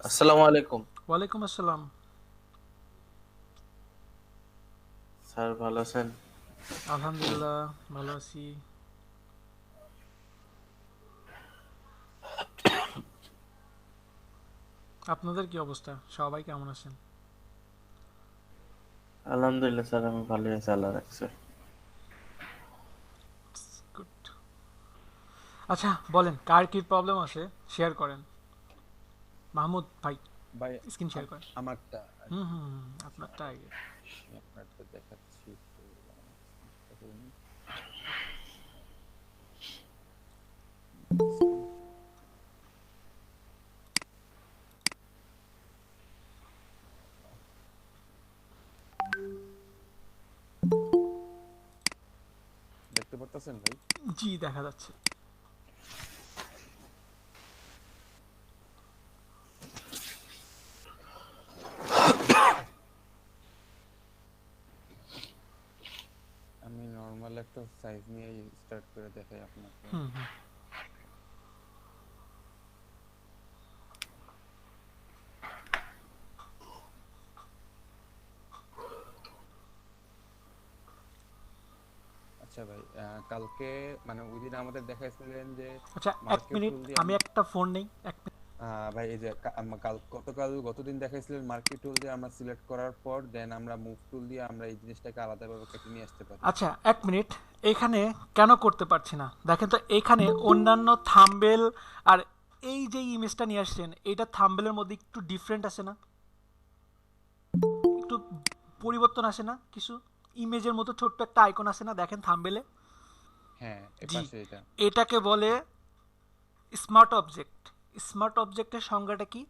আসসালামু আলাইকুম। ওয়ালাইকুম আসসালাম। স্যার ভালো আছেন? আলহামদুলিল্লাহ, ভালো আছি। আপনাদের কি অবস্থা? সবাই কেমন আছেন? আলহামদুলিল্লাহ স্যার, আমি ভালোই আছি, আল্লাহ রাখছে। গুড। আচ্ছা, বলেন কার কি প্রবলেম আছে? শেয়ার করেন। মাহমুদ ভাই, ভাই স্ক্রিন শেয়ার করেন। আমারটা আর হুম কি। হুম হুম, আপনারটা আগে। আমি আপনারটা দেখাচ্ছি তো আমার স্ক্রিনটা হয়নি। স্ক্রিন দেখতে পারতেছেন ভাই? জি, দেখা যাচ্ছে। আমি নর্মাল একটা সাইজ নিয়ে স্টার্ট করে দেখাই আপনাকে। হুম হুম। আচ্ছা ভাই, কালকে মানে ওই দিন আমাদের দেখাইছিলেন যে আচ্ছা, এক মার্কেট মিনিট, টুল দিয়ে আমি একটা ফোন নেই। ভাই এই যে গতদিন দেখাইছিলেন মার্কেট টুল দিয়ে আমরা সিলেক্ট করার পর দেন আমরা মুভ টুল দিয়ে আমরা এই জিনিসটাকে আলাদাভাবে কেটে নিয়ে আসতে পারি। আচ্ছা, এক মিনিট। এখানে কেন করতে পারছি না দেখেন তো। এখানে অন্যান্য থাম্বেল আর এই যে ইমেজটা নিয়ে আসছেন, এটা থাম্বেলের মধ্যে একটু ডিফারেন্ট আছে না? একটু পরিবর্তন আসে না কিছু? ইমেজের মতো ছোট্ট একটা আইকন আসে না, দেখেন থাম্বেলে? হ্যাঁ, জি, এপাশে এটা। এটাকে বলে স্মার্ট অবজেক্ট। স্মার্ট অবজেক্টের সংজ্ঞাটা কি?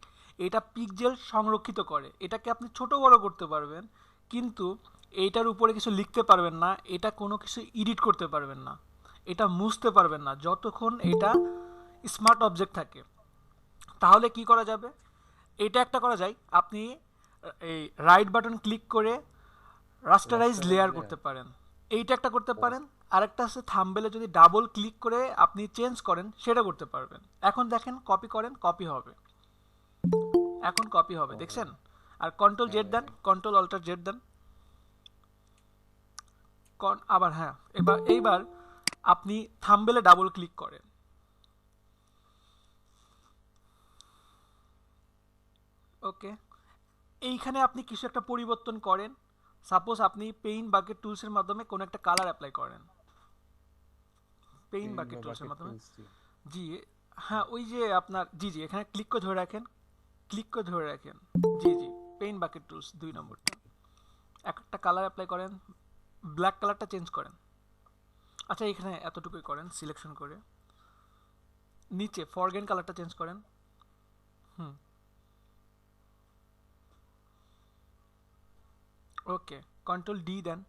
এটা পিক্সেল সংরক্ষিত করে, এটাকে আপনি ছোট বড় করতে পারবেন, কিন্তু এইটার উপরে কিছু লিখতে পারবেন না, এটা কোনো কিছু এডিট করতে পারবেন না, এটা মুছতে পারবেন না যতক্ষণ এটা স্মার্ট অবজেক্ট থাকে। তাহলে কি করা যাবে? এটা একটা করা যায়, আপনি এই রাইট বাটন ক্লিক করে রাস্টারাইজ রাস্টারাইজ লেয়ার লেয়ার। করতে পারেন। এইটা একটা করতে ও পারেন। আরেকটা আছে থাম্বনেলে যদি ডাবল ক্লিক করে আপনি চেঞ্জ করেন, সেটা করতে পারবেন। এখন দেখেন, কপি করেন, কপি হবে। এখন কপি হবে, ও দেখছেন? আর কন্ট্রোল হ্যাঁ জেড ভাই, দেন, কন্ট্রোল অল্টার জেড দেন। আবার হ্যাঁ, এইবার আপনি থাম্বনেলে ডাবল ক্লিক করেন। ওকে, এইখানে আপনি কিছু একটা পরিবর্তন করেন। সাপোজ আপনি পেইন্ট বাকেট টুলসের মাধ্যমে কোনো একটা কালার অ্যাপ্লাই করেন। পেইন্ট পেইন্ট বাকেট বা টুলসের বাকেট মাধ্যমে। টুলস দিয়ে। জি, হ্যাঁ, ওই যে আপনার, জি জি, এখানে ক্লিক করে ধরে রাখেন, ক্লিক করে ধরে রাখেন। জি জি, পেইন্ট বাকেট টুলস 2 নম্বরটা। একটা কালার অ্যাপ্লাই করেন, ব্ল্যাক কালারটা চেঞ্জ করেন। আচ্ছা, এখানে এতটুকুই করেন সিলেকশন করে। নিচে ফরগ্রেন কালারটা চেঞ্জ করেন। হুম। ওকে, কন্ট্রোল ডি দেন,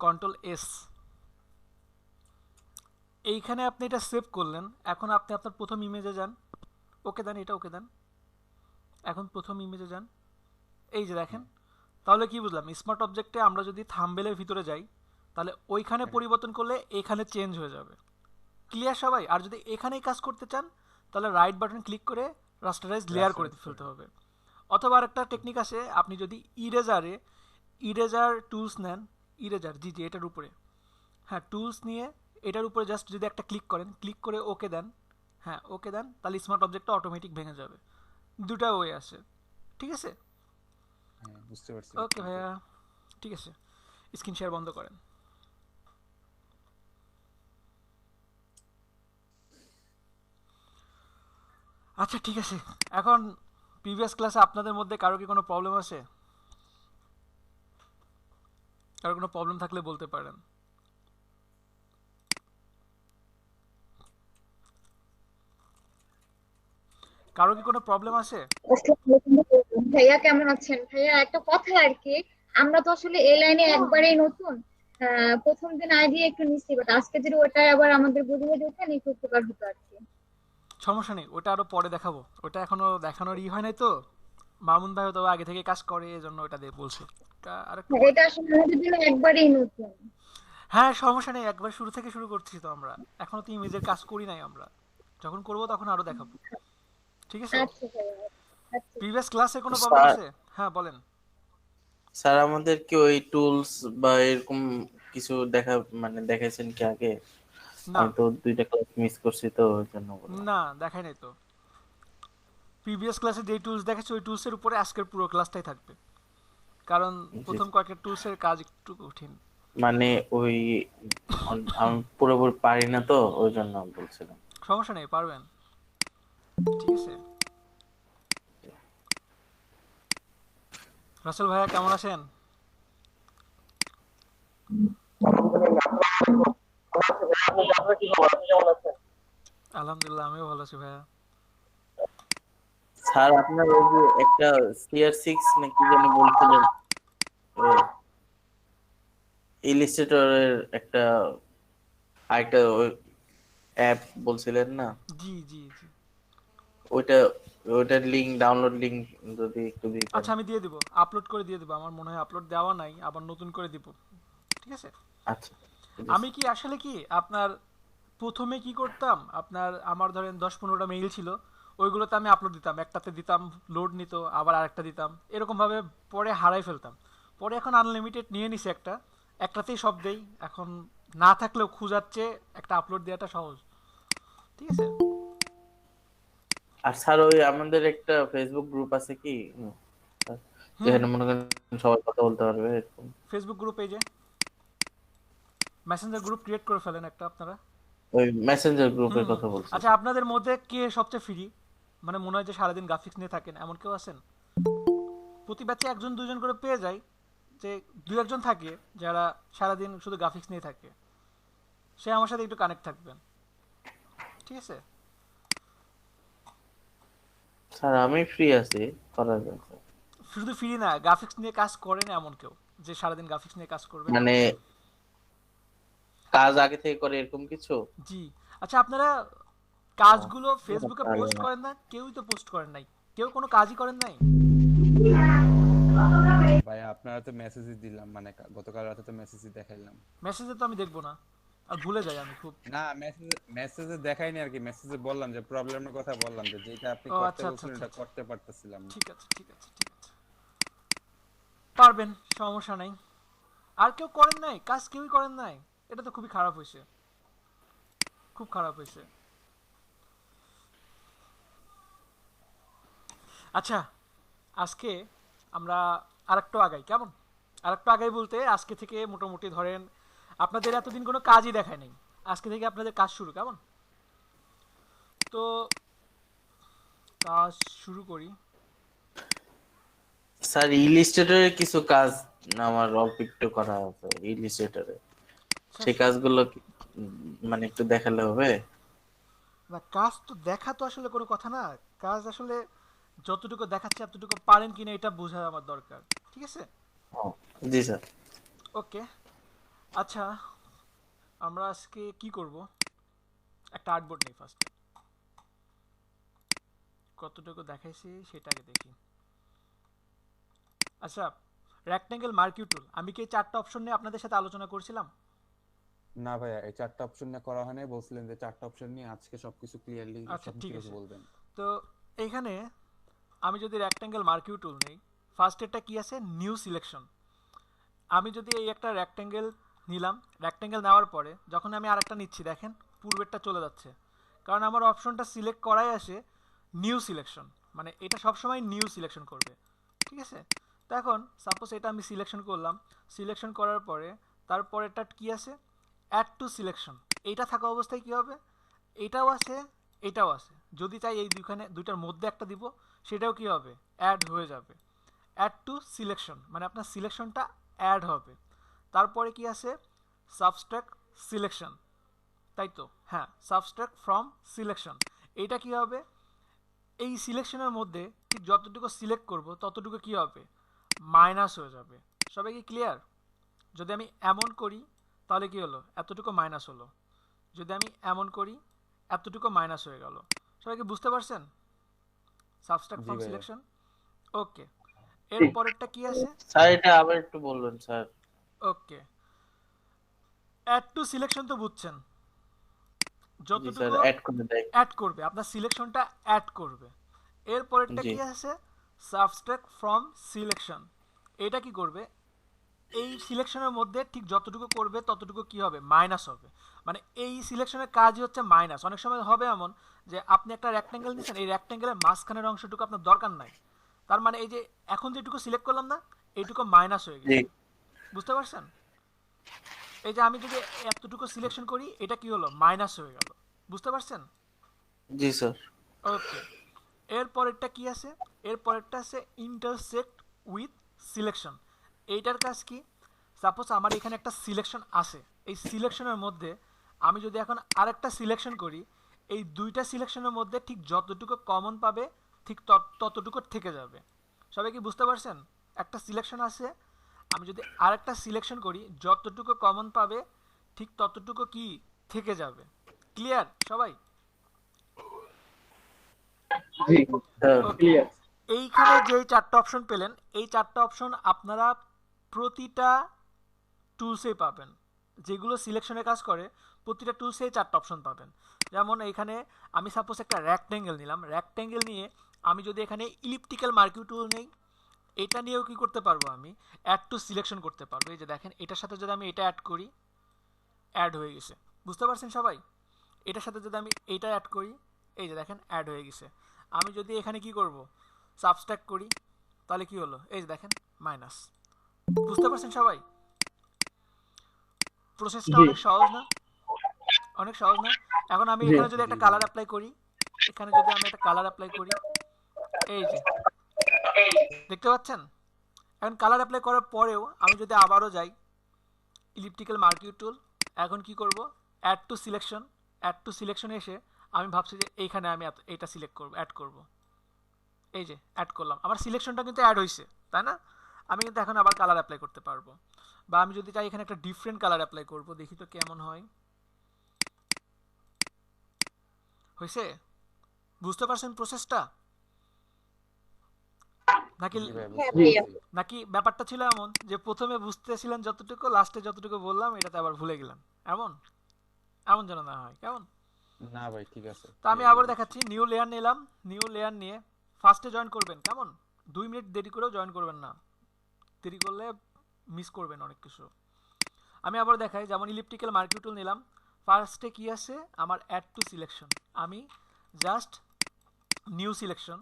কন্ট্রোল এস। এইখানে আপনি এটা সেভ করলেন। এখন আপনি আপনার প্রথম ইমেজে যান। ওকে দেন, এটা ওকে দেন। এখন প্রথম ইমেজে যান। এই যে দেখেন। হ্যাঁ তাহলে কি বুঝলাম? স্মার্ট অবজেক্টে আমরা যদি থাম্বনেলের ভিতরে যাই, তাহলে ওইখানে হ্যাঁ পরিবর্তন করলে এখানে চেঞ্জ হয়ে যাবে। ক্লিয়ার সবাই? আর যদি এখানেই কাজ করতে চান, তাহলে রাইট বাটন ক্লিক করে রাস্টারাইজ লেয়ার করে রাস্টারাইজ করে। ফেলতে হবে। অথবা আরেকটা টেকনিক আছে, আপনি যদি ইরেজারে ইরেজার টুলস নেন। ইরেজার, জি জি, এটার উপরে। হ্যাঁ, টুলস নিয়ে এটার উপরে জাস্ট যদি একটা ক্লিক করেন, ক্লিক করে ওকে দেন। হ্যাঁ, ওকে দেন, তাহলে স্মার্ট অবজেক্টটা অটোমেটিক ভেঙে যাবে। দুটা ওয়ে আছে। ঠিক আছে? হ্যাঁ, বুঝতে পারছি ওকে কিন্তু। ভাইয়া, ঠিক আছে। স্ক্রিন শেয়ার বন্ধ করেন। আচ্ছা, ঠিক আছে। এখন প্রিভিয়াস ক্লাসে আপনাদের মধ্যে কারো কি কোনো প্রবলেম আছে? কারো কোনো প্রবলেম থাকলে বলতে পারেন। কারো কি কোনো প্রবলেম আছে? আসসালামু আলাইকুম ভাইয়া, কেমন আছেন? ভাইয়া একটা কথা আর কি, আমরা তো আসলে এই লাইনে একবারেই নতুন। প্রথম দিন আইডিয়া একটু নিচ্ছি, বাট আজকে যদি ওটা আবার আমাদের বুঝিয়ে দিতেন একটু উপকার হতো আর কি। সমস্যা নেই, ওটা আরো পরে দেখাবো। ওটা এখনো দেখানোর হয় নাই তো। মামুন ভাই তো আগে থেকে কাজ করে, এজন্য ওটা দিয়ে বলছে। ওটা আর একটু পরে। এটা আসলে আমাদের জন্য একবারেই নতুন। হ্যাঁ, সমস্যা নেই, একবার শুরু থেকে শুরু করছি তো আমরা। এখনো তো ইমেজের কাজ করি নাই আমরা। যখন করব তখন আরো দেখাবো। ঠিক আছে? আচ্ছা ভাইয়া, আচ্ছা। প্রিভিয়াস ক্লাসে কোনো প্রবলেম স্যার আছে? হ্যাঁ বলেন। স্যার আমাদের কি ওই টুলস বা এরকম কিছু দেখাইছেন কি আগে? না, আমি তো 2টা ক্লাস মিস করছি তো ওই জন্য বললাম। না দেখাই নাই তো। প্রিভিয়াস ক্লাসে যেই টুলস দেখাচ্ছি ওই টুলসের উপরে আজকের পুরো ক্লাসটাই থাকবে, কারণ জি প্রথম কয়েকটা টুলসের কাজ একটু কঠিন। মানে ওই আমি পুরোপুরি পারি না তো ওই জন্য বলছিলাম। সমস্যা নেই, পারবেন। ঠিক আছে। রাসেল ভাইয়া কেমন আছেন? আলহামদুলিল্লাহ, আমিও ভালো আছি ভাইয়া। স্যার আপনার ওই যে একটা CR6 না কি জানি বলছিলেন, ইলিস্ট্রেটরের একটা আরেকটা অ্যাপ বলছিলেন না, জি জি জি। ওইটা ওইটার ডাউনলোড লিংক যদি একটু দিতেন। আচ্ছা, আমি দিয়ে দিব, আপলোড করে দিয়ে দিব। আমার মনে হয় আপলোড দেওয়া নাই, আবার নতুন করে দিব। ঠিক আছে। আচ্ছা জি আমি স্যার। কি আসলে কি আপনার প্রথমে কি করতাম, আপনার আমার ধরেন 10-15টা মেইল ছিল, ওইগুলোতে আমি আপলোড দিতাম, একটাতে দিতাম, লোড নিত, আবার আরেকটা দিতাম, এরকম ভাবে পরে হারাই ফেলতাম। পরে এখন আনলিমিটেড নিয়ে নিছি একটা, একটাতেই সব দেই। এখন না থাকলেও খুঁজাচ্ছে একটা আপলোড দেওয়াটা সহজ। ঠিক আছে। আর স্যার ওই আমাদের একটা ফেসবুক গ্রুপ আছে কি, স্যার, হুম যেখানে হুম। মনে করেন সবাই কথা বলতে পারবে এরকম? ফেসবুক গ্রুপ পেজে মেসেঞ্জার গ্রুপ ক্রিয়েট করে ফেলেন একটা আপনারা। ওই মেসেঞ্জার হুম গ্রুপের হুম। কথা বলছি আচ্ছা, স্যার। আপনাদের মধ্যে কে সবচেয়ে ফ্রি, মানে মনে হয় যে সারাদিন গ্রাফিক্স নিয়ে থাকেন, এমন কেউ আছেন? প্রতি ব্যাচে 1-2 জন করে পেয়ে যায়, যে 2-1 জন থাকে যারা সারাদিন শুধু গ্রাফিক্স নিয়ে থাকে। সে আমার সাথে একটু কানেক্ট থাকবেন। ঠিক আছে। স্যার আমি ফ্রি আছি, করা যায় স্যার। শুধু ফ্রি না, গ্রাফিক্স নিয়ে কাজ করেন এমন কেউ, যে সারাদিন গ্রাফিক্স নিয়ে কাজ করবেন। মানে কাজ আগে থেকে করে এরকম কিছু? জি। আচ্ছা, আপনারা ও, কাজগুলো ফেসবুকে তাহলে পোস্ট না। করেন না? কেউই তো পোস্ট করেন নাই, কেউ কোনো কাজই করেন নাই। ভাই আপনারা তো মেসেজই দিলাম, মানে গতকাল রাতে তো মেসেজই দেখাইলাম। মেসেজে তো আমি দেখবো না, আর ভুলে যাই আমি খুব। না, মেসেজে দেখাইনি আর কি, মেসেজে বললাম যে প্রবলেমের কথা বললাম, যে যেটা আপনি ও করতে আচ্ছা আচ্ছা বলছিলেন আচ্ছা এটা আচ্ছা। করতে পারতেছিলাম না। ঠিক আছে ঠিক আছে ঠিক আছে, পারবেন, সমস্যা নাই। আর কেউ করেন নাই কাজ? কেউই করেন নাই? এটা তো খুবই খারাপ হয়েছে, খুব খারাপ হয়েছে। আচ্ছা, আজকে আমরা আরেকটু আগাই কেমন? আরেকটু আগাই বলতে, আজকে থেকে মোটামুটি ধরেন আপনাদের এতদিন কোনো কাজই দেখায় নাই, আজকে থেকে আপনাদের কাজ শুরু কেমন? তো কাজ শুরু করি। স্যার ইলিস্ট্রেটরে কিছু কাজ আমার অল্প একটু করা আছে ইলিস্ট্রেটরে, আচ্ছা, সেই কাজগুলো মানে একটু দেখালে হবে? না কাজ তো দেখা তো আসলে কোনো কথা না। কাজ আসলে যতটুকু দেখাচ্ছে এতটুকু পারেন কিনা এটা বোঝা আমার দরকার। ঠিক আছে। ও, জি স্যার। ওকে। আচ্ছা, আমরা আজকে কি করব, একটা আর্টবোর্ড নেই ফার্স্ট, কতটুকু দেখাইছি সেটা আগে দেখি। আচ্ছা, রেক্টেঙ্গেল মার্কিউ টুল, আমি কি এই 4টা অপশন নিয়ে আপনাদের সাথে আলোচনা করছিলাম? না ভাইয়া, এই 4টা অপশন নিয়ে করা হয় নাই, বলছিলেন যে 4টা অপশন নিয়ে আজকে সবকিছু ক্লিয়ারলি আচ্ছা সব ঠিক কিছু আছে। বলবেন। তো এইখানে আমি যদি রেক্টেঙ্গেল মার্কিউ টুল নেই, ফার্স্ট এটা কি আছে, নিউ সিলেকশন। আমি যদি এই একটা রেক্টেঙ্গেল নিলাম, রেক্টেঙ্গেল নেওয়ার পরে যখন আমি আরেকটা নিচ্ছি, দেখেন পূর্বেরটা চলে যাচ্ছে, কারণ আমার অপশনটা সিলেক্ট করাই আসে নিউ সিলেকশন, মানে এটা সবসময় নিউ সিলেকশন করবে। ঠিক আছে। তো এখন সাপোজ এটা আমি সিলেকশন করলাম, সিলেকশন করার পরে তারপরেরটা কি আছে, অ্যাড টু সিলেকশন। এইটা থাকা অবস্থায় কি হবে, এটাও আছে, এটাও আছে, যদি চাই এই দুইটার মধ্যে একটা দিব, সেটাও কি হবে, অ্যাড হয়ে যাবে। অ্যাড টু সিলেকশন মানে আপনার সিলেকশনটা অ্যাড হবে। তারপরে কি আছে, সাবস্ট্রাক্ট সিলেকশন, তাই তো? হ্যাঁ, সাবস্ট্রাক্ট ফ্রম সিলেকশন। এইটা কি হবে, এই সিলেকশনের মধ্যে ঠিক যতটুকু সিলেক্ট করব ততটুকু কি হবে, মাইনাস হয়ে যাবে। সবাই কি ক্লিয়ার? যদি আমি এমন করি তাহলে কি হলো, এতটুকু মাইনাস হলো। যদি আমি এমন করি এতটুকু মাইনাস হয়ে গেল। সবাই কি বুঝতে পারছেন? সাবস্ট্রাক্ট জি ফ্রম ভাইয়া। সিলেকশন। ওকে। এর পরেরটা কি আছে? স্যার এটা আবার একটু বলবেন sir. Okay, add to selection তো বুঝছেন, জি স্যার, যতটুকু অ্যাড করে দেয়। অ্যাড করবে আপনার সিলেকশনটা অ্যাড করবে। এরপরেরটা জি কি আছে, সাবস্ট্রাক্ট ফ্রম সিলেকশন। এটা কি করবে, এই সিলেকশনের মধ্যে ঠিক যতটুকু করবে ততটুকু কি হবে, মাইনাস হবে। মানে এই সিলেকশনের কাজই হচ্ছে মাইনাস। অনেক সময় হবে এমন যে আপনি একটা রেক্ট্যাঙ্গেল নিচ্ছেন, এই রেক্ট্যাঙ্গেলের মাঝখানের অংশটুকু আপনার দরকার নাই, তার মানে এই যে এখন যেটুকু সিলেক্ট করলাম না, এইটুকু মাইনাস হয়ে জি গেছে। বুঝতে পারছেন? এই যে আমি যদি এতটুকু সিলেকশন করি, এটা কি হলো, মাইনাস হয়ে গেল। বুঝতে পারছেন? জি স্যার। ওকে, এরপরেরটা কি আছে, এরপরেরটা আছে ইন্টারসেক্ট উইথ সিলেকশন। এইটার কাজ কি, সাপোজ আমার এখানে একটা সিলেকশন আছে, এই সিলেকশনের মধ্যে আমি যদি এখন আরেকটা সিলেকশন করি, এই দুইটা সিলেকশনের মধ্যে ঠিক যতটুকু কমন পাবে ঠিক ততটুকু থেকে যাবে। সবাই কি বুঝতে পারছেন? একটা সিলেকশন আছে, আমি যদি আরেকটা সিলেকশন করি, যতটুকু কমন পাবে ঠিক ততটুকু কি থেকে যাবে। ক্লিয়ার সবাই? স্যার ওকে, এইখানে যেই চারটা অপশন পেলেন, এই চারটা অপশন আপনারা প্রতিটা টুলসেই পাবেন। যেগুলো সিলেকশনের কাজ করে প্রতিটা টুলসেই চারটা অপশন পাবেন। যেমন এইখানে আমি সাপোজ একটা রেক্ট্যাঙ্গেল নিলাম, রেক্ট্যাঙ্গেল নিয়ে আমি যদি এখানে ইলিপ্টিক্যাল মার্কিউ টুল নেই, এটা নিয়েও কি করতে পারবো, আমি অ্যাড টু সিলেকশন করতে পারবো। এই যে দেখেন, এটার সাথে যদি আমি এটা অ্যাড করি, অ্যাড হয়ে গেছে। বুঝতে পারছেন সবাই? এটার সাথে যদি আমি এইটা অ্যাড করি, এই যে দেখেন অ্যাড হয়ে গেছে। আমি যদি এখানে কি করব, সাবস্ট্রাক্ট করি, তাহলে কি হলো, এই যে দেখেন মাইনাস। বুঝতে পারছেন সবাই? প্রসেসটা অনেক সহজ না? অনেক সহজ না? এখন আমি এখানে যদি একটা জি কালার ভাই। অ্যাপ্লাই করি, এখানে যদি আমি একটা কালার অ্যাপ্লাই করি, এই যে দেখতে পাচ্ছেন? এখন কালার অ্যাপ্লাই করার পরেও আমি যদি আবারও যাই ইলিপ্টিক্যাল মার্কিউ টুল, এখন কি করব, add to selection. Add to সিলেকশনে এসে আমি ভাবছি যে এইখানে আমি এইটা সিলেক্ট করব, অ্যাড করব। এই যে অ্যাড করলাম, আমার সিলেকশনটা কিন্তু অ্যাড হয়েছে, তাই না? আমি কিন্তু এখন আবার কালার অ্যাপ্লাই করতে পারবো। বা আমি যদি চাই এখানে একটা ডিফারেন্ট কালার অ্যাপ্লাই করব, দেখি তো কেমন হয়। হয়েছে? বুঝতে পারছেন প্রসেসটা? নাকি জি ভাই, হ্যাঁ বুঝতে ভাইয়া। পারছি। নাকি ব্যাপারটা ছিল এমন যে প্রথমে বুঝতেছিলেন যতটুকু, লাস্টে যতটুকু বললাম এটাতে আবার ভুলে গেলাম? এমন এমন যেন না হয়, কেমন? না ভাই, ঠিক আছে, তো আমি ক্লিয়ারলি আবার বুঝছি। দেখাচ্ছি, নিউ লেয়ার নিলাম, নিউ লেয়ার নিয়ে ফার্স্টে জয়েন করবেন, কেমন? 2 মিনিট দেরি করেও জয়েন করবেন না, দেরি করলে মিস করবেন অনেক কিছু। আমি আবার দেখাই, যেমন ইলিপ্টিক্যাল মার্কিউ টুল নিলাম, ফার্স্টে কি আছে আমার, অ্যাড টু সিলেকশন। আমি জাস্ট নিউ সিলেকশন,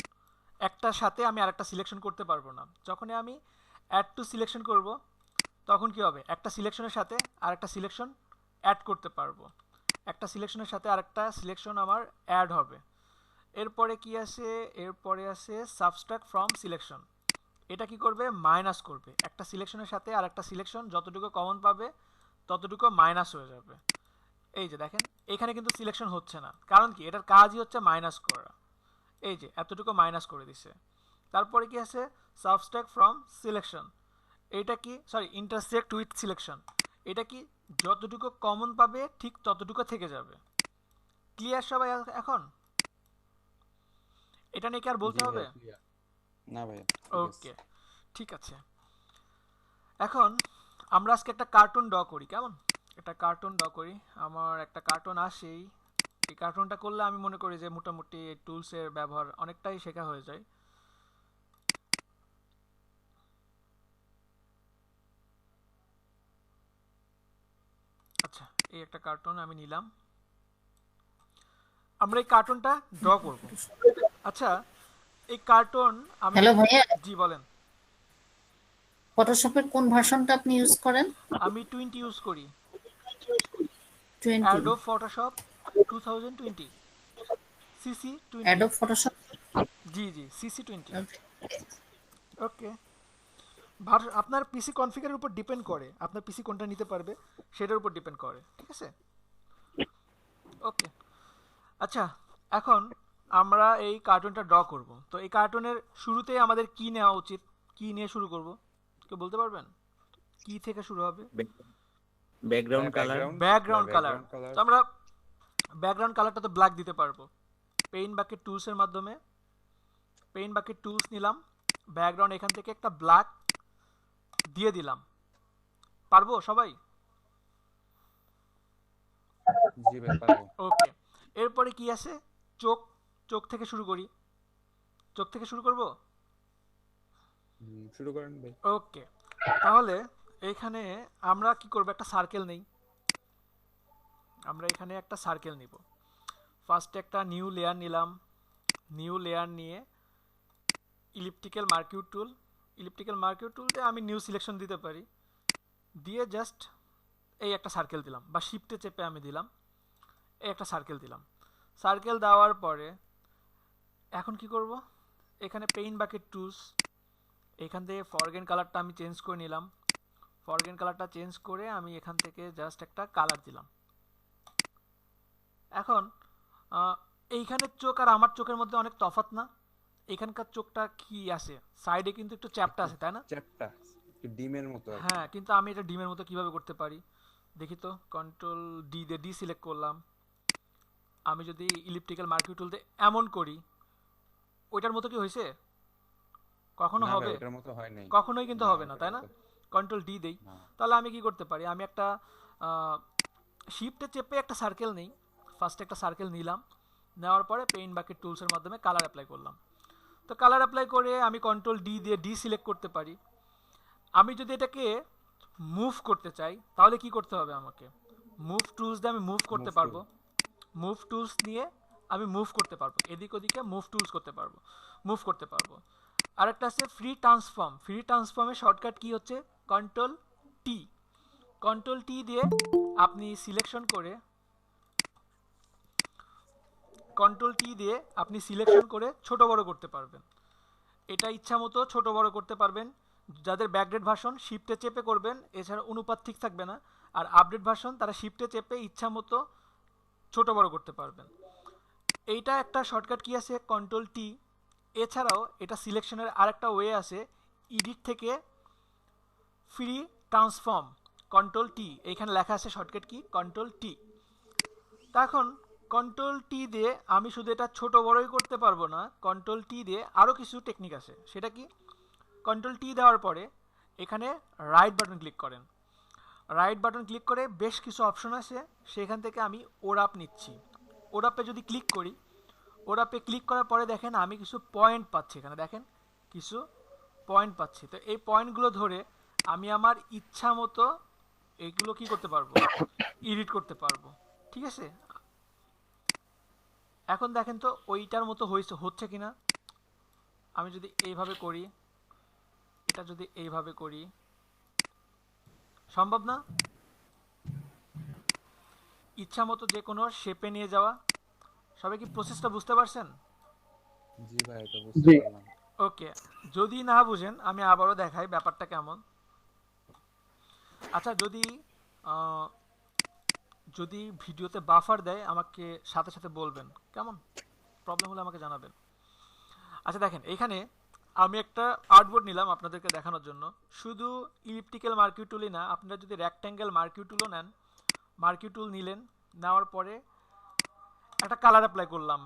একটার সাথে আমি আরেকটা সিলেকশন করতে পারবো না। যখনই আমি অ্যাড টু সিলেকশন করব, তখন কি হবে, একটা সিলেকশনের সাথে আরেকটা সিলেকশন অ্যাড করতে পারবো, একটা সিলেকশনের সাথে আরেকটা সিলেকশন আমার অ্যাড হবে। এরপরে কি আছে, এরপরে আছে সাবস্ট্রাক্ট ফ্রম সিলেকশন। এটা কি করবে, মাইনাস করবে, একটা সিলেকশনের সাথে আরেকটা সিলেকশন যতটুকু কমন পাবে ততটুকু মাইনাস হয়ে যাবে। এই যে দেখেন, এখানে কিন্তু সিলেকশন হচ্ছে না, কারণ কি, এটার কাজই হচ্ছে মাইনাস করা। এই যে এতটুকু মাইনাস করে দিছে। তারপরে কি আছে, সাবস্ট্রাক্ট ফ্রম সিলেকশন। এটা কি, সরি, ইন্টারসেক্ট উইথ সিলেকশন। এটা কি, যতটুকু কমন পাবে ঠিক ততটুকু থেকে যাবে। ক্লিয়ার সবাই এখন? এটা নিয়ে কি আর বলতে জি হবে? ভাইয়া, ক্লিয়ার। না ভাইয়া, ঠিক আছে। ওকে, ঠিক আছে। এখন আমরা আজকে একটা কার্টুন ড্র করি, কেমন? একটা কার্টুন ড্র করি। আমার একটা কার্টুন আসেই, এই কার্টুনটা করলে আমি মনে করি যে মোটামুটি টুলসের ব্যবহার অনেকটাই শেখা হয়ে যায়। আচ্ছা, এই একটা কার্টুন আমি নিলাম, আমরা এই কার্টুনটা ড্র করব। আচ্ছা, এই কার্টুন আমি, হ্যালো ভাইয়া, জি বলেন। ফটোশপের কোন ভার্সনটা আপনি ইউজ করেন? আমি 20 ইউজ করি, 20? Adobe Photoshop 2020, CC 20। Adobe Photoshop. জি জি, সিসি 20। ওকে। ওকে, আপনার পিসি কনফিগারের উপর ডিপেন্ড করে, আপনার পিসি কোনটা নিতে পারবে সেটার উপর ডিপেন্ড করে, ঠিক আছে? ওকে, আচ্ছা, এখন আমরা এই কার্টুনটা ড্র করব। তো এই কার্টুনের শুরুতেই আমাদের কি নেওয়া উচিত, কি নিয়ে শুরু করব, কেউ বলতে পারবেন? কি থেকে শুরু হবে? Background colour. Background colour. Background colour. তো আমরা ব্যাকগ্রাউন্ড কালারটা তো ব্ল্যাক দিতে পারবো, পেইন্ট বাকেট টুলসের মাধ্যমে। পেইন্ট বাকেট টুলস নিলাম, ব্যাকগ্রাউন্ড এখান থেকে একটা ব্ল্যাক দিয়ে দিলাম। পারবো সবাই? জি ভাই, পারবো। ওকে, এরপরে কি আছে, চোখ। চোখ থেকে শুরু করি, চোখ থেকে শুরু করব? শুরু করেন ভাই। ওকে, তাহলে এইখানে আমরা কি করব, একটা সার্কেল নেই। আমরা এখানে একটা সার্কেল নিব। ফার্স্টে একটা নিউ লেয়ার নিলাম। নিউ লেয়ার নিয়ে ইলিপ্টিক্যাল মার্কিউ টুল, ইলিপ্টিক্যাল মার্কিউ টুলতে আমি নিউ সিলেকশন দিতে পারি, দিয়ে জাস্ট এই একটা সার্কেল দিলাম, বা শিফটে চেপে আমি দিলাম, এই একটা সার্কেল দিলাম। সার্কেল দেওয়ার পরে এখন কি করব, এখানে পেইন্ট বাকেট টুলস, এখান থেকে ফরগ্রাউন্ড কালারটা আমি চেঞ্জ করে নিলাম। ফরগ্রাউন্ড কালারটা চেঞ্জ করে আমি এখান থেকে জাস্ট একটা কালার দিলাম। এখন এইখানের চোখ আর আমার চোখের মধ্যে অনেক তফাৎ না? এখানকার চোখটা কি আছে, সাইডে কিন্তু একটু চ্যাপটা আছে, তাই না? চ্যাপটা একটু ডিমের মতো আর কি। হ্যাঁ, কিন্তু আমি এটা ডিমের মতো কিভাবে করতে পারি দেখি তো। কন্ট্রোল ডি দিয়ে ডি সিলেক্ট করলাম। আমি যদি ইলিপ্টিক্যাল মার্কিউ টুলতে এমন করি, ওইটার মতো কি হয়েছে? কখনো না ভাই, হবে? ওটার মতো হয় নাই। কখনোই কিন্তু না, হবে না, ওটার তাই না? মতো কন্ট্রোল ডি দেই। না। তাহলে আমি কি করতে পারি, আমি একটা শিফটে চেপে একটা সার্কেল নেই। ফার্স্টে একটা সার্কেল নিলাম, নেওয়ার পরে পেইন্ট বাকেট টুলসের মাধ্যমে কালার অ্যাপ্লাই করলাম। তো কালার অ্যাপ্লাই করে আমি কন্ট্রোল ডি দিয়ে ডি সিলেক্ট করতে পারি। আমি যদি এটাকে মুভ করতে চাই তাহলে কি করতে হবে আমাকে? মুভ টুলস দিয়ে আমি মুভ করতে Move পারবো। tool। মুভ টুলস নিয়ে আমি মুভ করতে পারবো, এদিক ওদিকে মুভ টুলস করতে পারবো, মুভ করতে পারবো। আরেকটা আছে free transform. Free ট্রান্সফর্মের shortcut key হচ্ছে? Control T. কন্ট্রোল টি দিয়ে আপনি সিলেকশন করে, কন্ট্রোল টি দিয়ে আপনি সিলেকশন করে ছোট বড় করতে পারবেন। এটা ইচ্ছা মতো ছোট বড় করতে পারবেন। যাদের ব্যাকডেট ভার্সন শিফটে চেপে করবেন, এছাড়া অনুপাত ঠিক থাকবে না। আর আপডেট ভার্সন তারা শিফটে চেপে ইচ্ছা মতো ছোট বড় করতে পারবেন। এইটা একটা শর্টকাট কি আছে, কন্ট্রোল টি। এছাড়াও এটা সিলেকশনের আরেকটা ওয়ে আছে, এডিট থেকে ফ্রি ট্রান্সফর্ম, কন্ট্রোল টি। এইখানে লেখা আছে শর্টকাট কি কন্ট্রোল টি। তা এখন কন্ট্রোল টি দিয়ে আমি শুধু এটা ছোট বড়ই করতে পারবো না, কন্ট্রোল টি দিয়ে আরও কিছু টেকনিক আছে। সেটা কি? কন্ট্রোল টি দেওয়ার পরে এখানে রাইট বাটন ক্লিক করেন। রাইট বাটন ক্লিক করে বেশ কিছু অপশন আছে, সেখান থেকে আমি ওরাপ নিচ্ছি। ওরাপে যদি ক্লিক করি, ওরাপে ক্লিক করার পরে দেখেন আমি কিছু পয়েন্ট পাচ্ছি। এখানে দেখেন কিছু পয়েন্ট পাচ্ছি। তো এই পয়েন্টগুলো ধরে আমি আমার ইচ্ছা মতো এইগুলো কি করতে পারবো, এডিট করতে পারবো। ঠিক আছে, এখন দেখেন তো ওইটার মতো হচ্ছে কিনা। আমি যদি এইভাবে করি, এটা যদি এইভাবে করি, সম্ভব না? ইচ্ছা মতো যে কোনো শেপে নিয়ে যাওয়া। সবাই কি প্রসেসটা বুঝতে পারছেন? জি ভাই, এটা বুঝতে জি। পারলাম। ওকে, যদি না বুঝেন আমি আবারও দেখাই ব্যাপারটা কেমন। আচ্ছা, যদি ভিডিওতে বাফার দেয় আমাকে সাথে সাথে বলবেন, কেমন? প্রবলেম হলে আমাকে জানাবেন। আচ্ছা দেখেন, এখানে আমি একটা আর্টবোর্ড নিলাম আপনাদেরকে দেখানোর জন্য। শুধু ইলিপ্টিক্যাল মার্কিউ টুলই না, আপনারা যদি রেক্ট্যাঙ্গেল মার্কিউ টুলও নেন, মার্কিউ টুল নিলেন, নেওয়ার পরে একটা কালার অ্যাপ্লাই করলাম।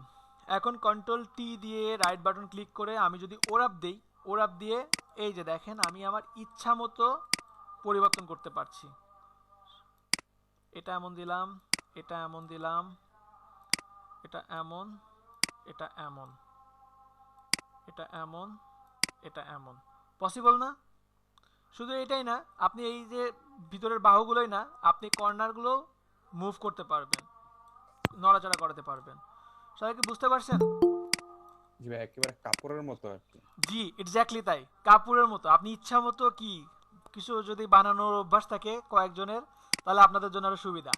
এখন কন্ট্রোল টি দিয়ে রাইট বাটন ক্লিক করে আমি যদি ওরাপ দেই, ওরাপ দিয়ে এই যে দেখেন আমি আমার ইচ্ছা মতো পরিবর্তন করতে পারছি। এটা এমন দিলাম, এটা এমন দিলাম, এটা এমন, এটা এমন, এটা এমন, এটা এমন। পসিবল না? শুধু এটাই না, আপনি এই যে ভিতরের বাহুগুলোই না, আপনি কর্নারগুলো মুভ করতে পারবেন, নড়াচড়া করাতে পারবেন। সবাই কি বুঝতে পারছেন? জি ভাই, একেবারে কাপড়ের মতো আর কি। জি, এক্স্যাক্টলি তাই, কাপড়ের মতো। আপনি ইচ্ছা মতো কি কিছু যদি বানানোর অভ্যাস থাকে কয়েকজনের, তাহলে আপনাদের জন্য আরো সুবিধা।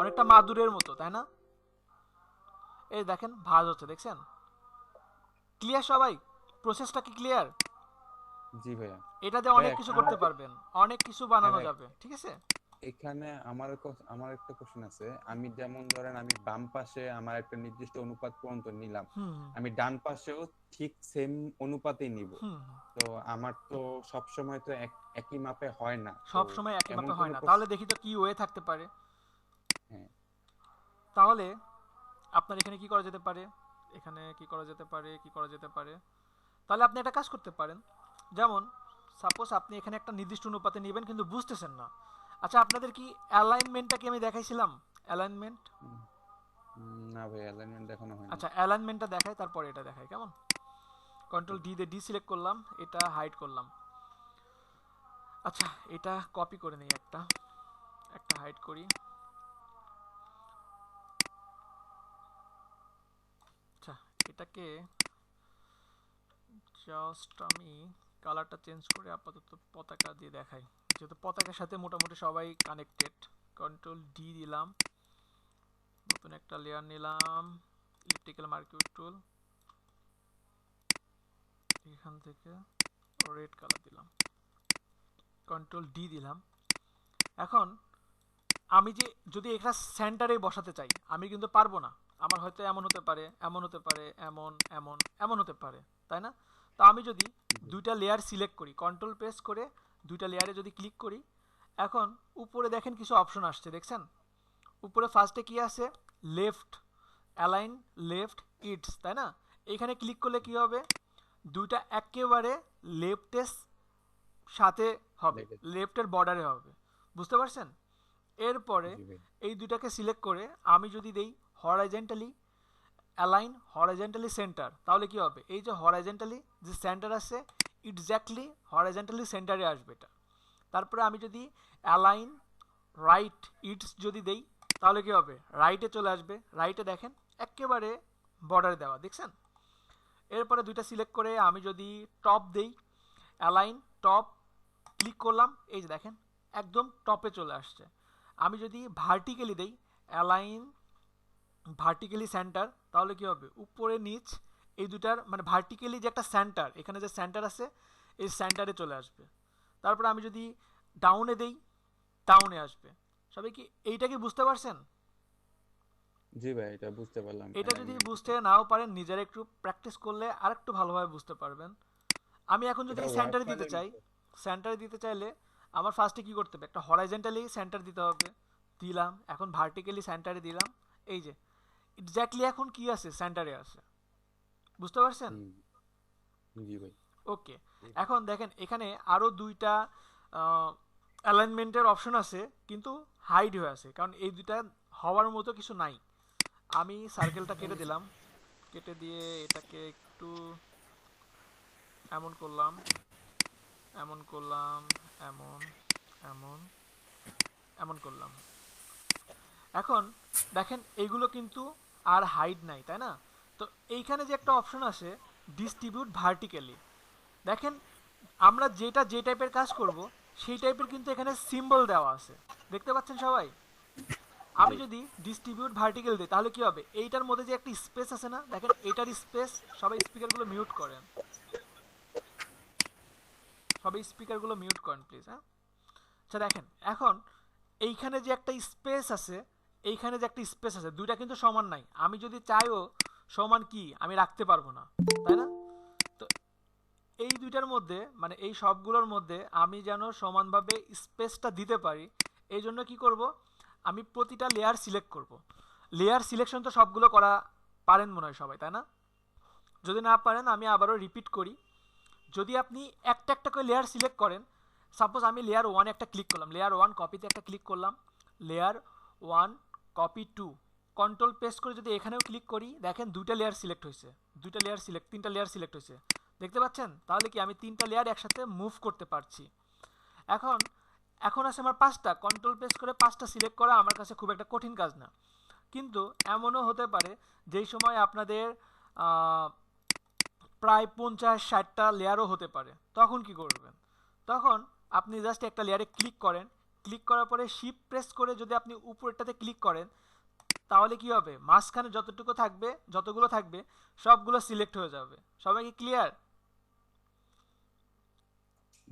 অনেকটা মাদুরের মতো, তাই না? এই দেখেন ভাঁজ হচ্ছে, দেখছেন? ক্লিয়ার সবাই? প্রসেসটা কি ক্লিয়ার? জি ভাইয়া। এটা দিয়ে অনেক ভাই, কিছু করতে পারবেন, অনেক কিছু বানানো ভাই, যাবে। ঠিক আছে? এখানে আমার একটা কোশ্চেন আছে। আমি যেমন ধরেন আমি বাম পাশে আমার একটা নির্দিষ্ট অনুপাত পর্যন্ত নিলাম, হুম আমি ডান পাশেও ঠিক সেম অনুপাতেই নিব। হুম। তো আমার তো সব সময় তো একই মাপে হয় না। তো সব সময় একই এমন মাপে হয় কোনো না, তাহলে দেখি তো কি ওয়ে থাকতে পারে। হ্যাঁ, তাহলে আপনার এখানে কি করা যেতে পারে, এখানে কি করা যেতে পারে, কি করা যেতে পারে? তাহলে আপনি একটা কাজ করতে পারেন, যেমন সাপোজ আপনি এখানে একটা নির্দিষ্ট অনুপাতে নেবেন কিন্তু বুঝতেছেন না। আচ্ছা, আপনাদের কি অ্যালাইনমেন্টটা কি আমি দেখাইছিলাম? অ্যালাইনমেন্ট? না ভাই, অ্যালাইনমেন্ট দেখানো হয়নি। আচ্ছা, অ্যালাইনমেন্টটা দেখাই, তারপরে এটা দেখাই, কেমন? কন্ট্রোল ডি দিয়ে ডি সিলেক্ট করলাম, এটা হাইড করলাম। আচ্ছা এটা কপি করে নেই, একটা হাইড করি। আচ্ছা এটাকে জাস্ট আমি কালারটা চেঞ্জ করে আপাতত পতাকা দিয়ে দেখাই, যেহেতু পতাকার সাথে মোটামুটি সবাই কানেক্টেড। কন্ট্রোল ডি দিলাম, নতুন একটা লেয়ার নিলাম, ইলেকট্রিক্যাল মার্কিউট টুল, এখান থেকে রেড কালার দিলাম, কন্ট্রোল ডি দিলাম। এখন আমি যে যদি এটা সেন্টারে বসাতে চাই আমি কিন্তু পারবো না, আমার হয়তো এমন হতে পারে, এমন হতে পারে, এমন এমন এমন হতে পারে, তাই না? তো আমি যদি দুইটা লেয়ার সিলেক্ট করি, কন্ট্রোল প্রেস করে দুইটা লেয়ারে যদি ক্লিক করি, এখন উপরে দেখেন কিছু অপশন আসছে, দেখছেন? উপরে ফার্স্টে কি আছে? লেফট অ্যালাইন, লেফট ইটস, তাই না? এইখানে ক্লিক করলে কি হবে? দুইটা একেবারে লেফটের সাথে হবে, লেফটের বর্ডারে হবে, বুঝতে পারছেন? এরপরে জি ভাই। এই দুটাকে সিলেক্ট করে আমি যদি দেই হরাইজন্টালি অ্যালাইন, হরাইজন্টালি সেন্টার, তাহলে কি হবে? এই যে হরাইজন্টালি যে সেন্টার আছে এক্স্যাক্টলি হরাইজন্টালি সেন্টারে আসবে এটা। তারপরে আমি যদি অ্যালাইন রাইট ইটস যদি দেই তাহলে কি হবে? রাইটে চলে আসবে, রাইটে দেখেন একেবারে বর্ডারে দেওয়া, দেখছেন? এরপরে দুইটা সিলেক্ট করে আমি যদি টপ দেই, অ্যালাইন টপ, ক্লিক করলাম, এই যে দেখেন একদম টপে চলে আসছে। আমি যদি ভার্টিক্যালি দেই, অ্যালাইন ভার্টিক্যালি সেন্টার, তাহলে কি হবে? উপরে নিচ এই দুটার মানে ভার্টিক্যালি যে একটা সেন্টার, এখানে যে সেন্টার আছে এই সেন্টারে চলে আসবে। তারপরে আমি যদি ডাউনে দেই, ডাউনে আসবে। সবাই কি এইটা কি বুঝতে পারছেন? জি ভাই, এটা বুঝতে পারলাম এটা যদি alignment বুঝতে টা। নাও পারেন নিজেরা একটু প্র্যাকটিস করলে আরেকটু ভালোভাবে বুঝতে পারবেন। আমি এখন যদি এটা এই ওয়ার্ড সেন্টারে দিতে ফাইলের চাই, মতো। সেন্টারে দিতে চাইলে আমার ফার্স্টে কি করতে হবে? একটা হরাইজন্টালি সেন্টার দিতে হবে, দিলাম। এখন ভার্টিক্যালি সেন্টারে দিলাম, এই যে এক্স্যাক্টলি এখন কি আছে? সেন্টারে আছে, বুঝতে পারছেন? হুম। জি ভাই। ওকে, এখন দেখেন এখানে আরও দুইটা অ্যালাইনমেন্টের অপশন আছে কিন্তু হাইড হয়ে আছে, কারণ এই দুইটা হওয়ার মতো কিছু নাই। আমি সার্কেলটা কেটে দিলাম, কেটে দিয়ে এটাকে একটু এমন করলাম, এমন করলাম, এমন এমন এমন করলাম। এখন দেখেন এইগুলো কিন্তু আর হাইড নাই, তাই না? তো এইখানে যে একটা অপশন আছে ডিস্ট্রিবিউট ভার্টিক্যালি, দেখেন আমরা যেটা যে টাইপের কাজ করব সেই টাইপের কিন্তু এখানে সিম্বল দেওয়া আছে, দেখতে পাচ্ছেন সবাই? আমি জি। যদি ডিস্ট্রিবিউট ভার্টিক্যাল দিই তাহলে কি হবে? এইটার মধ্যে যে একটা স্পেস আছে না, দেখেন এটার স্পেস, সবাই স্পিকারগুলো মিউট করেন, সবাই স্পিকারগুলো মিউট করেন প্লিজ, হ্যাঁ? আচ্ছা দেখেন এখন এইখানে যে একটা স্পেস আছে, এইখানে যে একটা স্পেস আছে, দুইটা কিন্তু সমান নাই। আমি যদি চাইও সমান কি আমি রাখতে পারবো না, তাই না? তো এই দুইটার মধ্যে মানে এই সবগুলোর মধ্যে আমি যেন সমানভাবে স্পেসটা দিতে পারি, এই জন্য কি করব? আমি প্রতিটা লেয়ার সিলেক্ট করব। লেয়ার সিলেকশন তো সবগুলো করা পারেন মনে হয় সবাই, তাই না? যদি না পারেন আমি আবারও রিপিট করি। যদি আপনি একটা একটা করে লেয়ার সিলেক্ট করেন, সাপোজ আমি লেয়ার ওয়ান একটা ক্লিক করলাম, লেয়ার ওয়ান কপিতে একটা ক্লিক করলাম, layer one copy two, control paste করে যদি এখানেও ক্লিক করি, দেখেন দুইটা লেয়ার সিলেক্ট হয়েছে, দুইটা লেয়ার সিলেক্ট, তিনটা লেয়ার সিলেক্ট হয়েছে, দেখতে পাচ্ছেন? তাহলে কি আমি তিনটা লেয়ার একসাথে মুভ করতে পারছি। এখন এখন আছে আমার পাঁচটা, কন্ট্রোল পেস্ট করে পাঁচটা সিলেক্ট করা আমার কাছে খুব একটা কঠিন কাজ না। কিন্তু এমনও হতে পারে যেই সময় আপনাদের প্রায় 50-60টা লেয়ারও হতে পারে, তখন কি করবেন? তখন আপনি জাস্ট একটা লেয়ারে ক্লিক করেন, ক্লিক করার পরে শিফট প্রেস করে যদি আপনি উপরেরটাতে ক্লিক করেন, তাহলে কি হবে? মাঝখানে যতটুকু থাকবে, যতগুলো থাকবে সবগুলো সিলেক্ট হয়ে যাবে। সবাই কি ক্লিয়ার?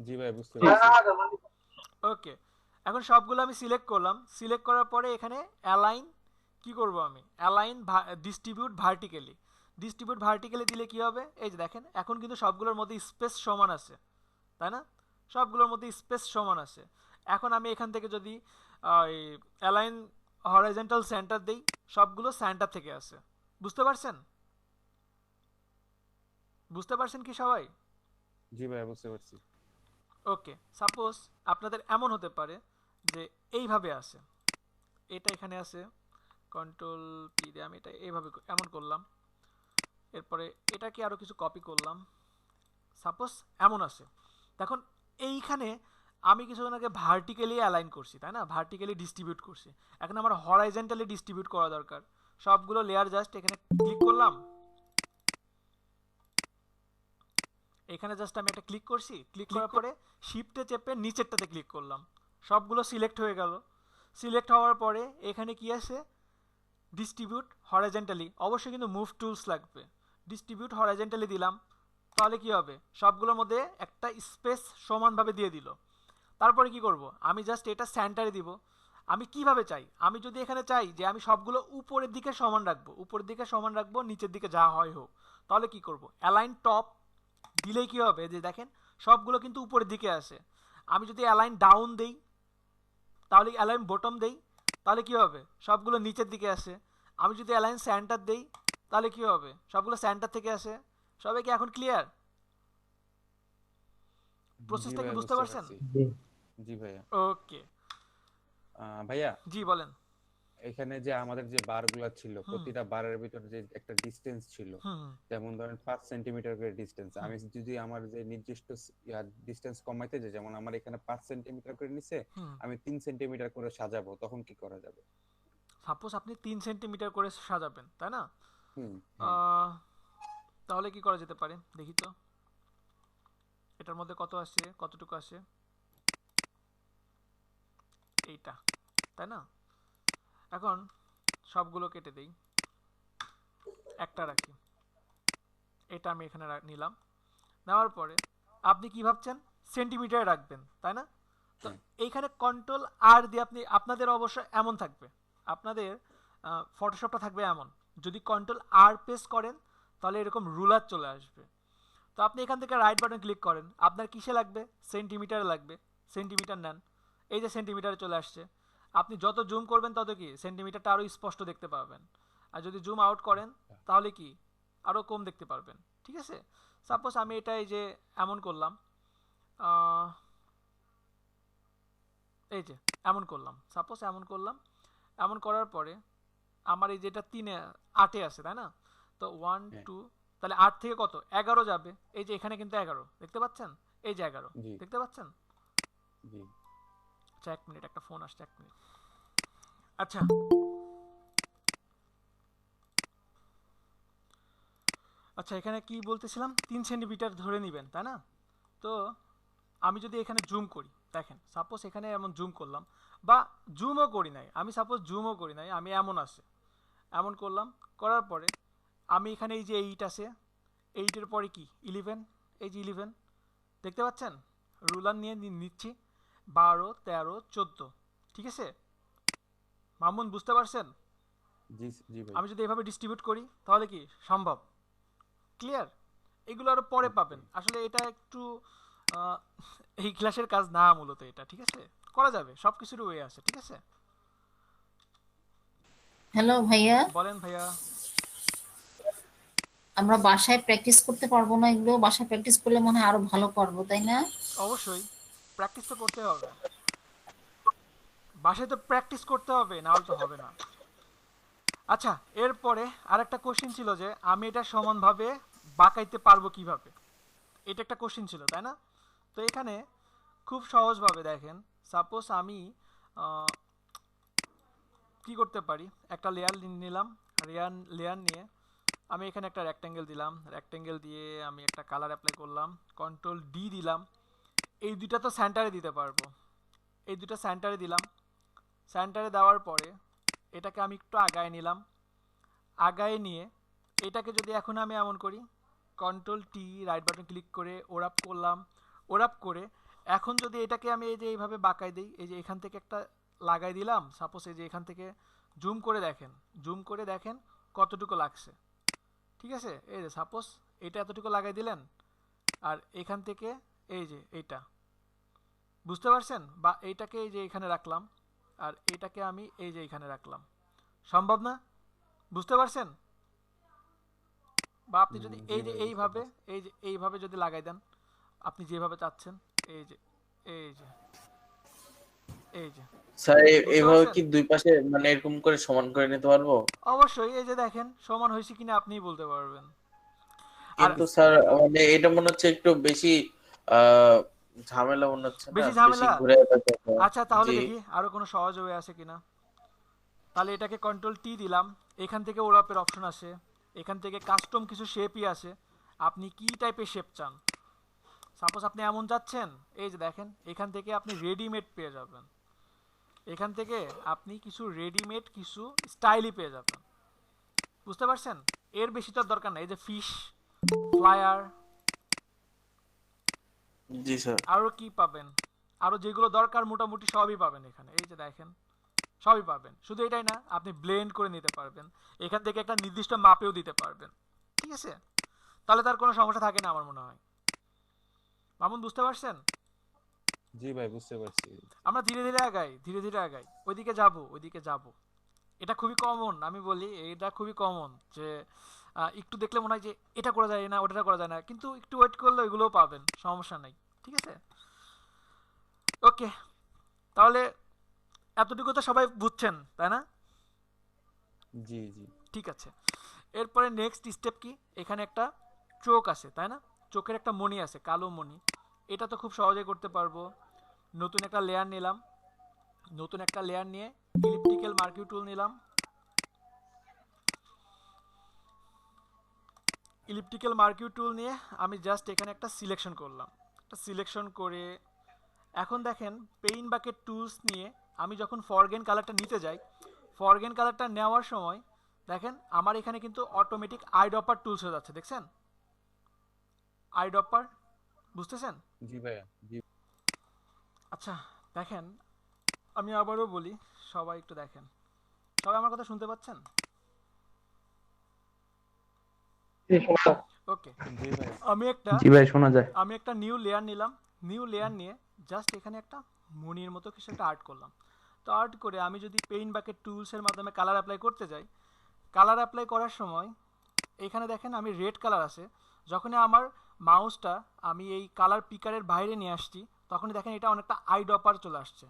জি ভাই, বুঝতে পারছি। ওকে, এখন সবগুলো আমি সিলেক্ট করলাম, সিলেক্ট করার পরে এখানে অ্যালাইন কি করব? আমি align distribute vertically, distribute vertically দিলে কি হবে? এই যে দেখেন এখন কিন্তু সবগুলোর মধ্যে স্পেস সমান আছে, তাই না? সবগুলোর মধ্যে স্পেস সমান আছে। এখন আমি এখান থেকে যদি অ্যালাইন হরাইজন্টাল সেন্টার দেই, সবগুলো সেন্টার থেকে আছে, বুঝতে পারছেন? বুঝতে পারছেন কি সবাই? জি ভাই, বুঝতে পারছি। ওকে, সাপোজ আপনাদের এমন হতে পারে যে এইভাবে আছে, এটা এখানে আছে, কন্ট্রোল পি দিয়ে আমি এটা এইভাবে এমন করলাম, এরপরে এটাকে আরও কিছু কপি করলাম, সাপোজ এমন আছে। দেখুন এইখানে আমি কিছুক্ষণ আগে ভার্টিক্যালি অ্যালাইন করছি, তাই না, ভার্টিক্যালি ডিস্ট্রিবিউট করছি। এখন আমার হরাইজন্টালি ডিস্ট্রিবিউট করা দরকার। সবগুলো লেয়ার জাস্ট এখানে ক্লিক করলাম, এখানে জাস্ট আমি একটা ক্লিক করছি, ক্লিক করার পরে শিফটে চেপে নিচেরটাতে ক্লিক করলাম, সবগুলো সিলেক্ট হয়ে গেল। সিলেক্ট হওয়ার পরে এখানে কি আছে, ডিস্ট্রিবিউট হরাইজন্টালি, অবশ্যই কিন্তু মুভ টুলস লাগবে। ডিস্ট্রিবিউট হরাইজন্টালি দিলাম, তাহলে কি হবে, সবগুলোর মধ্যে একটা স্পেস সমানভাবে দিয়ে দিল। তারপরে কি করব, আমি জাস্ট এটা সেন্টারে দিব। আমি কিভাবে চাই, আমি যদি এখানে চাই যে আমি সবগুলো উপরের দিকে সমান রাখবো, উপরের দিকে সমান রাখবো, নিচের দিকে যা হয় হোক, তাহলে কি করব, অ্যালাইন টপ দিলেই কি হবে, যে দেখেন সবগুলো কিন্তু উপরের দিকে আসে। আমি যদি অ্যালাইন ডাউন দেই, তাহলে অ্যালাইন বটম দেই, তাহলে কি হবে, সবগুলো নিচের দিকে আসে। আমি যদি অ্যালাইন সেন্টার দেই, তাহলে কি হবে, সবগুলো সেন্টার থেকে আসে। সবাই কি এখন ক্লিয়ার? জি প্রসেসটা কি ভাইয়া, বুঝতে বুঝতে পারছেন? পারছি। জি ভাইয়া। ওকে, ভাইয়া, জি বলেন। এখানে যে আমাদের যে বারগুলা ছিল, হুম প্রতিটা বারের ভিতরে যে একটা ডিস্টেন্স ছিল, হুম হুম, যেমন ধরেন 5 সেন্টিমিটার করে ডিস্টেন্স, হুম আমি যদি আমার যে নির্দিষ্ট ডিস্টেন্স কমাইতে যাই, যেমন আমার এখানে 5 সেন্টিমিটার করে নিছে, হুম। আমি 3 সেন্টিমিটার করে সাজাবো, তখন কি করা যাবে? সাপোজ আপনি 3 সেন্টিমিটার করে সাজাবেন, তাই না? হ্যাঁ। আহ, তাহলে কি করা যেতে পারে দেখি তো, এটার মধ্যে কত আসে, কতটুকু আসে, এইটা, তাই না? এখন সবগুলো কেটে দেই, একটা রাখি, এটা আমি এখানে নিলাম। নেওয়ার পরে আপনি কি ভাবছেন, সেন্টিমিটারে রাখবেন, তাই না? তো হ্যাঁ। এইখানে কন্ট্রোল আর দিয়ে আপনি, আপনাদের অবশ্য এমন থাকবে, আপনাদের ফটোশপটা থাকবে এমন, যদি কন্ট্রোল আর প্রেস করেন তাহলে এরকম রুলার চলে আসবে। তো আপনি এখান থেকে রাইট বাটন ক্লিক করেন, আপনার কিসে লাগবে, সেন্টিমিটারে লাগবে, সেন্টিমিটার নেন, এই যে সেন্টিমিটারে চলে আসছে। আপনি যত জুম করবেন তত কি সেন্টিমিটারটা আরও স্পষ্ট দেখতে পাবেন, আর যদি জুম আউট করেন তাহলে কি আরও কম দেখতে পারবেন। ঠিক আছে, সাপোজ আমি এটা এই যে এমন করলাম, এই যে এমন করলাম, সাপোজ এমন করলাম, এমন করার পরে আমার এই যেটা 8-এ আছে, তাই না? তো 1 হ্যাঁ। 2, তাহলে 8 থেকে কত 11 যাবে, এই যে এখানে কিন্তু 11 দেখতে পাচ্ছেন, এই যে 11 জি দেখতে পাচ্ছেন। জি। আচ্ছা 1 মিনিট, একটা ফোন আসছে, 1 মিনিট। আচ্ছা আচ্ছা, এখানে কি বলতেছিলাম, 3 সেন্টিমিটার ধরে নেবেন, তাই না? তো আমি যদি এখানে জুম করি, দেখেন সাপোজ এখানে এমন জুম করলাম, বা জুমও করি নাই, আমি সাপোজ জুমও করি নাই, আমি এমন আছে, এমন করলাম, করার পরে আমি এখানে এই যে 8 আছে, 8-এর পরে কি 11, এই যে 11 দেখতে পাচ্ছেন, রুলার নিয়ে নিচ্ছি, 12 13 14, ঠিক আছে মামুন, বুঝতে পারছেন? জি জি ভাই। আমি যদি এভাবে ডিস্ট্রিবিউট করি তাহলে কি সম্ভব, ক্লিয়ার? এগুলো আরো পরে পাবেন, আসলে এটা একটু আহ, এই ক্লাসের কাজ না মূলত এটা, ঠিক আছে, করা যাবে, সব কিছুর ওয়ে আছে, ঠিক আছে। হ্যালো ভাইয়া, বলেন ভাইয়া। আমরা বাসায় প্র্যাকটিস করতে পারবো না? এগুলো বাসায় প্র্যাকটিস করলে মনে হয় আরো ভালো পারবো, তাই না? অবশ্যই প্র্যাকটিস তো করতে হবে, বাসায় তো প্র্যাকটিস করতে হবে, না হলে তো হবে না। আচ্ছা, এরপরে আরেকটা কোশ্চেন ছিল যে আমি এটা সমানভাবে বাঁকাইতে পারবো কিভাবে, এটা একটা কোশ্চেন ছিল, তাই না? তো এখানে খুব সহজভাবে দেখেন, সাপোজ আমি কি করতে পারি, একটা লেয়ার নিলাম, লেয়ার নিয়ে আমি এখানে একটা রেক্ট্যাঙ্গেল দিলাম, রেক্ট্যাঙ্গেল দিয়ে আমি একটা কালার অ্যাপ্লাই করলাম, কন্ট্রোল ডি দিলাম, এই দুইটা তো সেন্টারে দিতে পারবো, এই দুটো সেন্টারে দিলাম। সেন্টারে দেওয়ার পরে এটাকে আমি একটু আগায় নিলাম, আগায় নিয়ে এটাকে যদি এখন আমি এমন করি, control T right button click করে ওরাপ করলাম, ওরাপ করে এখন যদি এটাকে আমি এই যে এইভাবে বাঁকাই দিই, এই যে এখান থেকে একটা লাগাই দিলাম, সাপোজ এই যে এখান থেকে জুম করে দেখেন, জুম করে দেখেন কতটুকু লাগছে, ঠিক আছে, এই যে সাপোজ এটা এতটুকু লাগাই দিলেন, আর এখান থেকে এই যে এইটা, বুঝতে পারছেন? বা এইটাকে এই যে এখানে রাখলাম, আর এটাকে আমি এই যে এখানে রাখলাম, সম্ভব না? বুঝতে পারছেন? বা আপনি যদি জি এই যে ভাই, বুঝতে এইভাবে, পারছি। এই যে এইভাবে যদি লাগাই দেন, আপনি যেভাবে চাচ্ছেন, এই যে এই যে এই যে, স্যার বুঝতে এইভাবে পারছেন? কি দুই পাশে মানে এরকম করে সমান করে নিতে পারবো? অবশ্যই, এই যে দেখেন সমান হয়েছে কিনা আপনিই বলতে পারবেন। আর কিন্তু স্যার মানে এটা মনে হচ্ছে একটু বেশি আহ ঝামেলা মনে হচ্ছে না, বেশি বেশি ঝামেলা। ঘুরে বেড়াতে হয়। আচ্ছা তাহলে জি দেখি আরো কোনো সহজ ওয়ে আছে কিনা। তাহলে এটাকে কন্ট্রোল টি দিলাম, এখান থেকে ওরাপের অপশন আসে, এখান থেকে কাস্টম কিছু শেপই আসে, আপনি কি টাইপের শেপ চান। সাপোজ আপনি এমন যাচ্ছেন, এই যে দেখেন এখান থেকে আপনি রেডিমেড পেয়ে যাবেন, এখান থেকে আপনি কিছু রেডিমেড কিছু স্টাইলই পেয়ে যাবেন, বুঝতে পারছেন। এর বেশি তো আর দরকার নাই। এই যে ফিশ, ফ্লায়ার, জি স্যার। আরও কি পাবেন, আরও যেগুলো দরকার মোটামুটি সবই পাবেন এখানে, এই যে দেখেন সবই পাবেন। শুধু এটাই না, আপনি ব্লেন্ড করে নিতে পারবেন, এখান থেকে একটা নির্দিষ্ট মাপেও দিতে পারবেন, ঠিক আছে। তাহলে তার কোনো সমস্যা থাকে না আমার মনে হয়। মামুন বুঝতে পারছেন? জি ভাই বুঝতে পারছি। আমরা ধীরে ধীরে আগাই, ধীরে ধীরে আগাই, ওইদিকে যাব, ওইদিকে যাব। এটা খুবই কমন, আমি বলি এটা খুবই কমন যে একটু দেখলে মনে হয় যে এটা করা যায় না, ওটা করা যায় না, কিন্তু একটু ওয়েট করলে ওইগুলোও পাবেন, সমস্যা নাই, ঠিক আছে। ওকে, তাহলে এতটুকু তো সবাই বুঝছেন তাই না? জি জি ঠিক আছে। এরপরে নেক্সট স্টেপ কি, এখানে একটা চোখ আছে তাই না, চোখের একটা মণি আছে, কালো মণি। এটা তো খুব সহজে করতে পারবো। নতুন একটা লেয়ার নিলাম, নতুন একটা লেয়ার নিয়ে ইলিপ্টিক্যাল মার্কিউ টুল নিলাম, ইলিপ্টিক্যাল মার্কিউ টুল নিয়ে আমি জাস্ট এখানে একটা সিলেকশন করলাম, একটা সিলেকশন করে এখন দেখেন পেইন্ট বাকেট টুলস নিয়ে আমি যখন ফরগেন কালারটা নিতে যাই, ফরগেন কালারটা নেওয়ার সময় দেখেন আমার এখানে কিন্তু অটোমেটিক আইড্রপার টুলস হয়ে যাচ্ছে, দেখছেন আইড্রপার, বুঝতেছেন? জি ভাইয়া জি। আচ্ছা দেখেন, আমি আবারও বলি, সবাই একটু দেখেন, সবাই আমার কথা শুনতে পাচ্ছেন? ওকে, জি ভাইয়া। আমি একটা জি ভাই শোনা যায়। আমি একটা নিউ লেয়ার নিলাম, নিউ লেয়ার নিয়ে জাস্ট এখানে একটা মনির মতো কিছু একটা আর্ট করলাম। তো আর্ট করে আমি যদি পেইন্ট বাকেট টুলসের মাধ্যমে কালার অ্যাপ্লাই করতে যাই, কালার অ্যাপ্লাই করার সময় এখানে দেখেন আমি রেড কালার আছে, যখনই আমার মাউসটা আমি এই কালার পিকারের বাইরে নিয়ে আসছি তখনই দেখেন এটা অনেকটা আই ড্রপার চলে আসছে।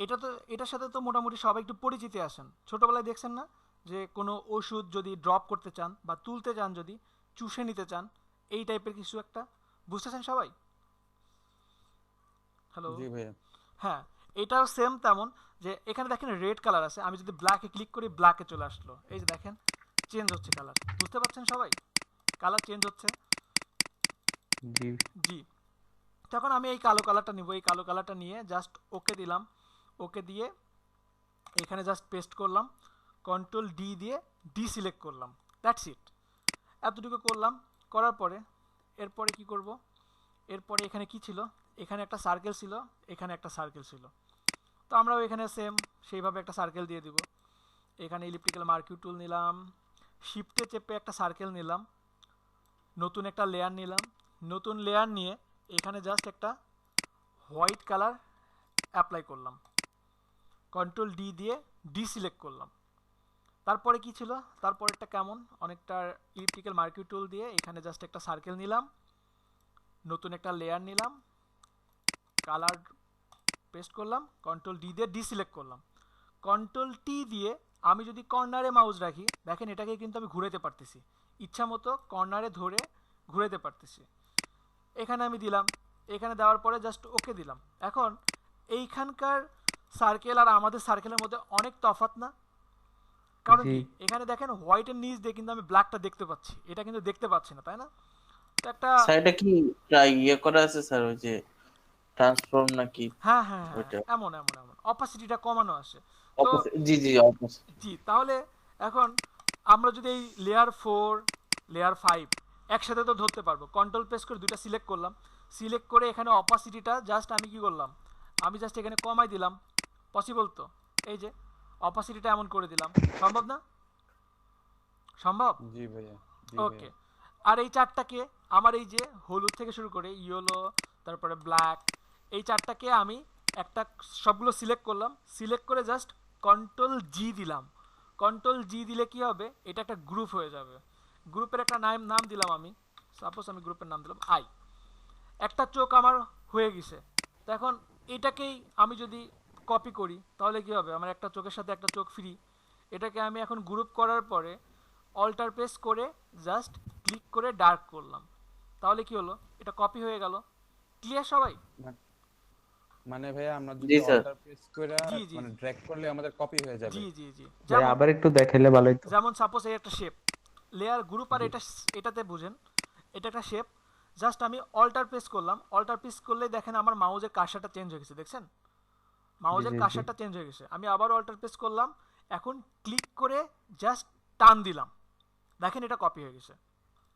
এটা তো এটার সাথে তো মোটামুটি সবাই একটু পরিচিতি আসেন, ছোটোবেলায় দেখছেন না যে কোনো ওষুধ যদি ড্রপ করতে চান বা তুলতে চান, যদি চুষে নিতে চান, এই টাইপের কিছু একটা, বুঝতেছেন সবাই? হ্যালো, জি ভাইয়া। হ্যাঁ, এটাও সেম তেমন, যে এখানে দেখেন রেড কালার আছে, আমি যদি ব্ল্যাকে ক্লিক করি ব্ল্যাকে চলে আসলো, এই যে দেখেন চেঞ্জ হচ্ছে কালার, বুঝতে পারছেন সবাই, কালার চেঞ্জ হচ্ছে। জি জি, তখন আমি এই কালো কালারটা নিব, এই কালো কালারটা নিয়ে জাস্ট ওকে দিলাম, ওকে দিয়ে এখানে জাস্ট পেস্ট করলাম, কন্ট্রোল ডি দিয়ে ডি সিলেক্ট করলাম, দ্যাটস ইট। এতটুকু করলাম, করার পরে এরপরে কি করব, এরপরে এখানে কি ছিল, এখানে একটা সার্কেল ছিল, এখানে একটা সার্কেল ছিল, তো আমরাও এখানে সেম সেইভাবে একটা সার্কেল দিয়ে দিব। এখানে ইলিপ্টিক্যাল মার্কিউ টুল নিলাম, শিফটে চেপে একটা সার্কেল নিলাম, নতুন একটা লেয়ার নিলাম, নতুন লেয়ার নিয়ে এখানে জাস্ট একটা হোয়াইট কালার অ্যাপ্লাই করলাম, কন্ট্রোল ডি দিয়ে ডি সিলেক্ট করলাম। তারপরে কি ছিল, তারপরেরটা কেমন, অনেকটা ইলিপ্টিক্যাল মার্কিউ টুল দিয়ে এখানে জাস্ট একটা সার্কেল নিলাম, নতুন একটা লেয়ার নিলাম, কালার পেস্ট করলাম, কন্ট্রোল ডি দিয়ে ডি সিলেক্ট করলাম, কন্ট্রোল টি দিয়ে আমি যদি কর্নারে মাউস রাখি দেখেন এটাকে কিন্তু আমি ঘুরাতে পারতেছি, ইচ্ছা মতো কর্নারে ধরে ঘুরাতে পারতেছি। এখানে আমি দিলাম, এখানে দেওয়ার পরে জাস্ট ওকে দিলাম। এখন এইখানকার সার্কেল আর আমাদের সার্কেলের মধ্যে অনেক তফাৎ না? কারণ জি কি, এখানে দেখেন হোয়াইটের নিচ দিয়ে কিন্তু আমি ব্ল্যাকটা দেখতে পাচ্ছি, এটা কিন্তু দেখতে পাচ্ছি না, তাই না? তো একটা, স্যার এটা কি ট্রাই ইয়ে করা আছে স্যার, ওই যে ট্রান্সফর্ম নাকি হ্যাঁ হ্যাঁ হ্যাঁ, ওইটা? এমন এমন এমন অপাসিটিটা কমানো আসে। তো জি জি অবশ্যই। জি, তাহলে এখন আমরা যদি এই লেয়ার 4 লেয়ার 5 একসাথে তো ধরতে পারবো, কন্ট্রোল প্রেস করে দুটো সিলেক্ট করলাম, সিলেক্ট করে এখানে অপাসিটিটা জাস্ট আমি কি করলাম, আমি জাস্ট এখানে কমাই দিলাম, পসিবল তো, এই যে অপাসিটিটা এমন করে দিলাম, সম্ভব না? সম্ভব। জি ভাইয়া জি ওকে, ভাইয়া। আর এই চারটাকে আমার এই যে হলুদ থেকে শুরু করে ইয়েলো, তারপরে ব্ল্যাক, এই চারটাকে আমি একটা সবগুলো সিলেক্ট করলাম, সিলেক্ট করে জাস্ট কন্ট্রোল জি দিলাম, কন্ট্রোল জি দিলে কি হবে, এটা একটা গ্রুপ হয়ে যাবে। গ্রুপের একটা নাম দিলাম আমি, সাপোজ আমি গ্রুপের নাম দিলাম আই, একটা চোখ আমার হয়ে গেছে। তো এখন এটাকেই আমি যদি কপি করি তাহলে কি হবে, আমার একটা চোখের সাথে একটা চোখ ফ্রি। এটাকে আমি এখন গ্রুপ করার পরে অল্টার প্রেস করে জাস্ট ক্লিক ক্লিক করে ডার্ক করলাম, তাহলে কি হলো, এটা কপি হয়ে গেল। ক্লিয়ার সবাই? মানে ভাইয়া আমরা জি যদি স্যার। অল্টার প্রেস করে জি জি মানে ড্র্যাগ করলে আমাদের কপি হয়ে যাবে। জি জি জি ভাই যেমন আবার একটু দেখাইলে ভালোই তো। যেমন সাপোজ এই একটা শেপ, লেয়ার গ্রুপ আর জি এটাতে বুঝেন, এটা একটা শেপ, জাস্ট আমি অল্টার প্রেস করলাম, অল্টার প্রেস করলে দেখেন আমার মাউজের কার্সারটা চেঞ্জ হয়ে গেছে, দেখছেন জি মাউজের জি জি কার্সারটা চেঞ্জ হয়ে গেছে। আমি আবার অল্টার প্রেস করলাম, এখন ক্লিক করে জাস্ট টান দিলাম, দেখেন এটা কপি হয়ে গেছে।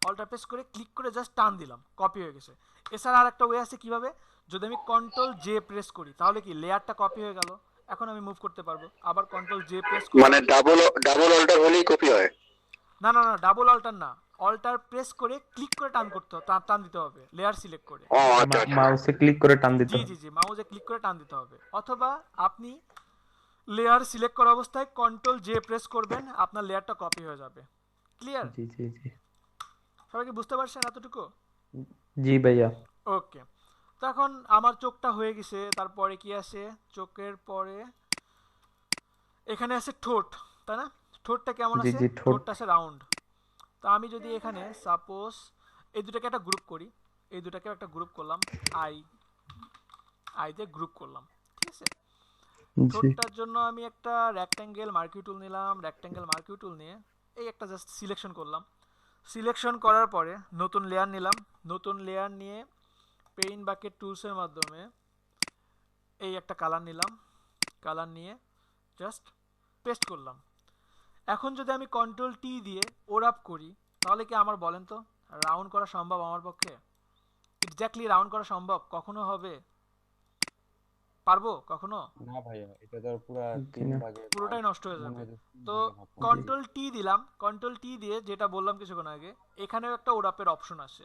অল্টার প্রেস করে ক্লিক করে জাস্ট টান দিলাম, কপি হয়ে গেছে। এছাড়া আর একটা ওয়ে আছে কিভাবে, যদি আমি কন্ট্রোল জে প্রেস করি তাহলে কি লেয়ারটা কপি হয়ে গেল, এখন আমি মুভ করতে পারবো। আবার কন্ট্রোল জে প্রেস মানে করলাম, ডাবল ডাবল অল্টার হলেই কপি হয়? না না না ডাবল অল্টার না, অল্টার প্রেস করে ক্লিক করে টান করতে হবে, টান দিতে হবে লেয়ার সিলেক্ট করে। ও আচ্ছা আচ্ছা। মাউসে ক্লিক করে টান দিতে জি হবে। জি জি মাউসে ক্লিক করে টান দিতে হবে, অথবা আপনি লেয়ার সিলেক্ট করা অবস্থায় কন্ট্রোল জে প্রেস করবেন, আপনার লেয়ারটা কপি হয়ে যাবে। ক্লিয়ার? জি জি জি সবাই কি বুঝতে পারছেন এতটুকু? জি ভাইয়া। ওকে, তো এখন আমার চোখটা হয়ে গেছে, তারপরে কি আছে, চোখের পরে এখানে আছে ঠোঁট, তাই না? ঠোঁটটা কেমন জি আছে? জি ঠোঁট। ঠোঁটটা আছে রাউন্ড। তো আমি যদি এখানে সাপোজ এই দুটাকে একটা গ্রুপ করি, এই দুটাকে একটা গ্রুপ করলাম, আই আই দিয়ে গ্রুপ করলাম, ঠিক আছে। জি ঠোঁটটার জন্য আমি একটা রেক্ট্যাঙ্গেল মার্কিউ টুল নিলাম, রেক্ট্যাঙ্গেল মার্কিউ টুল নিয়ে এই একটা জাস্ট সিলেকশন করলাম। সিলেকশন করার পরে নতুন লেয়ার নিলাম, নতুন লেয়ার নিয়ে পেইন্ট বাকেট টুলসের মাধ্যমে এই একটা কালার নিলাম, কালার নিয়ে জাস্ট পেস্ট করলাম। এখন যদি আমি কন্ট্রোল টি দিয়ে ওরাপ করি তাহলে কি আমার বলেন তো রাউন্ড করা সম্ভব আমার পক্ষে? এক্স্যাক্টলি রাউন্ড করা সম্ভব কখনো হবে? পারবো কখনো? না ভাইয়া, এটা তো পুরো জি তিন না। ভাগে পুরোটাই নষ্ট হয়ে মনে যাবে। হয় যে তিন তো ভাগে ভাগ করা। কন্ট্রোল টি দিলাম, কন্ট্রোল টি দিয়ে যেটা বললাম কিছুক্ষণ আগে, এখানেও একটা ওরাপের অপশন আসে।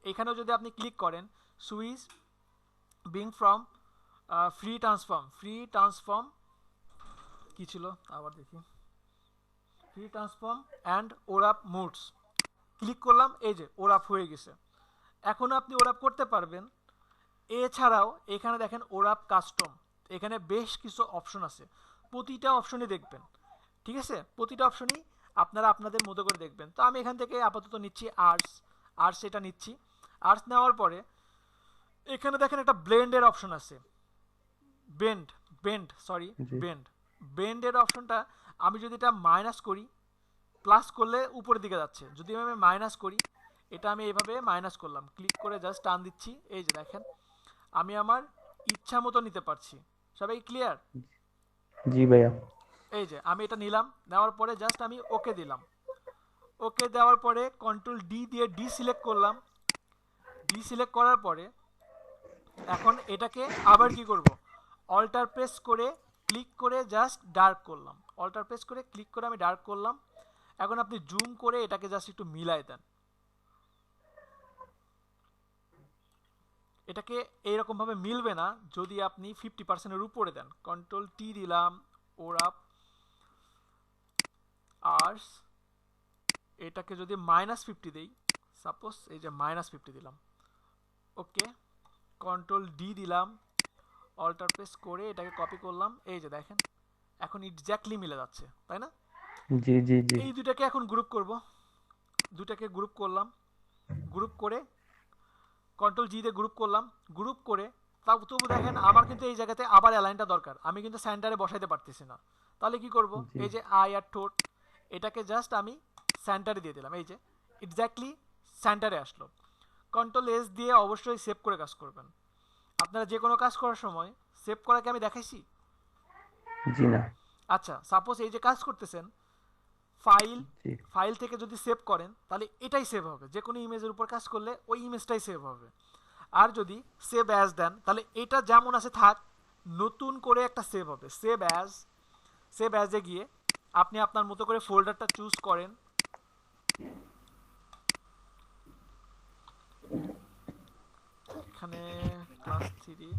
এখানেও যদি আপনি ক্লিক করেন, switch being from free transform কি ছিল আবার দেখি, free transform and warp modes, click করলাম, এই যে ওরাপ হয়ে গেছে। এখন আপনি ওরাপ করতে পারবেন। এছাড়াও এখানে দেখেন ওরাপ কাস্টম, এখানে বেশ কিছু অপশন আছে, প্রতিটা অপশনই দেখবেন, ঠিক আছে, প্রতিটা অপশনই আপনারা আপনাদের মতো করে দেখবেন। তো আমি এখান থেকে আপাতত নিচ্ছি আর্টস এটা নিচ্ছি। আর্টস নেওয়ার পরে এখানে দেখেন একটা ব্লেন্ডের অপশন আছে, জি বেন্ডের অপশনটা আমি যদি এটা মাইনাস করি, প্লাস করলে উপরের দিকে যাচ্ছে, যদি আমি মাইনাস করি, এটা আমি এইভাবে মাইনাস করলাম, ক্লিক করে জাস্ট টান দিচ্ছি, এই যে দেখেন আমি আমার ইচ্ছা মতো নিতে পারছি। সবাই ক্লিয়ার? জি ভাইয়া। এই যে আমি এটা নিলাম, নেওয়ার পরে জাস্ট আমি ওকে দিলাম, ওকে দেওয়ার পরে কন্ট্রোল ডি দিয়ে ডি সিলেক্ট করলাম, ডি সিলেক্ট করার পরে এখন এটাকে আবার কি করব, অল্টার প্রেস করে ক্লিক করে জাস্ট ডার্ক করলাম, অল্টার প্রেস করে ক্লিক করে আমি ডার্ক করলাম। এখন আপনি জুম করে এটাকে জাস্ট একটু মিলাই দেন, এটাকে এইরকম ভাবে মিলবে না যদি আপনি 50%-এর উপরে দেন। কন্ট্রোল টি দিলাম, ওরাপ আর্স, এটাকে যদি -50 দেই, সাপোজ এই যে -50 দিলাম, ওকে, কন্ট্রোল ডি দিলাম, অল্টার প্রেস করে এটাকে কপি করলাম, এই যে দেখেন এখন এক্স্যাক্টলি মিলে যাচ্ছে, তাই না? জি জি জি এই দুটাকে এখন গ্রুপ করব, দুটাকে গ্রুপ করলাম, গ্রুপ করে কন্ট্রোল জি দিয়ে গ্রুপ করলাম, গ্রুপ করে তবু দেখেন আমার কিন্তু এই জায়গাতে আবার অ্যালাইনটা দরকার, আমি কিন্তু সেন্টারে বসাইতে পারতেছি না। তাহলে কি করব, জি এই যে আই আর ঠোঁট, এটাকে জাস্ট আমি সেন্টারে দিয়ে দিলাম, এই যে এক্স্যাক্টলি সেন্টারে আসলো। কন্ট্রোল এস দিয়ে অবশ্যই সেভ করে কাজ করবেন। আপনারা যে কোনো কাজ করার সময় সেভ করাকে আমি দেখাইছি? জি না। আচ্ছা, সাপোজ এই যে কাজ করতেছেন, ফাইল জি ফাইল থেকে যদি সেভ করেন তাহলে এটাই সেভ হবে, যে কোনো ইমেজের উপর কাজ করলে ওই ইমেজটাই সেভ হবে। আর যদি সেভ অ্যাজ দেন তাহলে এটা যেমন আছে থাক, নতুন করে একটা সেভ হবে, সেভ অ্যাজে গিয়ে আপনি আপনার মতো করে ফোল্ডারটা চুজ করেন, এখানে ক্লাস 3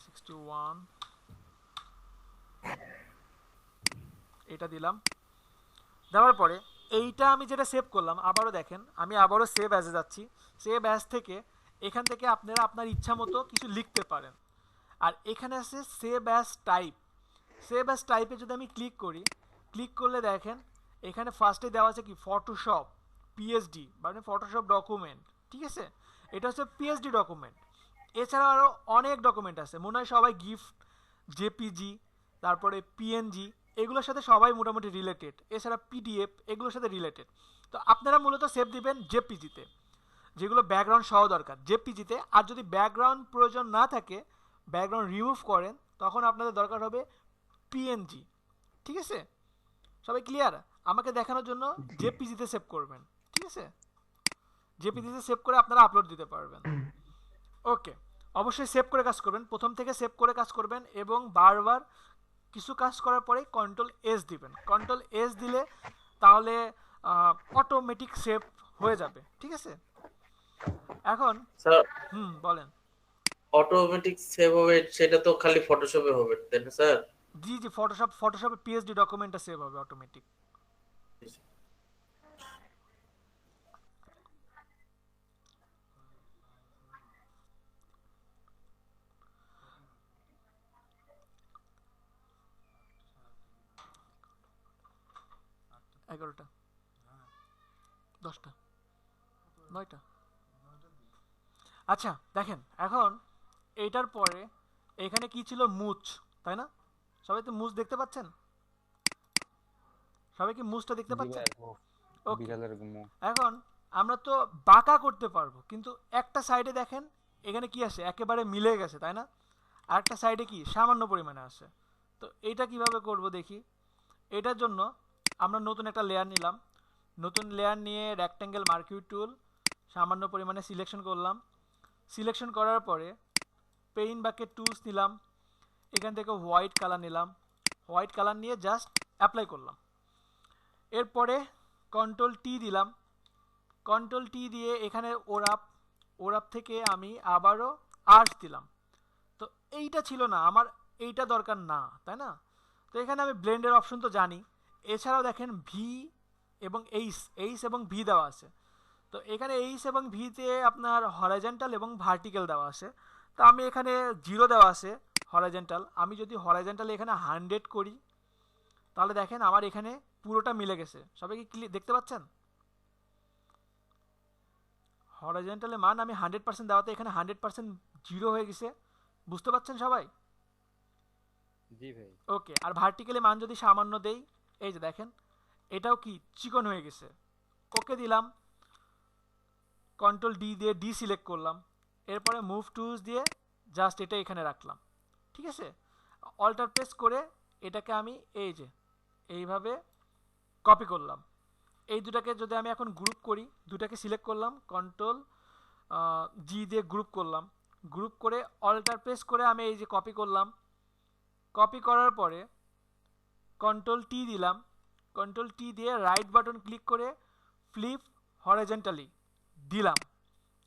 61 এটা দিলাম, দেওয়ার পরে এইটা আমি যেটা সেভ করলাম আবারও দেখেন, আমি আবারও সেভ অ্যাজে যাচ্ছি, সেভ অ্যাজ থেকে এখান থেকে আপনারা আপনার ইচ্ছা মতো কিছু লিখতে পারেন। আর এখানে আছে save as type, save as টাইপে যদি আমি ক্লিক করি, ক্লিক করলে দেখেন এখানে ফার্স্টে দেওয়া আছে কি ফটোশপ পিএসডি মানে ফটোশপ ডকুমেন্ট, ঠিক আছে, এটা হচ্ছে পিএসডি ডকুমেন্ট। এছাড়া আরও অনেক ডকুমেন্ট আছে, মনে হয় সবাই গিফট, জেপিজি, তারপরে পিএনজি, এগুলোর সাথে সবাই মোটামুটি রিলেটেড। এছাড়া পিডিএফ এগুলোর সাথে রিলেটেড। তো আপনারা মূলত সেভ দিবেন জেপিজিতে, যেগুলো ব্যাকগ্রাউন্ড সহ দরকার জেপিজিতে। আর যদি ব্যাকগ্রাউন্ড প্রয়োজন না থাকে, ব্যাকগ্রাউন্ড রিমুভ করেন, তখন আপনাদের দরকার হবে পিএনজি, ঠিক আছে? সবাই ক্লিয়ার? আমাকে দেখানোর জন্য জেপিজিতে সেভ করবেন, ঠিক আছে? জেপিজিতে সেভ করে আপনারা আপলোড দিতে পারবেন। ওকে, অবশ্যই সেভ করে কাজ করবেন, প্রথম থেকে সেভ করে কাজ করবেন, এবং বারবার কিছু কাজ করার পরে কন্ট্রোল-এস দিবেন। কন্ট্রোল-এস দিলে তাহলে অটোমেটিক সেভ হয়ে যাবে, ঠিক আছে? এখন স্যার বলেন। অটোমেটিক সেভ হবে সেটা তো খালি ফটোশপে হবে তাই না স্যার? জি জি, ফটোশপে পিএসডি ডকুমেন্টটা সেভ হবে অটোমেটিক। এগারোটা, 10টা, 9টা। আচ্ছা দেখেন, এখন এইটার পরে এখানে কি ছিল, মুছ, তাই না? সবাই তো মুছ দেখতে পাচ্ছেন? সবাই কি মুছটা দেখতে জি পাচ্ছেন? ভাই, ওকে, বিড়ালের মুখ। এখন আমরা তো বাঁকা করতে পারবো, কিন্তু একটা সাইডে দেখেন এখানে কি আছে, একেবারে মিলে গেছে, তাই না? আর একটা সাইডে কি সামান্য পরিমাণে আছে। তো এইটা কিভাবে করব দেখি। এটার জন্য আমরা নতুন একটা লেয়ার নিলাম, নতুন লেয়ার নিয়ে রেক্ট্যাঙ্গেল মার্কিউ টুল সামান্য পরিমাণে সিলেকশন করলাম। সিলেকশন করার পরে পেইন্ট বাকেট টুলস নিলাম, এখান থেকে হোয়াইট কালার নিলাম, হোয়াইট কালার নিয়ে জাস্ট অ্যাপ্লাই করলাম। এরপরে কন্ট্রোল-টি দিলাম, কন্ট্রোল-টি দিয়ে এখানে ওরাপ থেকে আমি আবারও আর্চ দিলাম। তো এইটা ছিল না আমার, এইটা দরকার না, তাই না? তো এখানে আমি ব্লেন্ডের অপশন তো জানি, এছাড়াও দেখেন ভি এবং এইচ এবং ভি দেওয়া আছে। তো এখানে এইচ এবং ভিতে আপনার হরাইজন্টাল এবং ভার্টিক্যাল দেওয়া আছে। তো আমি এখানে 0 দেওয়া আছে হরাইজন্টাল। আমি যদি হরাইজন্টাল এখানে 100 করি, তাহলে দেখেন আমার এখানে পুরোটা মিলে গেছে। সবাই কি দেখতে পাচ্ছেন? হরাইজন্টালের মান আমি 100% দেওয়াতে এখানে 100% 0 হয়ে গেছে। বুঝতে পাচ্ছেন সবাই? জি ভাই। ওকে, আর ভার্টিক্যালি মান যদি সামান্য দেই, এই যে দেখেন এটাও কি চিকন হয়ে গেছে। ওকে দিলাম, কন্ট্রোল-ডি দিয়ে ডি সিলেক্ট করলাম, এরপরে মুভ টুলস দিয়ে জাস্ট এটা এখানে রাখলাম, ঠিক আছে? অল্টার প্রেস করে এটাকে আমি এই যে এইভাবে কপি করলাম। এই দুটাকে যদি আমি এখন গ্রুপ করি, দুটাকে সিলেক্ট করলাম, কন্ট্রোল-জি দিয়ে গ্রুপ করলাম, গ্রুপ করে অল্টার প্রেস করে আমি এই যে কপি করলাম। কপি করার পরে কন্ট্রোল-টি দিলাম, কন্ট্রোল-টি দিয়ে রাইট বাটন ক্লিক করে ফ্লিপ হরাইজন্টালি দিলাম।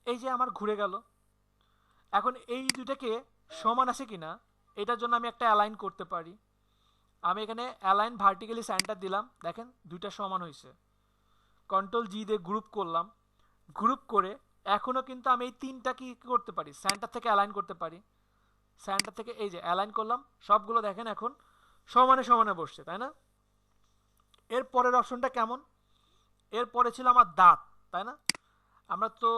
এই যে আমার ঘুরে গেল। এখন এই দুটাকে সমান আছে কিনা এটার জন্য আমি একটা অ্যালাইন করতে পারি। আমি এখানে অ্যালাইন ভার্টিক্যালি সেন্টার দিলাম, দেখেন দুইটা সমান হয়েছে। কন্ট্রোল-জি দিয়ে গ্রুপ করলাম, গ্রুপ করে এখনও কিন্তু আমি এই তিনটা কি করতে পারি, সেন্টার থেকে অ্যালাইন করতে পারি। সেন্টার থেকে এই যে অ্যালাইন করলাম, সবগুলো দেখেন এখন সমানে সমানে বসছে, তাই না? এর পরের অপশনটা কেমন? এর পরে ছিল আমার দাঁত, তাই না? আমরা তো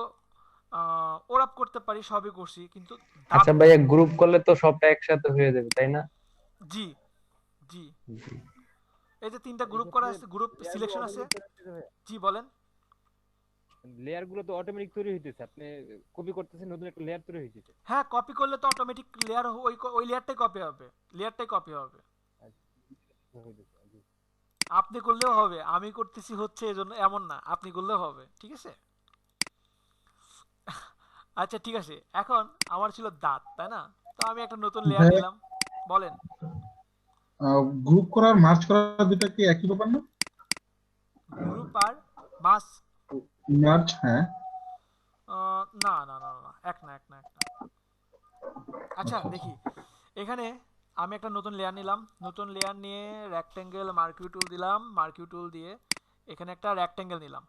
ওরাপ করতে পারি, সবই করছি, কিন্তু আচ্ছা ভাইয়া, গ্রুপ করলে তো সবটা একসাথে হয়ে যাবে তাই না? জি জি, জি। এই যে তিনটা গ্রুপ করা আছে, গ্রুপ সিলেকশন আছে। জি বলেন। লেয়ার গুলো তো অটোমেটিক তৈরি হইতেছে, আপনি কপি করতেছেন, নতুন একটা লেয়ার তৈরি হইতেছে। হ্যাঁ, কপি করলে তো অটোমেটিক লেয়ার ওই লেয়ারটাই কপি হবে, লেয়ারটাই কপি হবে। আপনি করলেও হবে, আমি করতেছি হচ্ছে এজন্য এমন না, আপনি করলেও হবে, ঠিক আছে? আচ্ছা ঠিক আছে, এখন আমার ছিল দাঁত, তাই না? তো আমি একটা নতুন লেয়ার দিলাম। বলেন। গ্রুপ করার মার্জ করার দুটো কি একই ব্যাপার না? গ্রুপ আর মাস? মার্জ, হ্যাঁ। না না না না, এক না, এক না, এক না। আচ্ছা দেখি, এখানে আমি একটা নতুন লেয়ার নিলাম, নতুন লেয়ার নিয়ে রেক্ট্যাঙ্গেল মার্কিউ টুল দিলাম, মার্কিউ টুল দিয়ে এখানে একটা রেক্ট্যাঙ্গেল নিলাম।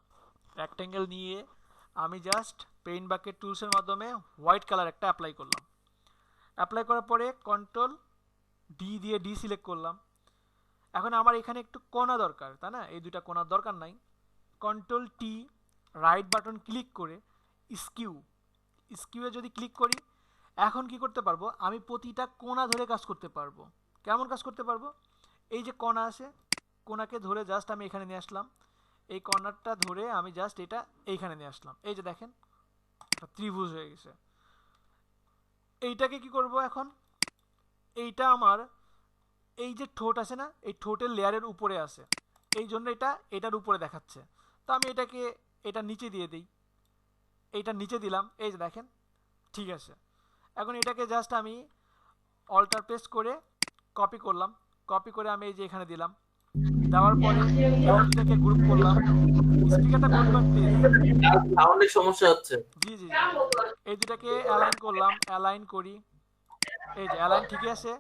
রেক্ট্যাঙ্গেল নিয়ে আমি জাস্ট পেইন্ট বাকেট টুলসের মাধ্যমে হোয়াইট কালার একটা অ্যাপ্লাই করলাম। অ্যাপ্লাই করার পরে কন্ট্রোল-ডি দিয়ে ডি সিলেক্ট করলাম। এখন আমার এখানে একটু কোণা দরকার, তাই না? এই দুইটা কোণার দরকার নাই। Control T, right button click করে স্কিউয়ে যদি ক্লিক করি, এখন কি করতে পারবো, আমি প্রতিটা কোণা ধরে কাজ করতে পারবো। কেমন কাজ করতে পারবো? এই যে কোণা আছে, কোণাকে ধরে জাস্ট আমি এখানে নিয়ে আসলাম, এই কর্নারটা ধরে আমি জাস্ট এটা এইখানে নিয়ে আসলাম, এই যে দেখেন একটা ত্রিভুজ হয়ে গেছে। এইটাকে কি করব এখন, এইটা আমার এই যে ঠোঁট আছে না, এই ঠোঁটের লেয়ারের উপরে আছে, এই জন্য এটা এটার উপরে দেখাচ্ছে। তো আমি এটাকে এটা নিচে দিয়ে দিই, এইটা নিচে দিলাম, এই যে দেখেন ঠিক আছে। এখন এটাকে জাস্ট আমি অল্টার প্রেস করে কপি করলাম, কপি করে আমি এই যে এখানে দিলাম, দেওয়ার পরে এটাকে গ্রুপ করলাম। স্পিকারটা করবেন প্লিজ, সাউন্ডের সমস্যা হচ্ছে। জি জি জি। এই দুটাকে অ্যালাইন করলাম, অ্যালাইন করি, এই যে অ্যালাইন ঠিকই আছে।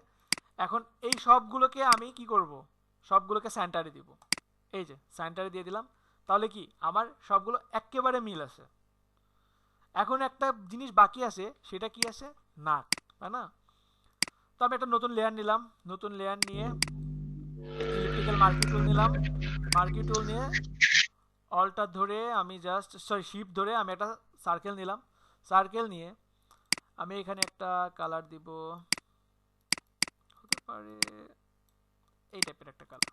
এখন এই সবগুলোকে আমি কি করব, সবগুলোকে সেন্টারে দিব, এই যে সেন্টারে দিয়ে দিলাম। তাহলে কি আমার সবগুলো একেবারে মিল আছে। এখন একটা জিনিস বাকি আছে, সেটা কি আছে, নাক, তাই না? তো আমি একটা নতুন লেয়ার নিলাম, নতুন লেয়ার নিয়ে ইলেকট্রিক্যাল মার্কি টুল নিলাম, মার্কি টুল নিয়ে অল্টার ধরে আমি জাস্ট শিফট ধরে আমি একটা সার্কেল নিলাম, সার্কেল নিয়ে আমি এখানে একটা কালার দিব, হতে পারে এই টাইপের একটা কালার।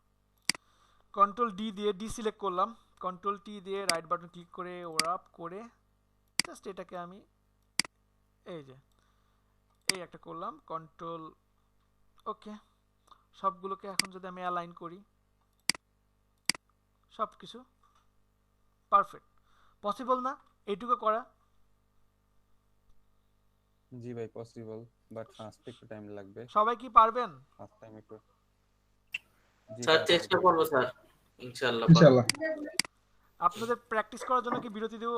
কন্ট্রোল ডি দিয়ে ডি সিলেক্ট করলাম, কন্ট্রোল টি দিয়ে রাইট বাটন ক্লিক করে ওরাপ করে জাস্ট এটাকে আমি এই যে এই একটা করলাম, কন্ট্রোল ওকে। সবগুলোকে এখন যদি আমি অ্যালাইন করি, সব কিছু পারফেক্ট। পসিবল না এইটুকু করা? জি ভাই পসিবল, বাট ফার্স্ট একটু টাইম লাগবে। সবাই কি পারবেন? ফার্স্ট টাইম একটু জি স্যার স্যার চেষ্টা পারবো। করবো স্যার, ইনশাআল্লাহ পারবো। ইনশাআল্লাহ। আপনাদের প্র্যাকটিস করার জন্য কি বিরতি দেব?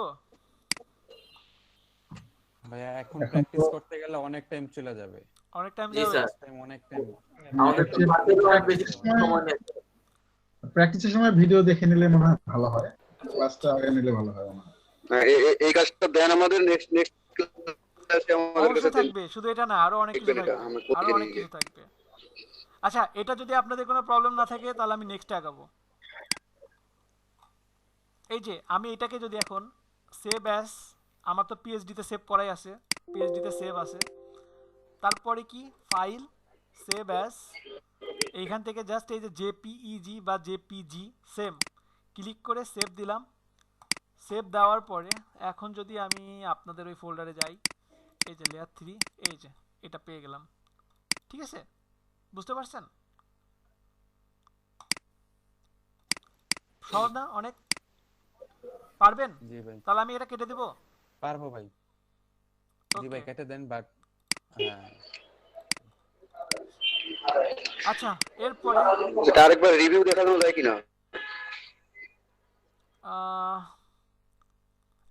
ভাইয়া এখন প্র্যাকটিস করতে গেলে অনেক টাইম চলে যাবে। অনেক টাইম জি যাবে? স্যার, অনেক টাইম আমাদের তো বাকিরও অনেক বেশি সময় নেই। প্র্যাকটিসের সময় ভিডিও দেখে নিলে মনে হয় ভালো হয়, ক্লাসটা আগে নিলে ভালো হয় মনে হয়। এই কাজটা দেন আমাদের নেক্সট ক্লাসে আমাদের কাছে অবশ্যই থাকবে, শুধু এটা না, আরো অনেক কিছু দেখবেন, এটা থাকবে, আমরা আরো প্রতিদিনই অনেক কিছু থাকবে। আচ্ছা, এটা যদি আপনাদের কোনো প্রবলেম না থাকে তাহলে আমি নেক্সটে আগাবো। এই যে আমি এটাকে যদি এখন সেভ অ্যাস, আমার তো পিএইচডিতে সেভ করাই আছে, পিএইচডিতে সেভ আছে, তারপরে কি ফাইল সেভ অ্যাস, এইখান থেকে জাস্ট এই যে জেপিইজি বা জেপিজি সেম ক্লিক করে সেভ দিলাম। সেভ দেওয়ার পরে এখন যদি আমি আপনাদের ওই ফোল্ডারে যাই, এই যে লেয়ার 3, এই যে এটা পেয়ে গেলাম। ঠিক আছে, বুঝতে পারছেন? সহজ না অনেক? পারবেন? জি ভাই তাহলে আমি এটা কেটে দেব? পারবো ভাই। জি ভাই ওকে, কেটে দেন, বাট হ্যাঁ আচ্ছা এরপরে এটা আরেকবার রিভিউ দেখানো যায় কিনা?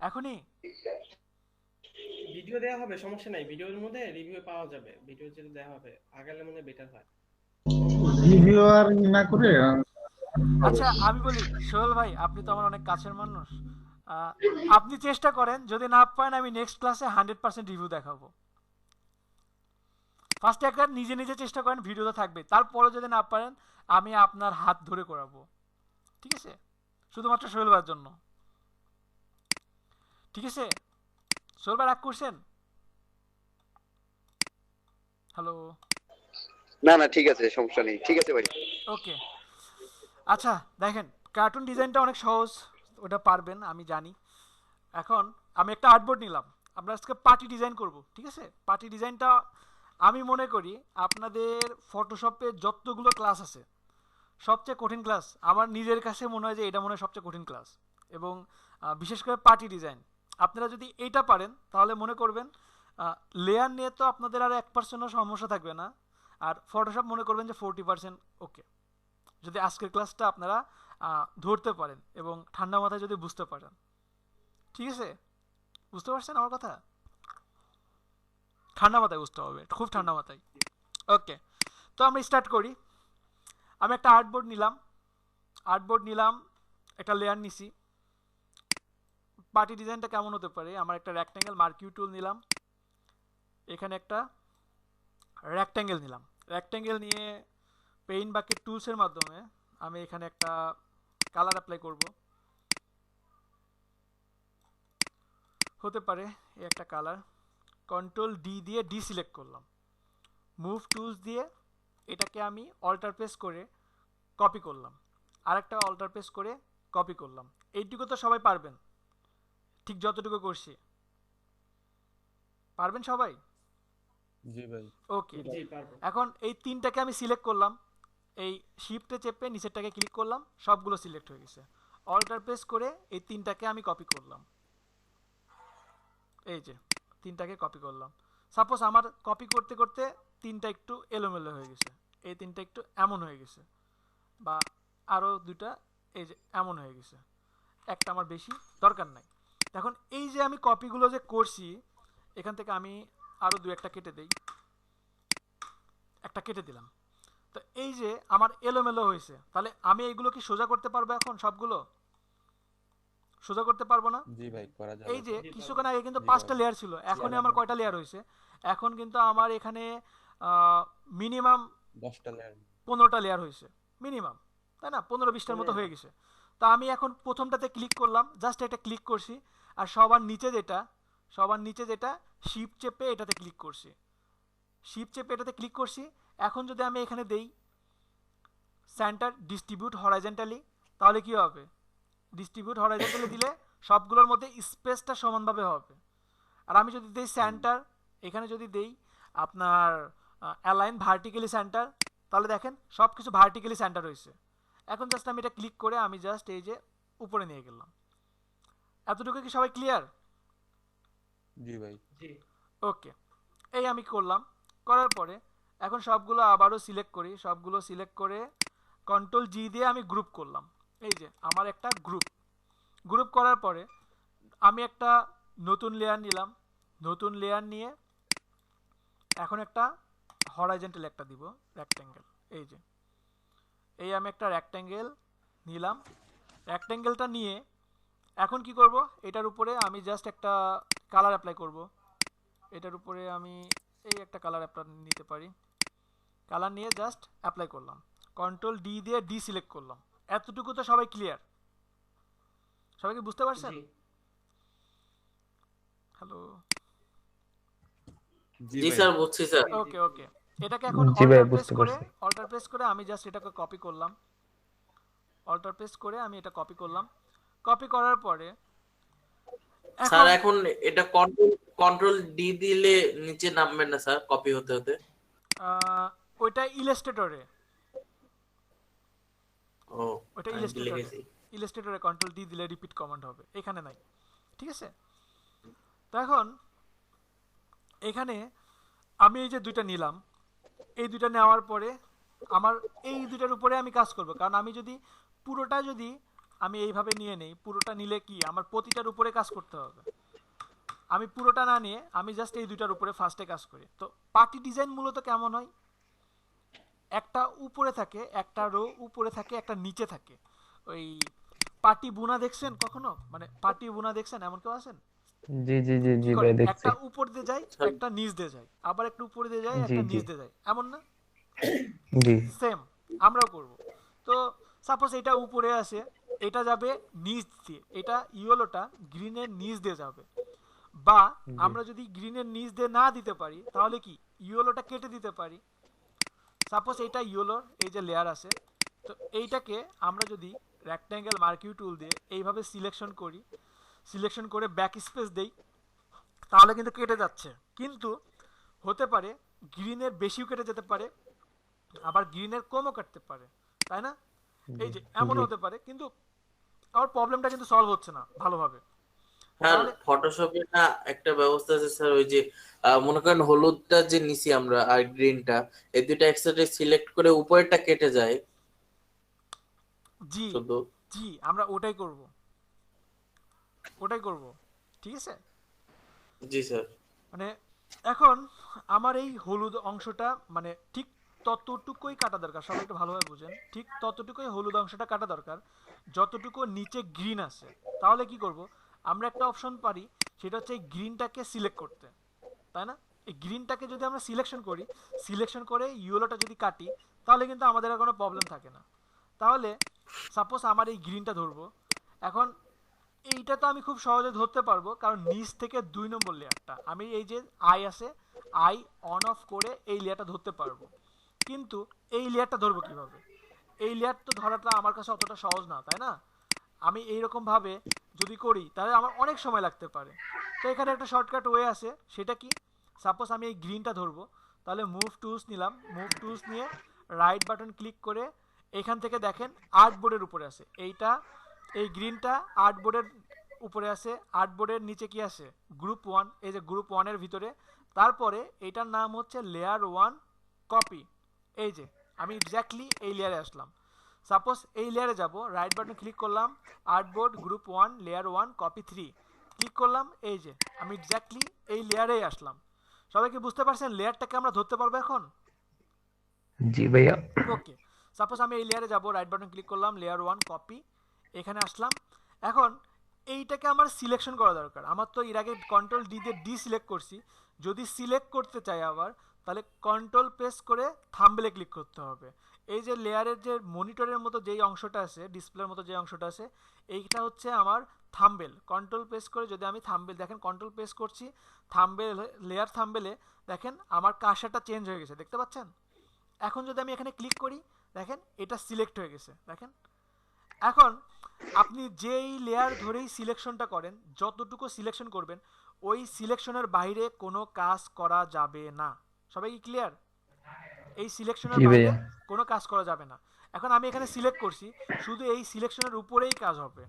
এখনই ভিডিও দেওয়া হবে, সমস্যা নাই, ভিডিওর মধ্যে রিভিউ পাওয়া যাবে, ভিডিও যেটা দেওয়া হবে আগালে মনে বেটার হয়। রিভিউ আর না করে আচ্ছা আমি বলি, সোহেল ভাই আপনি তো আমার অনেক কাছের মানুষ, আপনি চেষ্টা করেন, যদি না পারেন আমি নেক্সট ক্লাসে 100% রিভিউ দেখাবো। ফার্স্টে একবার নিজে নিজে চেষ্টা করেন, ভিডিওতে থাকবে, তারপরে যদি না পারেন আমি আপনার হাত ধরে করাবো, ঠিক আছে? শুধুমাত্র সোহেল ভাইয়ের জন্য, ঠিক আছে? সোহেল ভাই রাগ করছেন? হ্যালো, না না ঠিক আছে, সমস্যা নেই, ঠিক আছে ভাই। ওকে। আচ্ছা দেখেন, কার্টুন ডিজাইনটা অনেক সহজ, ওটা পারবেন আমি জানি। এখন আমি একটা আর্টবোর্ড নিলাম, আমরা আজকে পার্টি ডিজাইন করব, ঠিক আছে? পার্টি ডিজাইনটা আমি মনে করি আপনাদের ফটোশপে যতগুলো ক্লাস আছে সবচেয়ে কঠিন ক্লাস, আমার নিজের কাছে মনে হয় যে এটা মনে হয় সবচেয়ে কঠিন ক্লাস। এবং বিশেষ করে পার্টি ডিজাইন আপনারা যদি এইটা পারেন তাহলে মনে করবেন লেয়ার নিয়ে তো আপনাদের আর 1%ও সমস্যা থাকবে না, আর ফটোশপ মনে করবেন যে 40% ওকে, যদি আজকের ক্লাসটা আপনারা ধরতে পারেন এবং ঠান্ডা মাথায় যদি বুঝতে পারেন। ঠিক আছে, বুঝতে পারছেন আমার কথা? ঠান্ডা মাথায় বুঝতে হবে, খুব ঠান্ডা মাথায়। ওকে, তো আমরা স্টার্ট করি। আমি একটা আর্টবোর্ড নিলাম, একটা লেয়ার নিছি। পার্টি ডিজাইনটা কেমন হতে পারে, আমার একটা রেক্ট্যাঙ্গেল মার্কিউ টুল নিলাম, এখানে একটা রেক্ট্যাঙ্গেল নিলাম, রেক্ট্যাঙ্গেল নিয়ে পেইন্ট বাকেট টুলসের মাধ্যমে আমি এখানে একটা কালার অ্যাপ্লাই করব। হতে পারে এই একটা কালার, কন্ট্রোল ডি দিয়ে ডি সিলেক্ট করলাম, মুভ টুলস দিয়ে এটাকে আমি অল্টার প্রেস করে কপি করলাম, আরেকটা অল্টার প্রেস করে কপি করলাম। এইটুকু তো সবাই পারবেন, ঠিক যতটুকু করছি পারবেন সবাই? জি ভাই। ওকে, জি পারবো। এখন এই তিনটাকে আমি সিলেক্ট করলাম, এই শিফটে চেপে নিচেরটাকে ক্লিক করলাম, সবগুলো সিলেক্ট হয়ে গেছে। অল্টার প্রেস করে এই তিনটাকে আমি কপি করলাম, এই যে তিনটাকে কপি করলাম। সাপোজ আমার কপি করতে করতে তিনটা একটু এলোমেলো হয়ে গেছে, এই তিনটা একটু এমন হয়ে গেছে, বা আরও দুটা এই যে এমন হয়ে গেছে, একটা আমার বেশি দরকার নাই। এখন এই যে আমি কপিগুলো যে করছি, এখান থেকে আমি আরও দু একটা কেটে দেই, একটা কেটে দিলাম। তো এই যে আমার এলোমেলো হয়েছে, তাহলে আমি এইগুলো কি সোজা করতে পারবো? এখন সবগুলো সোজা করতে পারবো না? জি ভাই, করা যাবে। এই যে জি, কিছুক্ষণ আগে কিন্তু জি 5টা ভাই। লেয়ার ছিল, এখন আমার কয়টা লেয়ার হয়েছে? এখন কিন্তু আমার এখানে মিনিমাম 10টা লেয়ার। 15টা লেয়ার হয়েছে মিনিমাম, তাই না? 15-20টার মতো হয়ে গেছে। তা আমি এখন প্রথমটাতে ক্লিক করলাম, জাস্ট এটা ক্লিক করছি, আর সবার নিচে যেটা শিফট চেপে এটাতে ক্লিক করছি, শিফট চেপে এটাতে ক্লিক করছি। এখন যদি আমি এখানে দেই সেন্টার ডিস্ট্রিবিউট হরাইজন্টালি, তাহলে কি হবে? ডিস্ট্রিবিউট হরাইজন্টালি দিলে সবগুলোর মধ্যে স্পেসটা সমানভাবে হবে। আর আমি যদি দেই সেন্টার, এখানে যদি দেই আপনার অ্যালাইন ভার্টিক্যালি সেন্টার, তাহলে দেখেন সব কিছু ভার্টিক্যালি সেন্টার হয়েছে। এখন জাস্ট আমি এটা ক্লিক করে আমি জাস্ট এই যে উপরে নিয়ে গেলাম। এতটুকু কি সবাই ক্লিয়ার? জি ভাই। জি ওকে, এই আমি করলাম। করার পরে এখন সবগুলো আবারও সিলেক্ট করি, সবগুলো সিলেক্ট করে কন্ট্রোল জি দিয়ে আমি গ্রুপ করলাম। এই যে আমার একটা গ্রুপ করার পরে আমি একটা নতুন লেয়ার নিলাম, নতুন লেয়ার নিয়ে এখন একটা হরাইজন্টাল একটা দিব, রেক্ট্যাঙ্গেল। এই যে এই আমি একটা রেক্ট্যাঙ্গেল নিলাম, রেক্ট্যাঙ্গেলটা নিয়ে এখন কি করব? এটার উপরে আমি জাস্ট একটা কালার অ্যাপ্লাই করব। এটার উপরে আমি এই একটা কালার অ্যাপ্লাই নিতে পারি, কালার নিয়ে জাস্ট অ্যাপ্লাই করলাম, কন্ট্রোল ডি দিয়ে ডি সিলেক্ট করলাম। এতটুকু তো সবাই ক্লিয়ার? সবাই কি বুঝতে পারছেন? জি হ্যালো? জি জি ভাই। স্যার, বুঝছি স্যার। ওকে ওকে, এটাকে এখন জি ভাই, অল্টার প্রেস করে আমি জাস্ট এটাকে কপি করলাম, অল্টার প্রেস করে আমি এটা কপি করলাম। কপি করার পরে স্যার এখন এখন এটা কন্ট্রোল ডি দিলে নিচে নামবে না স্যার, কপি হতে হতে? ওইটা ইলাস্ট্রেটরে, ও, ওইটা আমি ভুলে গেছি। ইলাস্ট্রেটরে কন্ট্রোল ডি দিলে রিপিট কমান্ড হবে, এখানে নাই। ঠিক আছে? তো এখন এখানে আমি এই যে দুইটা নিলাম, এই দুইটা নেওয়ার পরে আমার এই দুইটার উপরে আমি কাজ করব, কারণ আমি যদি পুরোটা যদি আমি এইভাবে নিয়ে নেই, পুরোটা নিলে কি আমার প্রতিটার উপরে কাজ করতে হবে। আমি পুরোটা না নিয়ে আমি জাস্ট এই দুইটার উপরে ফার্স্টে কাজ করি। তো পার্টি ডিজাইন মূলত কেমন হয়? একটা উপরে থাকে, একটা রো উপরে থাকে, একটা নিচে থাকে। ওই পার্টি বুনা দেখছেন কখনো? মানে পার্টি বুনা দেখছেন এমন কেউ আছেন? জি জি জি কি জি করে ভাই, দেখছি। একটা উপর দিয়ে যায়, একটা নিচ দিয়ে যায়, আবার একটা উপরে দিয়ে যায়, জি একটা জি নিচ দিয়ে যায়, এমন না? জি সেম আমরাও করব। তো সাপোজ এটা উপরে আসে, এটা যাবে নিচ দিয়ে, এটা ইয়েলোটা গ্রিনের নিচ দিয়ে যাবে। বা আমরা যদি গ্রিনের নিচ দিয়ে না দিতে পারি, তাহলে কি ইয়েলোটা কেটে দিতে পারি। সাপোজ এটা ইয়েলোর এই যে লেয়ার আছে, তো এইটাকে আমরা যদি রেক্ট্যাঙ্গেল মার্কিউ টুল দিয়ে এইভাবে সিলেকশন করি, সিলেকশন করে ব্যাক স্পেস দেই, তাহলে কিন্তু কেটে যাচ্ছে। কিন্তু হতে পারে গ্রিনের বেশিও কেটে যেতে পারে, আবার গ্রিনের কমও কাটতে পারে, তাই না? এই যে এমন হতে পারে, কিন্তু আমার প্রবলেমটা কিন্তু সলভ হচ্ছে না ভালোভাবে। স্যার তাহলে ফটোশপে না একটা ব্যবস্থা আছে স্যার, ওই যে মনে করেন হলুদটা যে নিছি আমরা আর গ্রিনটা, এই দুইটা একসাথে সিলেক্ট করে উপরেরটা কেটে যায় জি শুধু। জি, আমরা ওটাই করব, ওটাই করব। ঠিক আছে? জি স্যার। মানে এখন আমার এই হলুদ অংশটা মানে ঠিক ততটুকুই কাটা দরকার, সবাই একটু ভালোভাবে বুঝেন, ঠিক ততটুকুই হলুদ অংশটা কাটা দরকার যতটুকু নিচে গ্রিন আছে। তাহলে কি করব? আমরা একটা অপশন পারি, সেটা হচ্ছে এই গ্রিনটাকে সিলেক্ট করতে, তাই না? এই গ্রিনটাকে যদি আমরা সিলেকশন করি, সিলেকশন করে ইয়েলোটা যদি কাটি, তাহলে কিন্তু আমাদের আর কোনো প্রবলেম থাকে না। তাহলে সাপোজ আমার এই গ্রিনটা ধরবো, এখন এইটা তো আমি খুব সহজে ধরতে পারবো, কারণ নিচ থেকে 2 নম্বর লেয়ারটা আমি এই যে আই আছে, আই অন অফ করে এই লেয়ারটা ধরতে পারবো। কিন্তু এই লেয়ারটা ধরবো কিভাবে? এই লেয়ার তো ধরাটা আমার কাছে অতটা সহজ না, তাই না? আমি এইরকম ভাবে যদি করি তাহলে আমার অনেক সময় লাগতে পারে। তো এখানে একটা শর্টকাট ওয়ে আছে, সেটা কি? সাপোজ আমি এই গ্রিনটা ধরবো, তাহলে মুভ টুলস নিলাম, মুভ টুলস নিয়ে রাইট বাটন ক্লিক করে এখান থেকে দেখেন আর্টবোর্ডের উপরে আছে এইটা, এই গ্রিনটা আর্টবোর্ডের উপরে আছে, আর্টবোর্ডের নিচে কি আছে? গ্রুপ 1, এই যে গ্রুপ 1 এর ভিতরে। তারপরে এটার নাম হচ্ছে লেয়ার 1 কপি। এই যে আমি এক্স্যাক্টলি এই লেয়ারে আসলাম। সাপোজ এই লেয়ারে যাব, রাইট বাটন ক্লিক করলাম, artboard group 1 layer 1 copy 3 click করলাম, এই যে আমি এক্স্যাক্টলি এই লেয়ারেই আসলাম। সবাই কি বুঝতে পারছেন লেয়ারটাকে আমরা ধরতে পারবো এখন? জি ভাইয়া। ওকে, সাপোজ আমি এই লেয়ারে যাব, রাইট বাটন ক্লিক করলাম, লেয়ার 1 কপি, এখানে আসলাম। এখন এইটাকে আমার সিলেকশন করা দরকার। আমার তো এর আগে কন্ট্রোল ডি দিয়ে ডি সিলেক্ট করছি, যদি সিলেক্ট করতে চাই আবার তাহলে কন্ট্রোল প্রেস করে থাম্বনেলে ক্লিক করতে হবে। এই যে লেয়ারের যে মনিটরের মতো যেই অংশটা আছে, ডিসপ্লের মতো যে অংশটা আছে, এইটা হচ্ছে আমার থাম্বনেল। কন্ট্রোল প্রেস করে যদি আমি থাম্বনেল, দেখেন কন্ট্রোল প্রেস করছি, থাম্বনেল লেয়ার থাম্বনেলে দেখেন আমার কার্সারটা চেঞ্জ হয়ে গেছে, দেখতে পাচ্ছেন? এখন যদি আমি এখানে ক্লিক করি দেখেন এটা সিলেক্ট হয়ে গেছে, দেখেন। এখন আপনি যেই লেয়ার ধরেই সিলেকশনটা করেন, যতটুকু সিলেকশন করবেন ওই সিলেকশনের বাইরে কোনো কাজ করা যাবে না। সবাই কি ক্লিয়ার? এই সিলেকশনের জি বাইরে ভাইয়া। কোনো কাজ করা যাবে না। এখন আমি এখানে সিলেক্ট করছি, শুধু এই সিলেকশনের উপরেই কাজ হবে।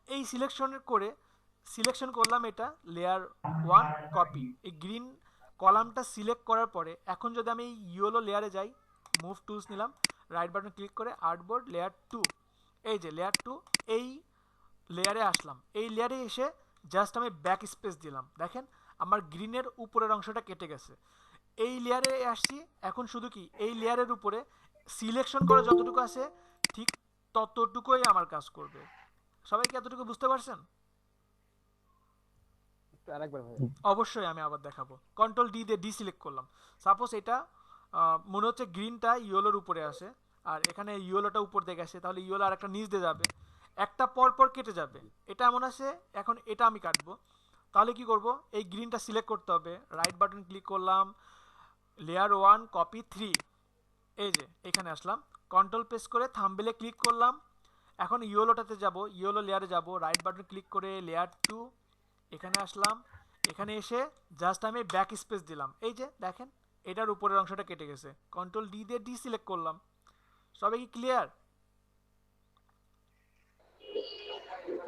এই সিলেকশন করে সিলেকশন করলাম এটা লেয়ার 1 কপি, এই গ্রিন কলামটা সিলেক্ট করার পরে এখন যদি আমি এই ইয়েলো লেয়ারে যাই, মুভ টুলস নিলাম, রাইট বাটন ক্লিক করে আর্টবোর্ড লেয়ার 2, এই যে লেয়ার 2 এই লেয়ারে আসলাম। এই লেয়ারে এসে জাস্ট আমি ব্যাক স্পেস দিলাম, দেখেন আমার গ্রিনের উপরের অংশটা কেটে গেছে। এই লেয়ারে আসছি, এখন শুধু কি এই লেয়ারের উপরে সিলেকশন করা যতটুকু আছে ঠিক ততটুকুই আমার কাজ করবে। সবাই কি এতটুকু বুঝতে পারছেন? আরেকবার ভাই। অবশ্যই আমি আবার দেখাবো। কন্ট্রোল ডি দিয়ে ডি সিলেক্ট করলাম, সাপোজ এটা মনে হচ্ছে গ্রিনটা ইয়েলোর উপরে আসে, আর এখানে ইয়েলোটা উপর দিয়ে গেছে, তাহলে ইয়েলো আর একটা নিচ দিয়ে যাবে, একটা পর পর কেটে যাবে। এটা এমন আছে, এখন এটা আমি কাটবো, তাহলে কি করব? এই গ্রিনটা সিলেক্ট করতে হবে, রাইট বাটন ক্লিক করলাম, লেয়ার 1 কপি 3, এই যে এখানে আসলাম, কন্ট্রোল প্রেস করে থাম্বনেলে ক্লিক করলাম। এখন ইয়েলোটাতে যাব, ইয়েলো লেয়ারে যাব, রাইট বাটন ক্লিক করে লেয়ার 2 এখানে আসলাম, এখানে এসে জাস্ট আমি ব্যাক স্পেস দিলাম, এই যে দেখেন এটার উপরের অংশটা কেটে গেছে। কন্ট্রোল ডি দিয়ে ডি সিলেক্ট করলাম। সবাই কি ক্লিয়ার?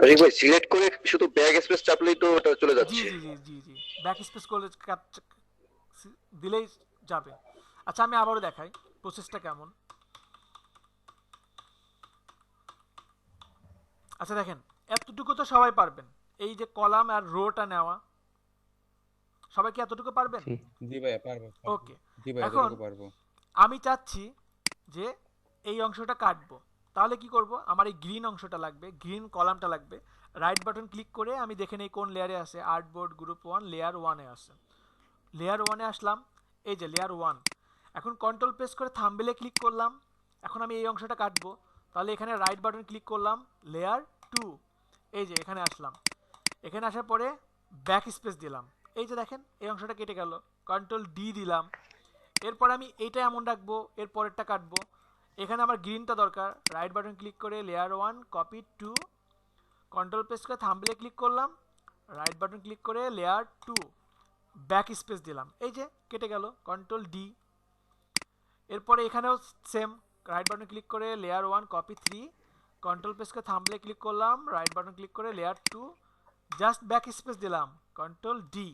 রফিক ভাই সিলেক্ট করে শুধু ব্যাক স্পেস চাপলেই তো ওটা চলে জি যাচ্ছে। জি জি জি জি, ব্যাক স্পেস করলে দিলেই যাবে। আচ্ছা আমি আবারও দেখাই প্রসেসটা কেমন। আচ্ছা দেখেন এতটুকু তো সবাই পারবেন, এই যে কলাম আর রোটা নেওয়া, সবাই কি এতটুকু পারবেন? জি জি ভাইয়া পারবো। ওকে, জি ভাইয়া এখন এতটুকু পারবো। আমি চাচ্ছি যে এই অংশটা কাটবো, তাহলে কি করব? আমার এই গ্রিন অংশটা লাগবে, গ্রিন কলামটা লাগবে। রাইট বাটন ক্লিক করে আমি দেখে নেই কোন লেয়ারে আছে, আর্টবোর্ড গ্রুপ 1 লেয়ার 1 এ আছে, লেয়ার 1 এ আসলাম, এই যে লেয়ার 1। এখন কন্ট্রোল প্রেস করে থাম্বনেলে ক্লিক করলাম, এখন আমি এই অংশটা কাটবো, তাহলে এখানে রাইট বাটন ক্লিক করলাম, লেয়ার 2, এই যে এখানে আসলাম, এখানে আসার পরে ব্যাক স্পেস দিলাম, এই যে দেখেন এই অংশটা কেটে গেল, কন্ট্রোল ডি দিলাম। এরপর আমি এইটা এমন রাখবো, এর পরেরটা কাটবো, এখানে আমার গ্রিনটা দরকার, রাইট বাটন ক্লিক করে লেয়ার 1 কপি 2, কন্ট্রোল প্রেস করে থাম্বনেলে ক্লিক করলাম, রাইট বাটন ক্লিক করে লেয়ার 2 ব্যাক স্পেস দিলাম, এই যে কেটে গেল, কন্ট্রোল ডি। এরপরে এখানেও সেম, রাইট বাটন ক্লিক করে লেয়ার 1 কপি 3, কন্ট্রোল প্রেস করে থাম্বনেলে ক্লিক করলাম, রাইট বাটন ক্লিক করে লেয়ার 2 জাস্ট ব্যাক স্পেস দিলাম, কন্ট্রোল ডি।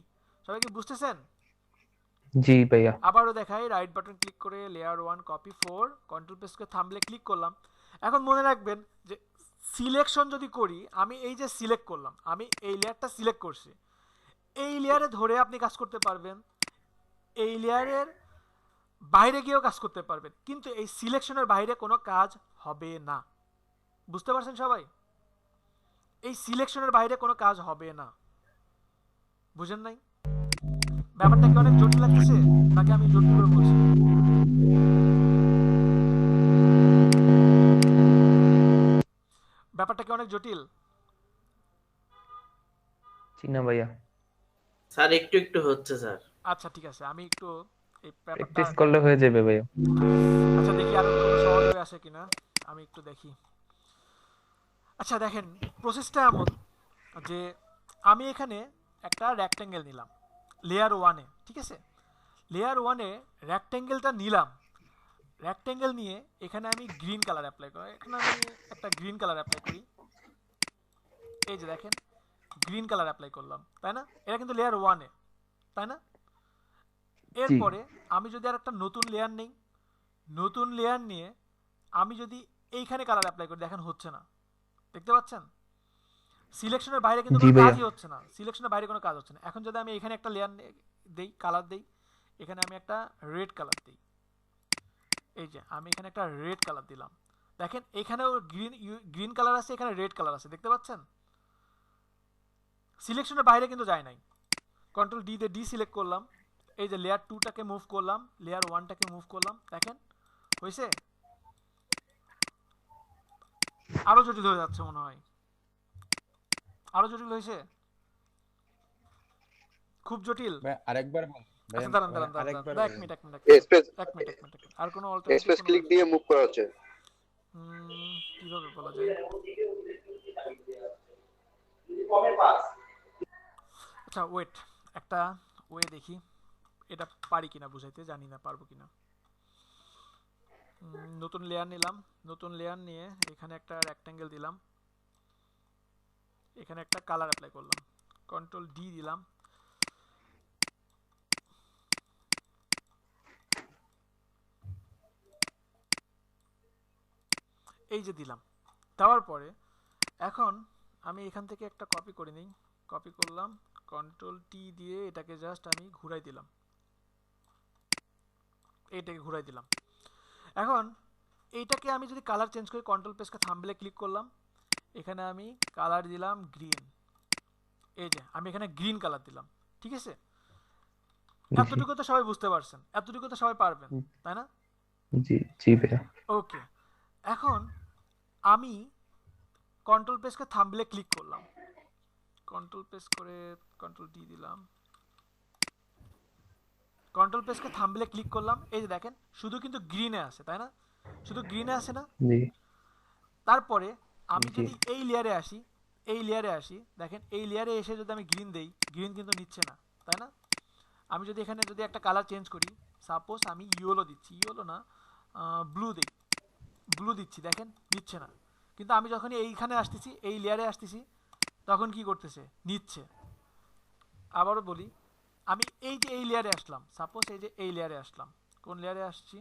সবাই কি বুঝতেছেন? জি ভাইয়া। আবারও দেখাই, রাইট বাটন ক্লিক করে লেয়ার 1 কপি 4, কন্ট্রোল প্রেস করে থাম্বনেলে ক্লিক করলাম। এখন মনে রাখবেন যে সিলেকশন যদি করি, আমি এই যে সিলেক্ট করলাম, আমি এই লেয়ারটা সিলেক্ট করছি, এই লেয়ারে ধরে আপনি কাজ করতে পারবেন, এই লেয়ারের বাইরে গিয়েও কাজ করতে পারবেন, কিন্তু এই সিলেকশনের বাইরে কোনো কাজ হবে না। বুঝতে পারছেন সবাই? এই সিলেকশনের বাইরে কোনো কাজ হবে না, বুঝেন নাই? ব্যাপারটা কি অনেক জটিল লাগতেছে নাকি আমি জটিল করে বলছি? ব্যাপারটা কি অনেক জটিল? চিনা ভাইয়া, স্যার একটু একটু হচ্ছে স্যার। আচ্ছা ঠিক আছে, আমি একটু এই ব্যাপারটা, প্র্যাকটিস করলে হয়ে যাবে ভাইয়া। আচ্ছা দেখি আর কোনো সহজ হয়ে আসে কিনা, আমি একটু দেখি। আচ্ছা দেখেন, প্রসেসটা এমন যে আমি এখানে একটা রেক্ট্যাঙ্গেল নিলাম লেয়ার ওয়ানে, ঠিক আছে? লেয়ার ওয়ানে রেক্ট্যাঙ্গেলটা নিলাম, রেক্ট্যাঙ্গেল নিয়ে এখানে আমি গ্রিন কালার অ্যাপ্লাই করি, এখানে আমি একটা গ্রিন কালার অ্যাপ্লাই করি, এই যে দেখেন গ্রিন কালার অ্যাপ্লাই করলাম, তাই না? এটা কিন্তু লেয়ার ওয়ানে, তাই না? জি এরপরে আমি যদি আর একটা নতুন লেয়ার নেই, নতুন লেয়ার নিয়ে আমি যদি এইখানে কালার অ্যাপ্লাই করি, দেখেন হচ্ছে না, দেখতে পাচ্ছেন? সিলেকশনের বাইরে কিন্তু জি কোনো ভাইয়া, কাজই হচ্ছে না, সিলেকশনের বাইরে কোনো কাজ হচ্ছে না। এখন যদি আমি এখানে একটা লেয়ার দেই, কালার দেই, এখানে আমি একটা রেড কালার দিই, এই যে আমি এখানে একটা রেড কালার দিলাম, দেখেন এখানেও গ্রিন গ্রিন কালার আছে, এখানে রেড কালার আছে, দেখতে পাচ্ছেন? সিলেকশনের বাইরে কিন্তু যায় নাই। কন্ট্রোল ডি দিয়ে ডি সিলেক্ট করলাম, এই যে লেয়ার 2টাকে মুভ করলাম, লেয়ার 1টাকে মুভ করলাম, দেখেন হয়েছে? আরো জটিল হয়ে যাচ্ছে মনে হয়, আরো জটিল হয়েছে, খুব জটিল। ভাই আরেকবার বল ভাই, আচ্ছা দাঁড়ান ভাই দাঁড়ান দাঁড়ান আরেকবার দাঁড়ান, এক বলেন। মিনিট এক মিনিট স্পেস এক মিনিট এক মিনিট এক মিনিট, আর কোনো অল্টারনেটিভ স্পেস কোনো, ক্লিক দিয়ে মুভ করা হচ্ছে। কিভাবে বলা যায়? আচ্ছা ওয়েট, একটা ওয়ে দেখি, এটা পারি কিনা বুঝাইতে, জানি না পারবো কিনা। নতুন লেয়ার নিলাম, নতুন লেয়ার নিয়ে এখানে একটা রেক্ট্যাঙ্গেল দিলাম, এখানে একটা কালার অ্যাপ্লাই করলাম, কন্ট্রোল ডি দিলাম, এই যে দিলাম, দেওয়ার পরে এখন আমি এখান থেকে একটা কপি করে নিই, কপি করলাম, কন্ট্রোল টি দিয়ে এটাকে জাস্ট আমি ঘুরাই দিলাম, এইটাকে ঘুরাই দিলাম। এখন এইটাকে আমি যদি কালার চেঞ্জ করি, কন্ট্রোল প্রেসকে থাম্বনেলে ক্লিক করলাম, এখানে আমি কালার দিলাম গ্রিন, এই যে আমি এখানে গ্রিন কালার দিলাম, ঠিক আছে? জি এতটুকু তো সবাই বুঝতে পারছেন, এতটুকু তো সবাই পারবেন, তাই না? জি জি ভাইয়া। ওকে, এখন আমি কন্ট্রোল প্রেসকে থাম্বনেলে ক্লিক করলাম, কন্ট্রোল প্রেস করে কন্ট্রোল ডি দিলাম, কন্ট্রোল প্রেসকে থাম্বনেলে ক্লিক করলাম, এই যে দেখেন শুধু কিন্তু গ্রিনে আসে, তাই না? শুধু গ্রিনে আসে না? জি তারপরে আমি জি যদি এই লেয়ারে আসি, এই লেয়ারে আসি, দেখেন এই লেয়ারে এসে যদি আমি গ্রিন দেই, গ্রিন কিন্তু নিচ্ছে না, তাই না? আমি যদি এখানে যদি একটা কালার চেঞ্জ করি, সাপোজ আমি ইয়েলো দিচ্ছি, ইয়েলো না ব্লু দিই, ব্লু দিচ্ছি, দেখেন নিচ্ছে না। কিন্তু আমি যখন এইখানে আসতেছি, এই লেয়ারে আসতেছি, তখন কি করতেছে? নিচ্ছে। আবারও বলি, আমি এই যে এই লেয়ারে আসলাম, সাপোজ এই যে এই লেয়ারে আসলাম, কোন লেয়ারে আসছি?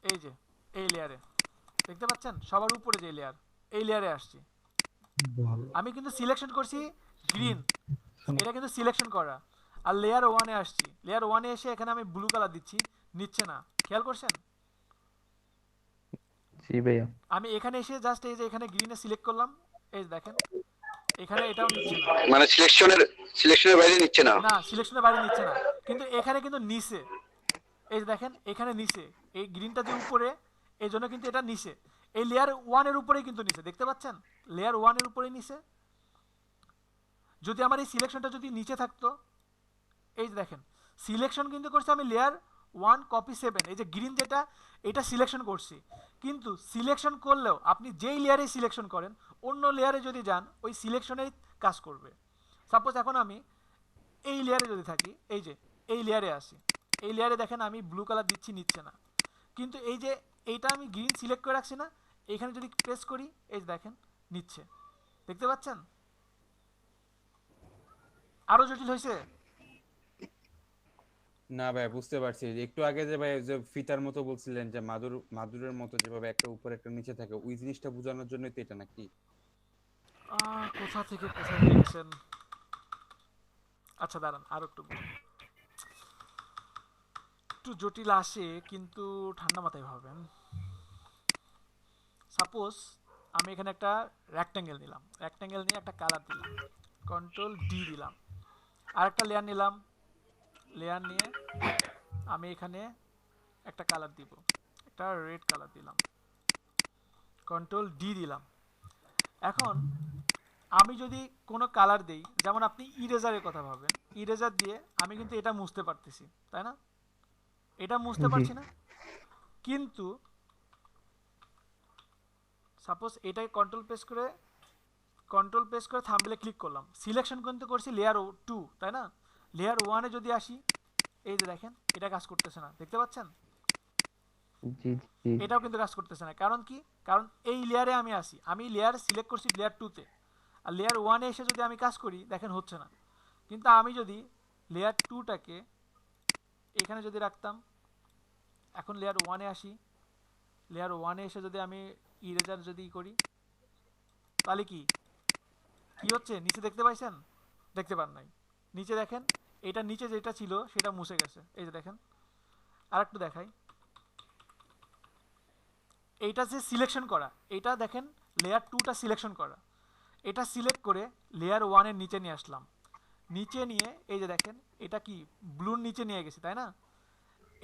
এই যে এই লেয়ারে, দেখতে পাচ্ছেন সবার উপরে যে লেয়ার, এই লেয়ারে আসছি, আমি কিন্তু সিলেকশন করছি গ্রিন, এটা কিন্তু সিলেকশন করা। আর লেয়ার ওয়ানে আসছি, লেয়ার ওয়ানে এসে এখানে আমি ব্লু কালার দিচ্ছি, নিচ্ছে না, খেয়াল করছেন? জি ভাইয়া। আমি এখানে এসে জাস্ট এই যে এখানে গ্রিনে সিলেক্ট করলাম, এই যে দেখেন এখানে এটাও নিচ্ছে না, মানে সিলেকশনের বাইরে নিচ্ছে না। না সিলেকশনের বাইরে নিচ্ছে না, কিন্তু এখানে কিন্তু নিচে, এই যে দেখেন এখানে নিচে, এই গ্রিনটা যে উপরে, এই জন্য কিন্তু এটা নিচে, এই লেয়ার ওয়ানের উপরেই কিন্তু নিচে, দেখতে পাচ্ছেন? লেয়ার ওয়ানের উপরেই নিচে। যদি আমার এই সিলেকশনটা যদি নিচে থাকতো, এই যে দেখেন সিলেকশন কিন্তু করছি আমি লেয়ার 1 কপি 7, এই যে গ্রিন যেটা, এটা সিলেকশন করছি, কিন্তু সিলেকশন করলেও আপনি যেই লেয়ারে সিলেকশন করেন, অন্য লেয়ারে যদি যান ওই সিলেকশনেই কাজ করবে। সাপোজ এখন আমি এই লেয়ারে যদি থাকি, এই যে এই লেয়ারে আসি, এই লেয়ারে দেখেন আমি ব্লু কালার দিচ্ছি, নিচ্ছে না, কিন্তু এই যে এইটা আমি গ্রিন সিলেক্ট করে রাখছি না, এইখানে যদি প্রেস করি, এই যে দেখেন নিচ্ছে, দেখতে পাচ্ছেন? আরো জটিল হয়েছে? না ভাই বুঝতে পারছি, একটু আগে যে ভাই যে ফিতার মতো বলছিলেন যে মাদুরের মতো যেভাবে একটা উপরে একটা নিচে থাকে, ওই জিনিসটা বোঝানোর জন্যই তো এটা নাকি? কোথা থেকে কোথায় দেখছেন? আচ্ছা দাঁড়ান আর একটু বলি। একটু জটিল আসে কিন্তু ঠান্ডা মাথায় ভাবেন। সাপোজ আমি এখানে একটা রেক্ট্যাঙ্গেল নিলাম, রেক্ট্যাঙ্গেল নিয়ে একটা কালার দিলাম, কন্ট্রোল ডি দিলাম, আর একটা লেয়ার নিলাম, লেয়ার নিয়ে আমি এখানে একটা কালার দিব, একটা রেড কালার দিলাম, কন্ট্রোল ডি দিলাম। এখন আমি যদি কোনো কালার দেই, যেমন আপনি ইরেজারের কথা ভাবেন, ইরেজার দিয়ে আমি কিন্তু এটা মুছতে পারতেছি, তাই না? এটা মুছতে জি। পারছি না, কিন্তু সাপোজ এটাকে কন্ট্রোল প্রেস করে থাম্বনেলে ক্লিক করলাম, সিলেকশন কিন্তু করছি লেয়ার 2, তাই না? লেয়ার 1-এ যদি আসি, এই যে দেখেন এটা কাজ করতেছে না, দেখতে পাচ্ছেন? জি জি এটাও কিন্তু কাজ করতেছে না, কারণ কি? কারণ এই লেয়ারে আমি আসি, আমি লেয়ার সিলেক্ট করছি লেয়ার 2-তে, আর লেয়ার 1-এ এসে যদি আমি কাজ করি, দেখেন হচ্ছে না। কিন্তু আমি যদি লেয়ার 2টাকে এখানে যদি রাখতাম, এখন লেয়ার 1-এ আসি, লেয়ার 1-এ এসে যদি আমি ইরেজার যদি করি, তাহলে কি কি হচ্ছে নিচে দেখতে পাইছেন? দেখতে পান নাই। নিচে দেখেন, এটা নিচে যেটা ছিল সেটা মুছে গেছে, এই যে দেখেন। আর একটু দেখাই, এইটা যে সিলেকশন করা, এটা দেখেন লেয়ার 2টা সিলেকশন করা, এটা সিলেক্ট করে লেয়ার 1-এর নিচে নিয়ে আসলাম, নিচে নিয়ে এই যে দেখেন এটা কি ব্লুর নিচে নিয়ে গেছি, তাই না?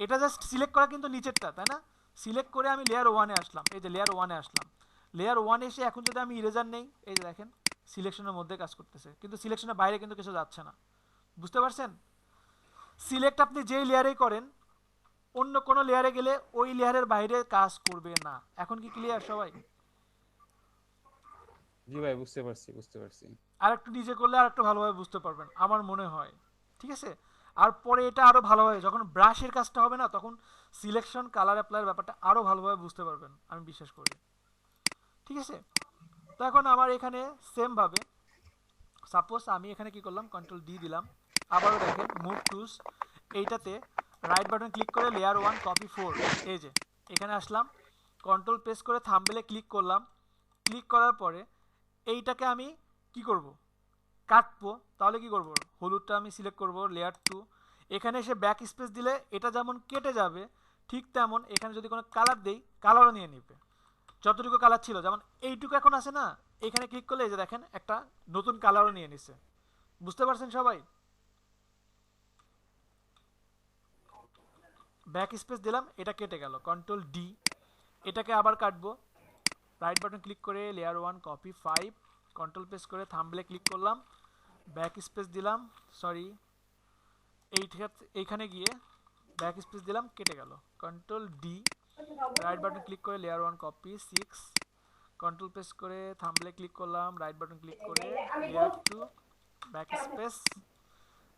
এটা জাস্ট সিলেক্ট করা কিন্তু নিচেরটা, তাই না? সিলেক্ট করে আমি লেয়ার 1-এ আসলাম, এই যে লেয়ার 1-এ আসলাম, লেয়ার 1-এ এসে এখন যদি আমি ইরেজার নেই, এই যে দেখেন সিলেকশনের মধ্যে কাজ করতেছে, কিন্তু সিলেকশনের বাইরে কিন্তু কিছু যাচ্ছে না। বুঝতে পারছেন? সিলেক্ট আপনি যেই লেয়ারেই করেন, অন্য কোনো লেয়ারে গেলে ওই লেয়ারের বাইরে কাজ করবে না। এখন কি ক্লিয়ার সবাই? জি ভাই, বুঝতে পারছি বুঝতে পারছি। আর একটু নিজে করলে আর একটু ভালোভাবে বুঝতে পারবেন আমার মনে হয়, ঠিক আছে? আর পরে এটা আরো ভালোভাবে যখন ব্রাশের কাজটা হবে না, তখন সিলেকশন কালার অ্যাপ্লাইয়ের ব্যাপারটা আরো ভালোভাবে বুঝতে পারবেন, আমি বিশ্বাস করি, ঠিক আছে? তো এখন আমার এখানে সেম ভাবে সাপোজ আমি এখানে কি করলাম, কন্ট্রোল ডি দিলাম, আবারও দেখেন মুভ টুলস, এইটাতে রাইট বাটন ক্লিক করে লেয়ার 1 কপি 4, এই যে এখানে আসলাম, কন্ট্রোল প্রেস করে থাম্বনেলে ক্লিক করলাম, ক্লিক করার পরে এইটাকে আমি কি করব, কাটবো। তাহলে কি করব, হলুদটা আমি সিলেক্ট করব লেয়ার 2, এখানে এসে ব্যাক স্পেস দিলে এটা যেমন কেটে যাবে, ঠিক তেমন এখানে যদি কোনো কালার দেই, কালারও নিয়ে নিবে, যতটুকু কালার ছিল, যেমন এইটুকু এখন আছে না, এখানে ক্লিক করলে এই যে দেখেন একটা নতুন কালারও নিয়ে নিছে। বুঝতে পারছেন সবাই? ব্যাক স্পেস দিলাম, এটা কেটে গেল, কন্ট্রোল ডি, এটাকে আবার কাটবো, রাইট বাটন ক্লিক করে লেয়ার 1 কপি 5, কন্ট্রোল প্রেস করে থাম্বনেলে ক্লিক করলাম, ব্যাক স্পেস দিলাম, সরি এইখানে গিয়ে ব্যাক স্পেস দিলাম, কেটে গেল, control D, right button click করে লেয়ার 1 কপি 6, কন্ট্রোল প্রেস করে থাম্বনেলে ক্লিক করলাম, রাইট বাটন ক্লিক করে layer 2 backspace,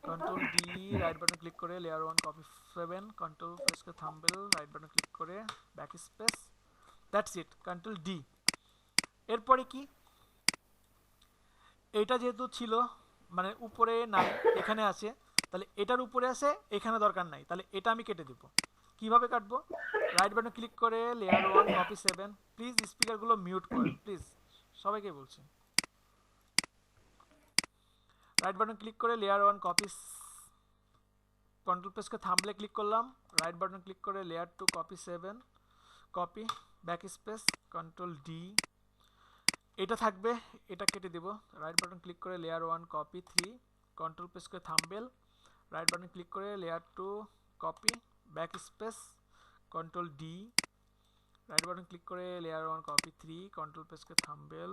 control D, right button click করে লেয়ার 1 কপি 7, কন্ট্রোল প্রেস করে থাম্বনেল, রাইট বাটন ক্লিক করে back space, that's it, control D. এরপরে কি, এটা যেহেতু ছিল মানে উপরে নাই, এখানে আছে, তাহলে এটার উপরে আছে, এখানে দরকার নাই, তাহলে এটা আমি কেটে দেব। কিভাবে কাটবো, রাইট বাটন ক্লিক করে লেয়ার 1 কপি 7, প্লিজ স্পিকারগুলো মিউট করেন প্লিজ, সবাইকে বলছি। রাইট বাটন ক্লিক করে লেয়ার 1 কপি, কন্ট্রোল প্রেস করে থাম্বনেলে ক্লিক করলাম, রাইট বাটন ক্লিক করে layer 2 copy 7, copy backspace, control D, এটা থাকবে, এটা কেটে দেব, রাইট বাটন ক্লিক করে লেয়ার 1 কপি 3, কন্ট্রোল প্রেস করে থাম্বনেল, রাইট বাটন ক্লিক করে layer 2 copy backspace, control D, right button click করে লেয়ার 1 কপি 3, কন্ট্রোল প্রেস করে thumbnail,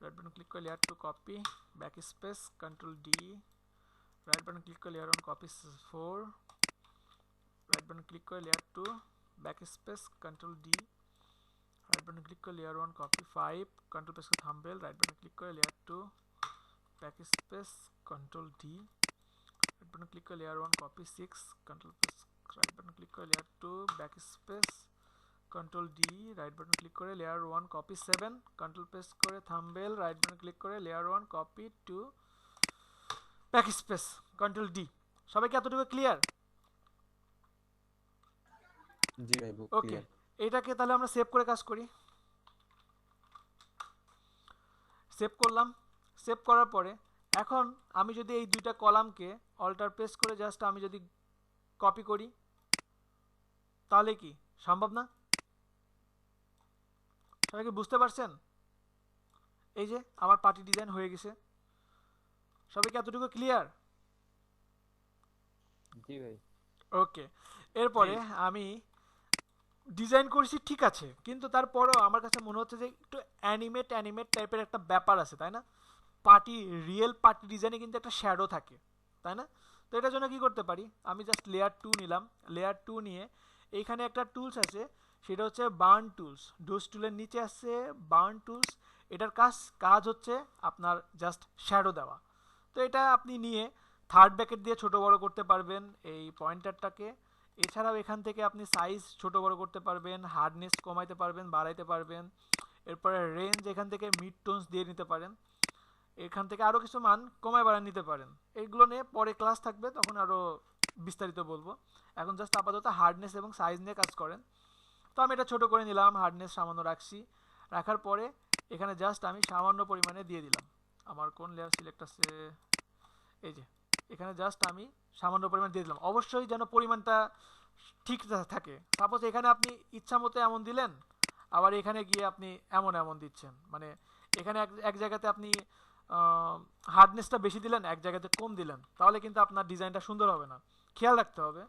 right button click করে layer 2 copy backspace, control D, right button click করে layer 1 copy 4, right button click করে layer 2 backspace, control D, right button click করে layer 1 copy 5, control press করে thumbnail, right button click করে layer 2 backspace, control D, right button click করে layer 1 copy 6, control press, right button click করে layer 2 backspace, control D, right button click করে layer 1 copy 7, control press করে thumbnail, right button click করে layer 1 copy 2 backspace, control D. সবাইকে এতটুকু clear? জি ভাই, ওকে, clear. এটাকে তাহলে আমরা সেভ করে কাজ করি। সেভ করলাম, সেভ করার পরে এখন আমি যদি এই দুইটা কলামকে অল্টার প্রেস করে জাস্ট আমি যদি কপি করি, তাহলে কি সম্ভব না? সবাই কি বুঝতে পারছেন? এই যে আমার পার্টি ডিজাইন হয়ে গেছে। সবাই কি এতটুকু ক্লিয়ার? জি ভাই। ওকে, এরপরে আমি ডিজাইন করেছি ঠিক আছে, কিন্তু তারপরও আমার কাছে মনে হচ্ছে যে একটু অ্যানিমেট টাইপের একটা ব্যাপার আছে, তাই না? রিয়েল পার্টি ডিজাইনে কিন্তু একটা শ্যাডো থাকে, তাই না? তো এটার জন্য কি করতে পারি, আমি জাস্ট লেয়ার 2 নিলাম। লেয়ার 2 নিয়ে এইখানে একটা টুলস আছে, সেটা হচ্ছে বার্ন টুলস। ডোজ টুলের নিচে আছে বার্ন টুলস। এটার কাজ হচ্ছে আপনার জাস্ট শ্যাডো দেওয়া। তো এটা আপনি নিয়ে থার্ড ব্র্যাকেট দিয়ে ছোট বড় করতে পারবেন এই পয়েন্টারটাকে। এছাড়াও এখান থেকে আপনি সাইজ ছোট বড় করতে পারবেন, হার্ডনেস কমাইতে পারবেন, বাড়াইতে পারবেন। এরপরে রেঞ্জ এখান থেকে মিড টোনস দিয়ে নিতে পারেন। এখান থেকে আরও কিছু মান কমায় বাড়ায় নিতে পারেন। এইগুলো নিয়ে পরে ক্লাস থাকবে, তখন আরও বিস্তারিত বলবো। এখন জাস্ট আপাতত হার্ডনেস এবং সাইজ নিয়ে কাজ করেন। তো আমি এটা ছোট করে নিলাম, হার্ডনেস সামান্য রাখছি। রাখার পরে এখানে জাস্ট আমি সামান্য পরিমাণে দিয়ে দিলাম। আমার কোন লেয়ার সিলেক্ট আছে, এই যে এখানে জাস্ট আমি সামান্য পরিমাণ দিয়ে দিলাম। অবশ্যই যেন পরিমাণটা ঠিক থাকে। সাপোজ এখানে আপনি ইচ্ছা মতো এমন দিলেন, আবার এখানে গিয়ে আপনি এমন দিচ্ছেন, মানে এখানে এক জায়গাতে আপনি হার্ডনেসটা বেশি দিলেন, এক জায়গাতে কম দিলেন, তাহলে কিন্তু আপনার ডিজাইনটা সুন্দর হবে না। খেয়াল রাখতে হবে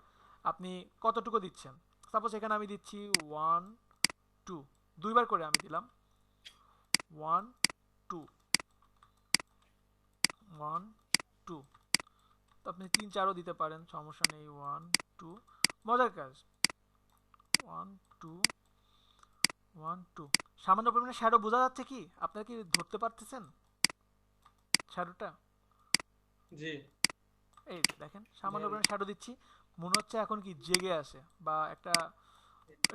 আপনি কতটুকু দিচ্ছেন। সাপোজ এখানে আমি দিচ্ছি 1 2, দুইবার করে আমি দিলাম 1 2 1 2। তো আপনি 3 4ও দিতে পারেন, সমস্যা নেই। 1 2, মজার কাজ। 1 2 1 2। সামান্য পরিমাণে শ্যাডো বোঝা যাচ্ছে কি? আপনারা কি ধরতে পারতেছেন শ্যাডোটা? জি এই দেখেন সামান্য পরিমাণে শ্যাডো দিচ্ছি, মনে হচ্ছে এখন কি জেগে আছে বা একটা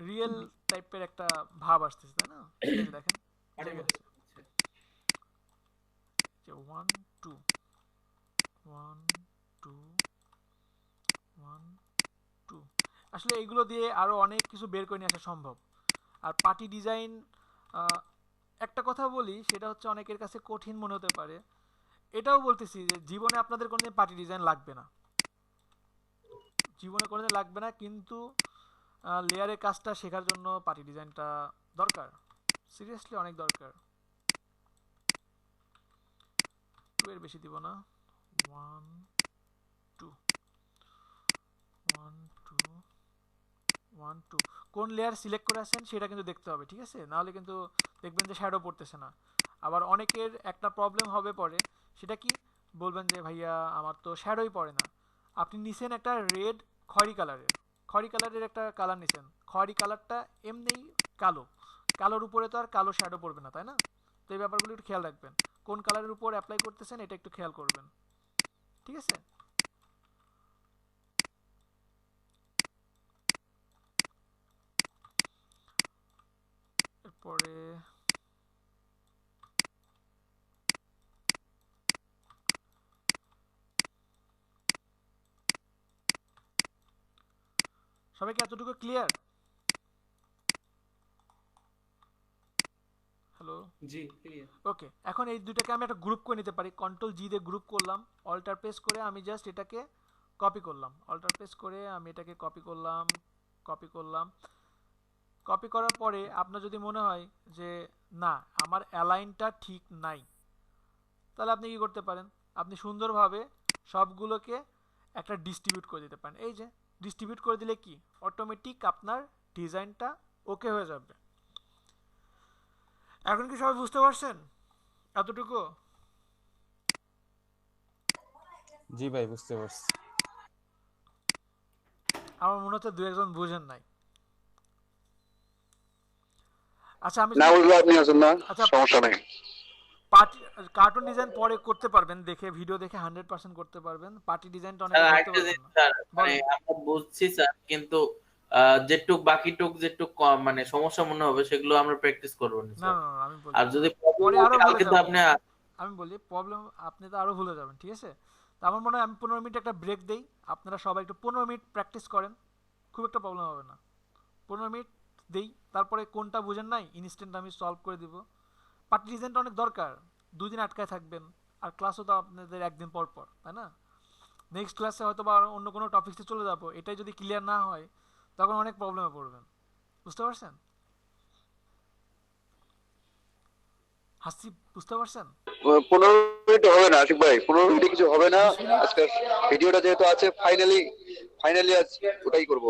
রিয়েল টাইপের একটা ভাব আসতেছে, তাই না? এই যে দেখেন জেগে আছে। যে 1 2 1 2 1 2। আসলে এইগুলো দিয়ে আরো অনেক কিছু বের করে নিয়ে আসা সম্ভব। আর পার্টি ডিজাইন, একটা কথা বলি, সেটা হচ্ছে অনেকের কাছে কঠিন মনে হতে পারে। এটাও বলতেছি যে জীবনে আপনাদের কোনোদিন পার্টি ডিজাইন লাগবে না, জীবনে কোনোদিন লাগবে না, কিন্তু লেয়ারের কাজটা শেখার জন্য পার্টি ডিজাইনটা দরকার, সিরিয়াসলি অনেক দরকার। 2 এর বেশি দিব না। 1 2 1 2 1 2। কোন লেয়ার সিলেক্ট করে আছেন সেটা কিন্তু দেখতে হবে, ঠিক আছে? নাহলে কিন্তু দেখবেন যে শ্যাডো পড়তেছে না। আবার অনেকের একটা প্রবলেম হবে পরে, সেটা কি বলবেন যে ভাইয়া আমার তো শ্যাডোই পড়ে না। আপনি নিছেন একটা রেড খয়েরি কালারের একটা কালার নিছেন, খয়েরি কালারটা এমনিই কালো, কালোর উপরে তো আর কালো শ্যাডো পড়বে না, তাই না? তো এই ব্যাপারগুলো একটু খেয়াল রাখবেন, কোন কালারের উপর অ্যাপ্লাই করতেছেন এটা একটু খেয়াল করবেন, ঠিক আছে? এরপরে সবাইকে এতটুকু ক্লিয়ার? হ্যালো, জি ক্লিয়ার। ওকে। এখন এই দুটাকে আমি একটা গ্রুপ করে নিতে পারি। কন্ট্রোল জি দিয়ে গ্রুপ করলাম, অল্টার প্রেস করে আমি জাস্ট এটাকে কপি করলাম, অল্টার প্রেস করে আমি এটাকে কপি করলাম। কপি করার পরে আপনার যদি মনে হয় যে না আমার অ্যালাইনটা ঠিক নাই, তাহলে আপনি কি করতে পারেন, আপনি সুন্দরভাবে সবগুলোকে একটা ডিস্ট্রিবিউট করে দিতে পারেন। এই যে ডিস্ট্রিবিউট করে দিলে কি অটোমেটিক আপনার ডিজাইনটা ওকে হয়ে যাবে। এখন কি সবাই বুঝতে পারছেন এতটুকু? জি ভাই, বুঝতে পারছি। আমার মনে হচ্ছে 2 একজন বুঝেন নাই। আচ্ছা আমি না বুঝলে আপনি আছেন না, আচ্ছা সমস্যা নাই। পার্টি কার্টুন ডিজাইন পরে করতে পারবেন, দেখে ভিডিও দেখে 100% করতে পারবেন। পার্টি ডিজাইনটা অনেকে করতে আরেকটা পারবেন জিনিস না। স্যার, মানে বলেন। আমরা বুঝছি স্যার, কিন্তু যেটুক মানে সমস্যা মনে হবে সেগুলো আমরা প্র্যাকটিস করবো না না স্যার। না না, আমি বলি আর যদি পরে আরো ভুলে কালকে তো যাবেন। আপনি আমি বলি প্রবলেম আপনি তো আরো ভুলে যাবেন, ঠিক আছে? তো আমার মনে হয় আমি 15 মিনিট একটা ব্রেক দেই, আপনারা সবাই একটু 15 মিনিট প্র্যাকটিস করেন, খুব একটা প্রবলেম হবে না। 15 মিনিট দেই, তারপরে কোনটা বুঝেন নাই ইনস্ট্যান্ট আমি সলভ করে দিব। পার্টি ডিজাইনটা অনেক দরকার, 2 দিন আটকায় থাকবেন, আর ক্লাসও তো আপনাদের একদিন পর পর, তাই না? নেক্সট ক্লাসে হয়তো বা অন্য কোনো টপিক্সে চলে যাবো, এটাই যদি ক্লিয়ার না হয় তখন অনেক প্রবলেমে পড়বেন, বুঝতে পারছেন? হাসি, বুঝতে পারছেন? 15 মিনিট হবে না আশিক ভাই, 15 মিনিটে কিছু হবে না। 20 মিনিট? আজকের ভিডিওটা যেহেতু আছে, ফাইনালি আজ ওটাই করব।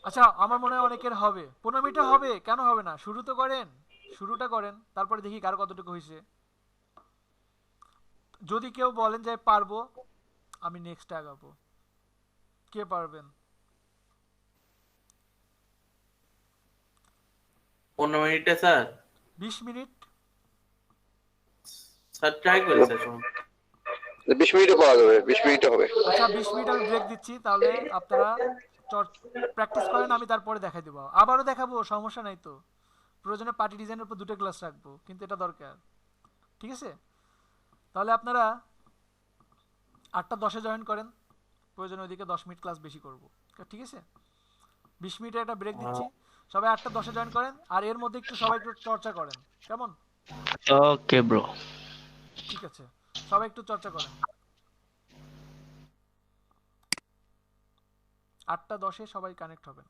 আচ্ছা আমার মনে হয় অনেকের হবে, 15 মিনিটে হবে, কেন হবে না? শুরু তো করেন, শুরুটা করেন, তারপরে দেখি কার কতটুকু হয়েছে। যদি কেউ বলেন যে পারবো, আমি নেক্সট আগাবো। কে পারবেন? 15 মিনিটে স্যার? 20 মিনিট? স্যার ট্রাই করি স্যার, সমস্যা নেই। 20 মিনিটে পাওয়া যাবে, 20 মিনিটে হবে। আচ্ছা 20 মিনিট আমি ব্রেক দিচ্ছি, তাহলে আপনারা প্র্যাকটিস করেন, আমি তারপরে দেখাই দেবো, আবারও দেখাবো, সমস্যা নাই তো। প্রয়োজনে পার্টি ডিজাইনের উপর 2টা ক্লাস রাখবো, কিন্তু এটা দরকার, ঠিক আছে? তাহলে আপনারা 8টা 10-এ জয়েন করেন, প্রয়োজনে ওইদিকে 10 মিনিট ক্লাস বেশি করব, ঠিক আছে? 20 মিনিটের একটা ব্রেক দিচ্ছি, সবাই 8টা 10-এ জয়েন করেন, আর এর মধ্যে একটু সবাই একটু চর্চা করেন, কেমন? Okay bro. ঠিক আছে, সবাই একটু চর্চা করেন। 8টা 10-এ সবাই কানেক্ট হবেন।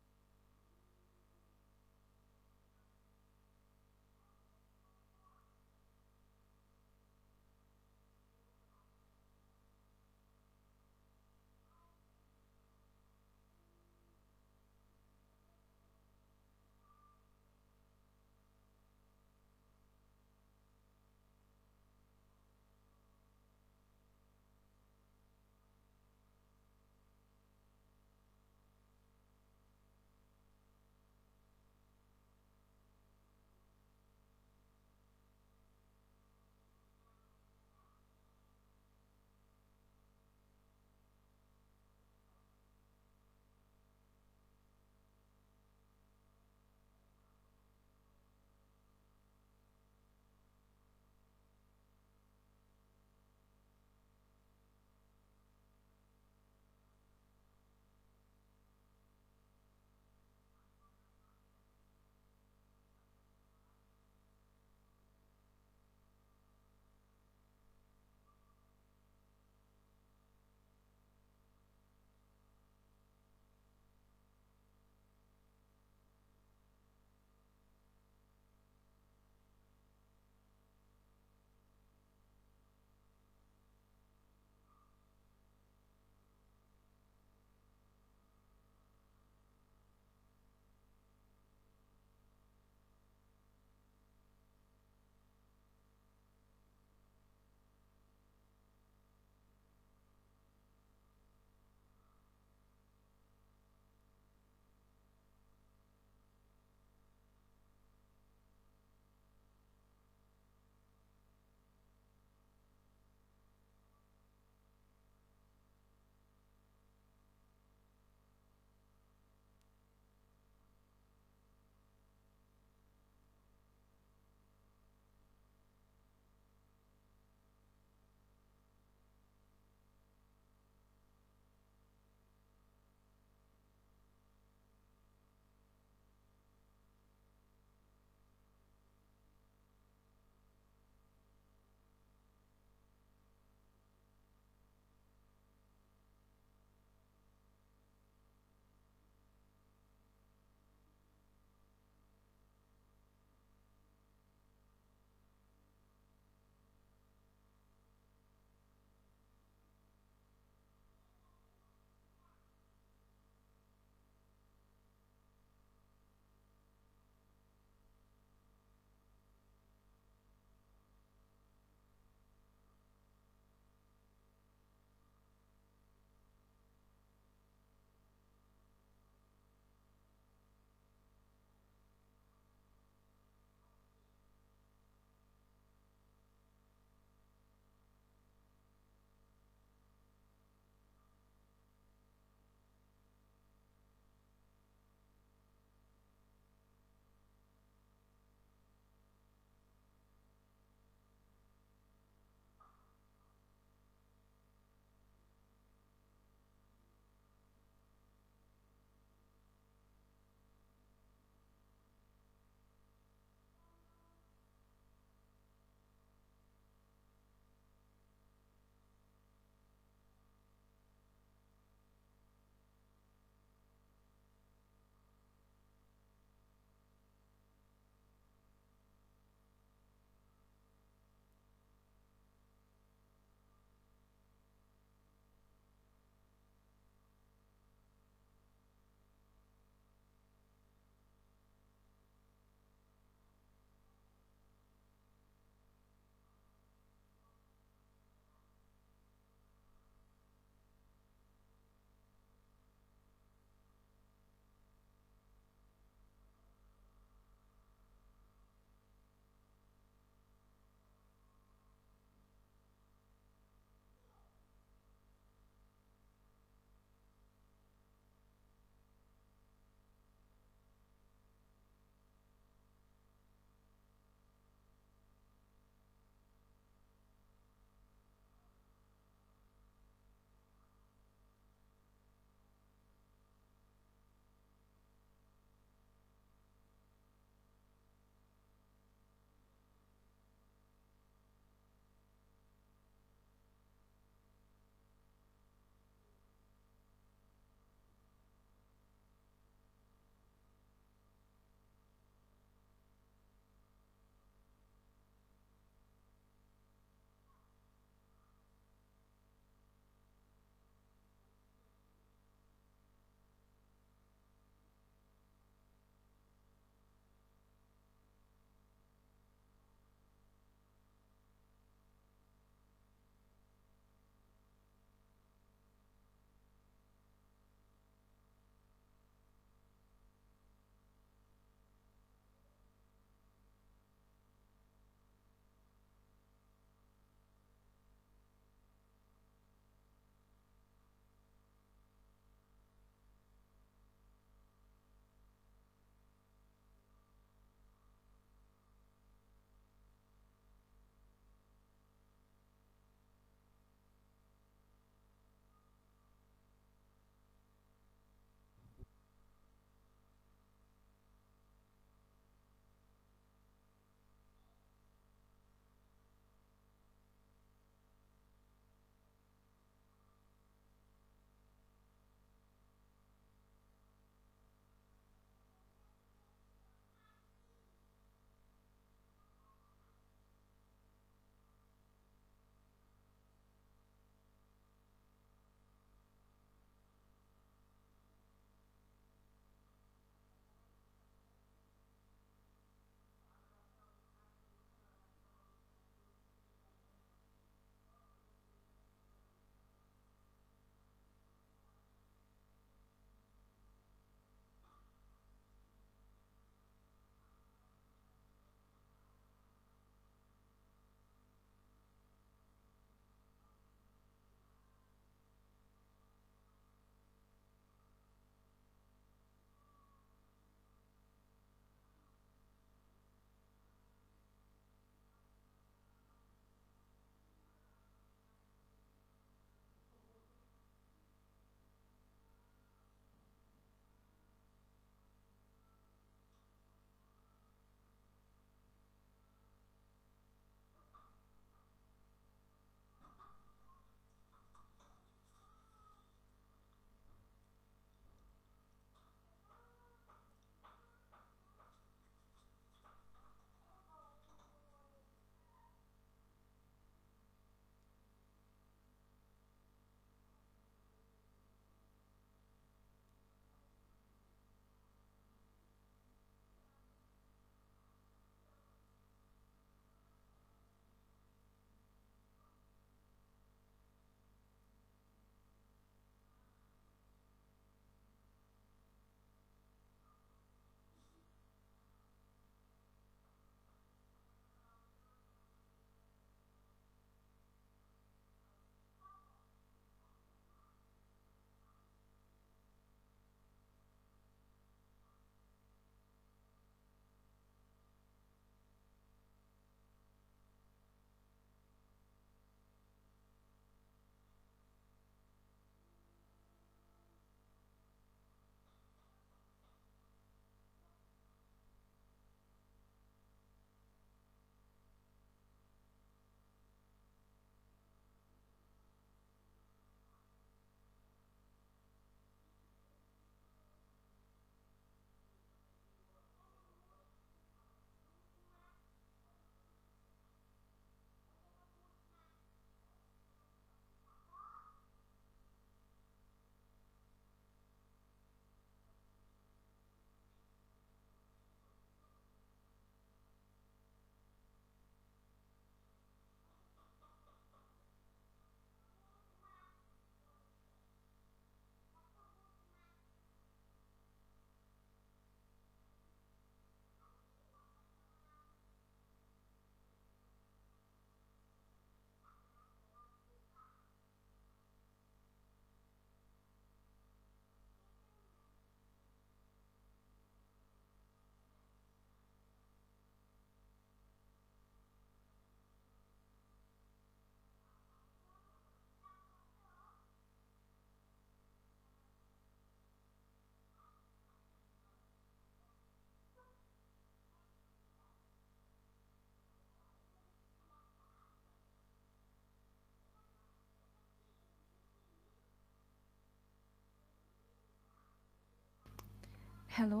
হ্যালো,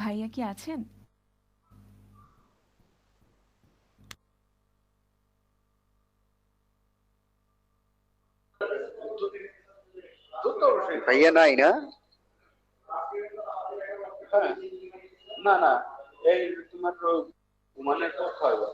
ভাইয়া কি আছেন? ভাইয়া নাই না? হ্যাঁ, না না, এই তোমার ঘুমানোর পর খাওয়া।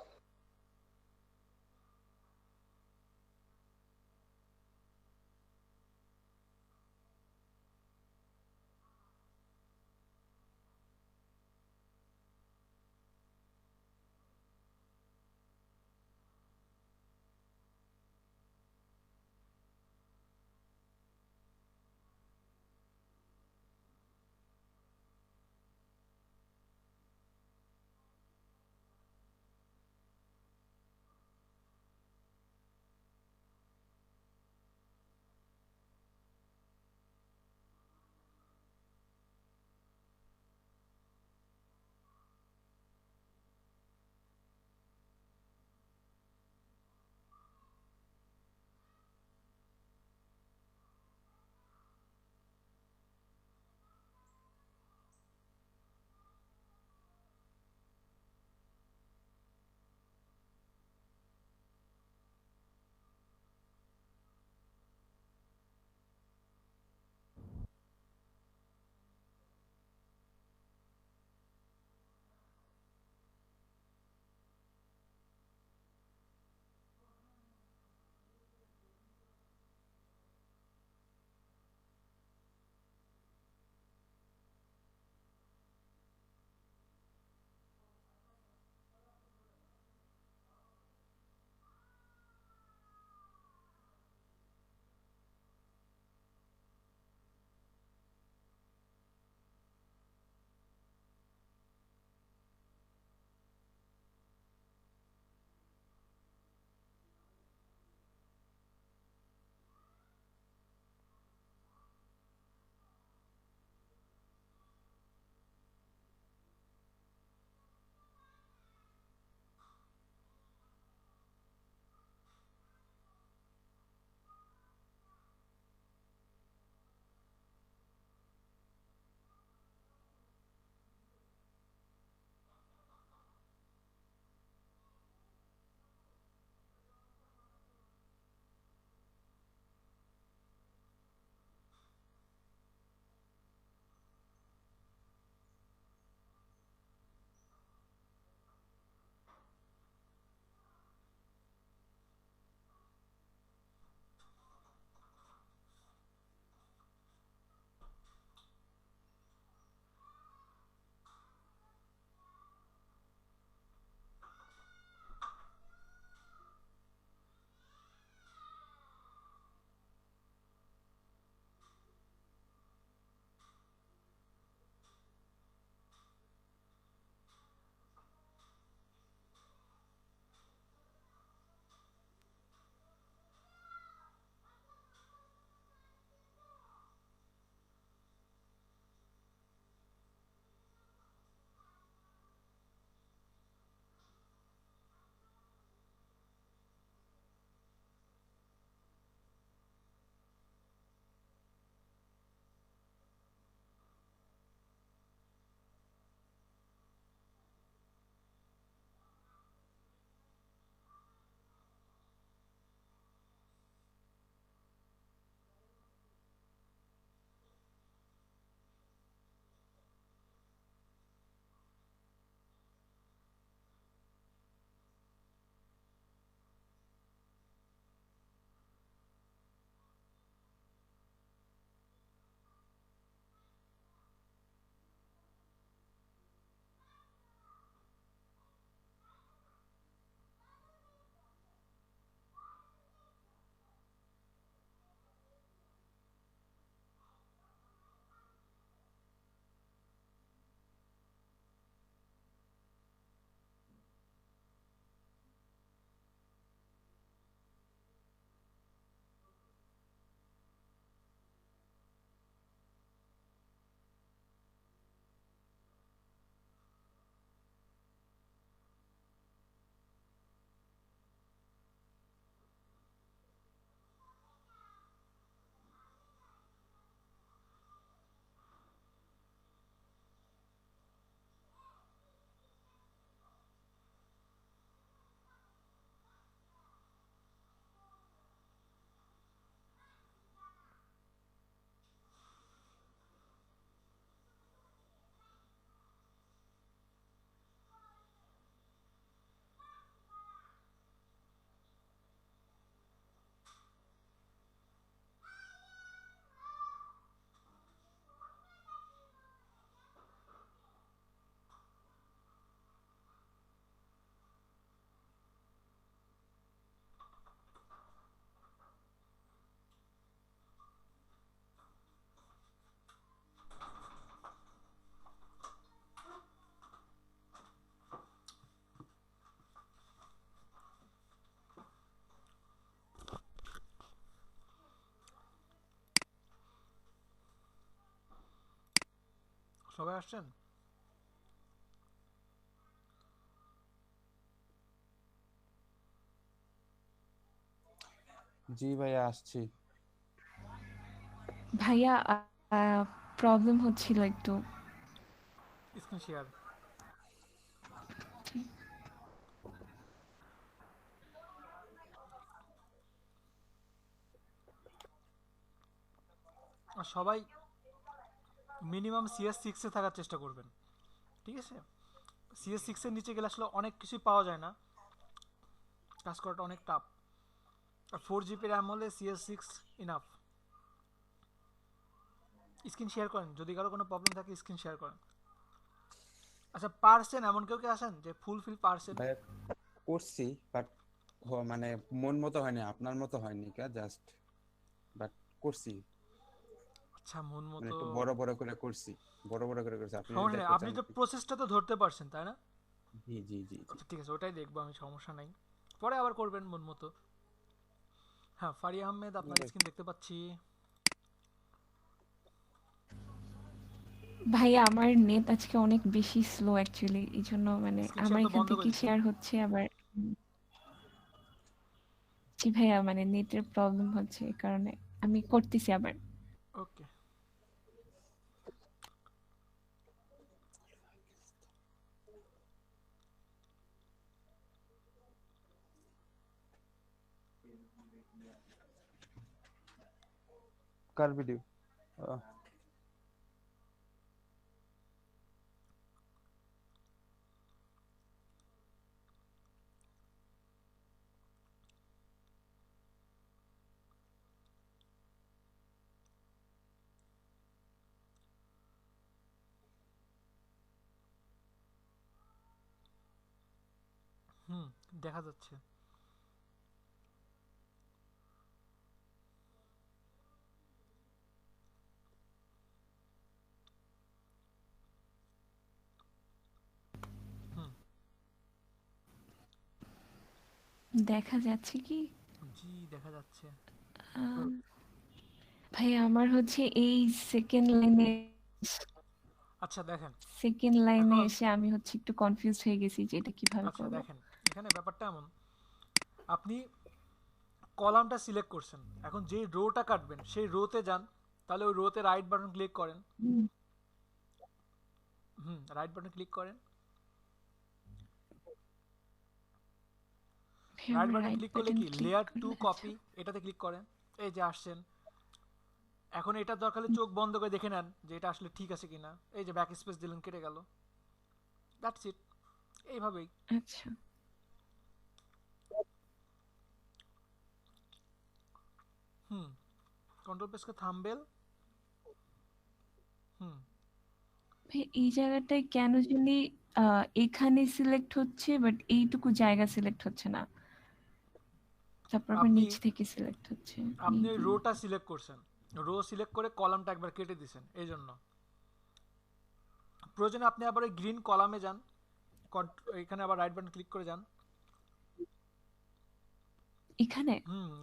সবাই আসছেন? জি ভাইয়া আসছি। ভাইয়া প্রবলেম হচ্ছিল একটু। Screen share. আর সবাই মিনিমাম CS6 এ থাকার চেষ্টা করবেন, ঠিক আছে? CS6 এর নিচে গেলে আসলে অনেক কিছুই পাওয়া যায় না, কাজ করাটা অনেক টাফ। আর 4 GB র্যাম হলে CS6 ইনাফ। স্ক্রিন শেয়ার করেন, যদি কারো কোনো প্রবলেম থাকে স্ক্রিন শেয়ার করেন। আচ্ছা, পারছেন এমন কেউ কি আছেন যে ফুলফিল পারছেন? ভাইয়া করছি বাট মানে মন মতো হয়নি, আপনার মতো হয়নি কা জাস্ট, বাট করছি। আচ্ছা, মন মানে মতো একটু বড় বড় করে করছি, বড় বড় করে করছি। আপনি যদি সমস্যা নেই, দেখতে আপনি চান। তো প্রসেসটা তো ধরতে পারছেন তাই না? জি জি জি জি। আচ্ছা ঠিক আছে, ওটাই দেখবো আমি, সমস্যা নাই, পরে আবার করবেন মন মতো। হ্যাঁ, ফারিয়া আহমেদ আপনার স্ক্রিন দেখতে পাচ্ছি। ভাইয়া আমার নেট আজকে অনেক বেশি স্লো অ্যাকচুয়ালি, এই জন্য মানে স্ক্রিন আমার শেয়ার তো এখান বন্ধ করে থেকে দিচ্ছেন? শেয়ার হচ্ছে আবার। জি ভাইয়া, মানে নেটের প্রবলেম হচ্ছে, এই কারণে আমি করতেছি আবার। ওকে। কার ভিডিও? হুম, দেখা যাচ্ছে। হুম, দেখা যাচ্ছে কি? জি দেখা যাচ্ছে। আম, ভাইয়া আমার হচ্ছে এই সেকেন্ড লাইনে, আচ্ছা দেখেন, এখন এসে আমি হচ্ছে একটু কনফিউজ হয়ে গেছি যে এটা কিভাবে আচ্ছা করব। দেখেন, এখানে ব্যাপারটা এমন, আপনি কলামটা সিলেক্ট করছেন, এখন যেই রোটা কাটবেন সেই রোতে যান, তাহলে ওই রোতে রাইট বাটন ক্লিক করেন। হুম, রাইট বাটন ক্লিক করেন। ভাইয়া রাইট আমার বাটন রাইট ক্লিক করলে বাটন কি ক্লিক লেয়ার টু করলে, আচ্ছা। কপি, এটাতে ক্লিক করেন। এই যে আসছেন, এখন এটা দরকার হলে চোখ বন্ধ করে দেখে নেন যে এটা আসলে ঠিক আছে কিনা। এই যে ব্যাক স্পেস দিলেন, কেটে গেল। দ্যাটস ইট, এইভাবেই। আচ্ছা হুম, কন্ট্রোল প্রেস করে থাম্বনেল। হুম, ভাই এই জায়গাটায় কেন জানি এখানে সিলেক্ট হচ্ছে বাট এইটুকু জায়গা সিলেক্ট হচ্ছে না, তারপর আবার আপনি নিচ থেকে সিলেক্ট হচ্ছে আপনি ওই মেবি। রোটা সিলেক্ট করছেন, রো সিলেক্ট করে কলামটা একবার কেটে দিছেন, এই জন্য। প্রয়োজনে আপনি আবার ওই গ্রিন কলামে যান, এখানে আবার রাইট বাটন ক্লিক করে যান। এখানে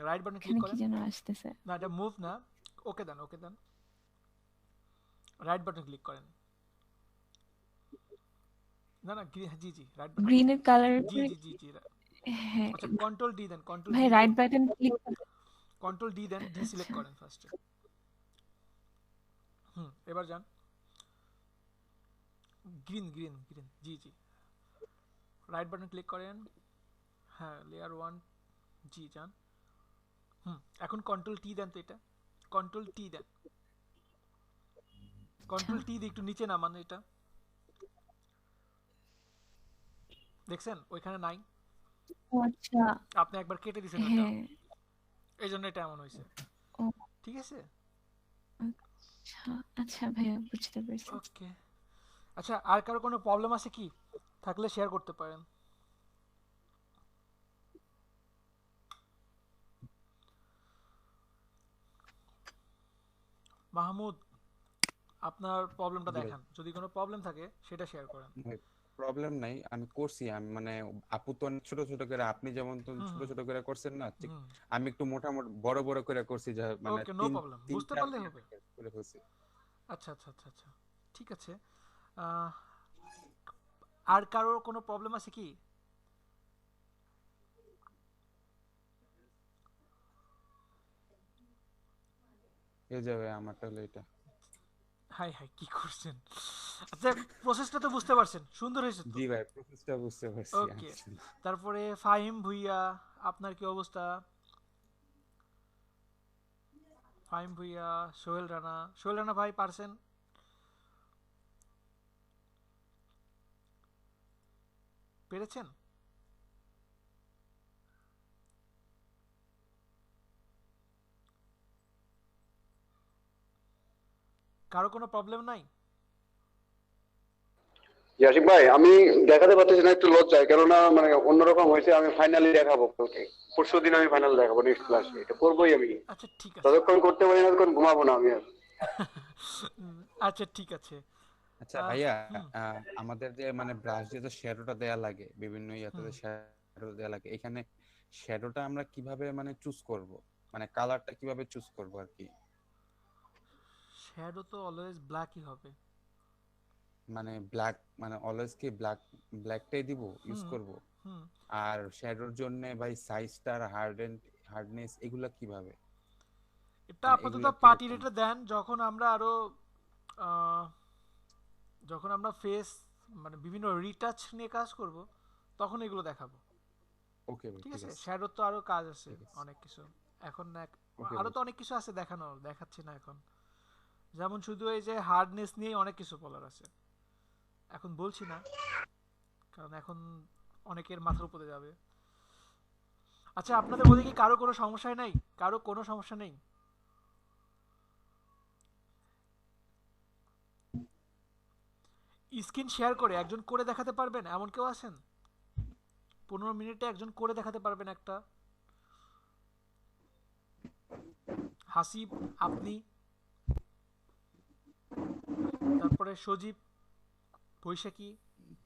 রাইট বাটন ক্লিক এখানে কি করেন। যেন আসতেছে। না, এটা মুভ না, ওকে দেন, ওকে দেন, রাইট বাটন ক্লিক করেন। না না, জি জি, রাইট বাটন, গ্রিনের কালার জি জি জি জি। হ্যাঁ আচ্ছা, কন্ট্রোল ডি দেন, কন্ট্রোল ভাই ডি দিয়ে, right button click. Control D দেন, ডি সিলেক্ট আচ্ছা করেন ফার্স্টে। এবার যান, গ্রিন গ্রিন গ্রিন, জি জি, রাইট বাটন ক্লিক করেন। হ্যাঁ, লেয়ার 1, জি যান। এখন কন্ট্রোল টি দেন, তো এটা কন্ট্রোল টি দেন, আচ্ছা কন্ট্রোল টি দিয়ে একটু নিচে নামান এটা। দেখছেন ওইখানে নাই, ও আচ্ছা আপনি একবার কেটে দিয়েছেন ওটা, হ্যাঁ এই জন্য এটা এমন হয়েছে, ও ঠিক আছে? আচ্ছা আচ্ছা ভাইয়া বুঝতে পারছি। ওকে। আচ্ছা, আর কারো কোনো প্রবলেম আছে কি? থাকলে শেয়ার করতে পারেন। মাহমুদ, আপনার প্রবলেমটা জি ভাই। দেখান, যদি কোনো প্রবলেম থাকে সেটা শেয়ার করেন। প্রবলেম নাই, আমি করছি। আমি মানে আপু তো অনেক ছোট ছোট করে, আপনি যেমন তো হুম ছোট হুম ছোট করে করছেন না, ঠিক হুম আমি একটু মোটামুটি বড় বড় করে করছি, যা মানে ওকে, নো তিন প্রবলেম, তিন বুঝতে চার পারলে হবে। মিনিট করে ফেলছি। আচ্ছা আচ্ছা আচ্ছা আচ্ছা, ঠিক আছে। আহ, আর কারোর কোনো প্রবলেম আছে কি? হয়ে যাবে, আমারটা হলো এটা। হাই হাই, কি করছেন? আচ্ছা, প্রসেসটা তো বুঝতে পারছেন, সুন্দর হয়েছে তো। জি ভাই, প্রসেসটা বুঝতে পারছি ওকে, আসলে। তারপরে ফাহিম ভুইয়া, আপনার কি অবস্থা? ফাহিম ভুইয়া, সোহেল রানা ভাই পারছেন? পেরেছেন? কারো কোনো প্রবলেম নাই? আশিক ভাই, আমি দেখাতে পারতেছি না, একটু লজ্জায়, কেননা মানে অন্যরকম হয়েছে। আমি ফাইনালি দেখাবো কালকে, পরশু দিন আমি ফাইনাল দেখাবো, নেক্সট ক্লাসে এটা করবোই আমি। আচ্ছা ঠিক আছে। যতক্ষণ করতে পারি না ততক্ষণ ঘুমাবো না আমি আর। আচ্ছা ঠিক আছে। আচ্ছা ভাইয়া, হুম আমাদের যে মানে ব্রাশ দিয়ে তো শ্যাডোটা দেয়া লাগে, বিভিন্ন ইয়াতে হুম। শ্যাডো দেয়া লাগে, এখানে শ্যাডোটা আমরা কিভাবে মানে চুজ করব, মানে কালারটা কিভাবে চুজ করব আর কি? শ্যাডো তো অলওয়েজ ব্ল্যাকই হবে। মানে ব্ল্যাক, মানে অলওয়েজ কি ব্ল্যাকটাই দিব, ইউজ হুম করব? হুম। আর শ্যাডোর জন্য ভাই সাইজটা আর হার্ডনেস এগুলা কিভাবে, এটা মানে আপাতত এগুলা পার্টি কিরকম? রেটে দেন, যখন আমরা আরো আহ, যখন আমরা ফেস মানে বিভিন্ন রিটাচ নিয়ে কাজ করব, তখন এগুলো দেখাবো। ওকে ভাই, ঠিক ঠিক আছে, আছে, শ্যাডোর তো আরো কাজ আছে ঠিক আছে। অনেক কিছু। এখন না, ওকে আরো ভাই। তো অনেক কিছু আছে দেখানোর, দেখাচ্ছি না এখন। যেমন শুধু এই যে হার্ডনেস নিয়ে অনেক কিছু বলার আছে, এখন বলছি না, কারণ এখন অনেকের মাথার উপরে যাবে। আচ্ছা, আপনাদের মধ্যে কি কারো কোনো সমস্যা নাই? কারো কোনো সমস্যা নেই? স্ক্রিন শেয়ার করে একজন করে দেখাতে পারবেন, এমন কেউ আছেন? 15 মিনিটে একজন করে দেখাতে পারবেন একটা? হাসিব, আপনি, তারপরে সজীব, বৈশাখী।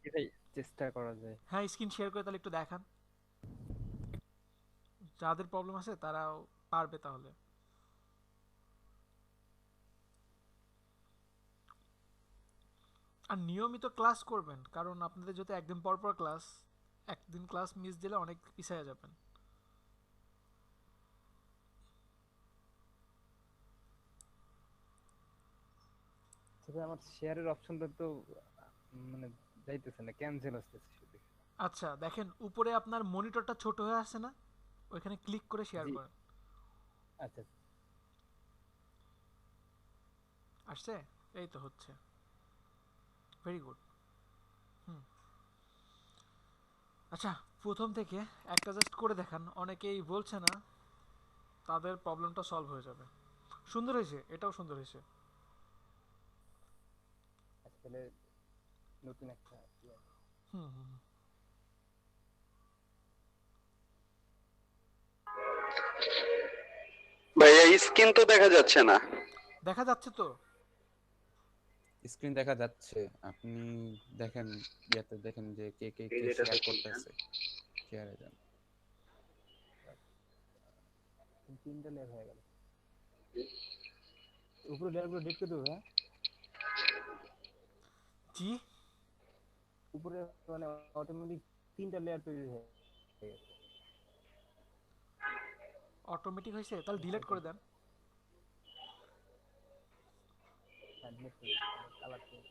এটাই চেষ্টা করা যায়। হ্যাঁ, স্ক্রিন শেয়ার করে তাহলে একটু দেখান। যাদের প্রবলেম আছে তারাও পারবে তাহলে। আর নিয়মিত ক্লাস করবেন, কারণ আপনাদের যদি একদিন পর পর ক্লাস, একদিন ক্লাস মিস দিলে অনেক পিছিয়ে যাবেন। তবে আমার শেয়ারের অপশনটা তো মানে যাইতেছে না, ক্যান্সেল আসতেছে শুধু। আচ্ছা দেখেন, উপরে আপনার মনিটরটা ছোট হয়ে আসছে না, ওইখানে ক্লিক করে শেয়ার জি, করেন। আচ্ছা। আসছে? এই তো হচ্ছে, ভেরি গুড। হুম। আচ্ছা, প্রথম থেকে একটা জাস্ট করে দেখান, অনেকেই বলছে না, তাদের প্রবলেমটা সলভ হয়ে যাবে। সুন্দর হয়েছে, এটাও সুন্দর হয়েছে। আসলে নতুন একটা হুম হুম হুম। ভাইয়া, স্ক্রিন তো দেখা যাচ্ছে না। দেখা যাচ্ছে তো? স্ক্রিন দেখা যাচ্ছে, আপনি দেখেন, ইয়াতে দেখেন যে কে কে এই কে যেটা শেয়ার দেখি, হ্যাঁ। করতেছে, শেয়ারে যান। 3টা লেয়ার হয়ে গেল। উপরে লেয়ারগুলো ডিলিট করে দেবো, হ্যাঁ? জি, উপরে মানে অটোমেটিক 3টা লেয়ার তৈরি হয়ে গেছে। অটোমেটিক হয়েছে, তাহলে ডিলিট করে দেন। হ্যাঁ, ডিলিট করে কালার চেঞ্জ।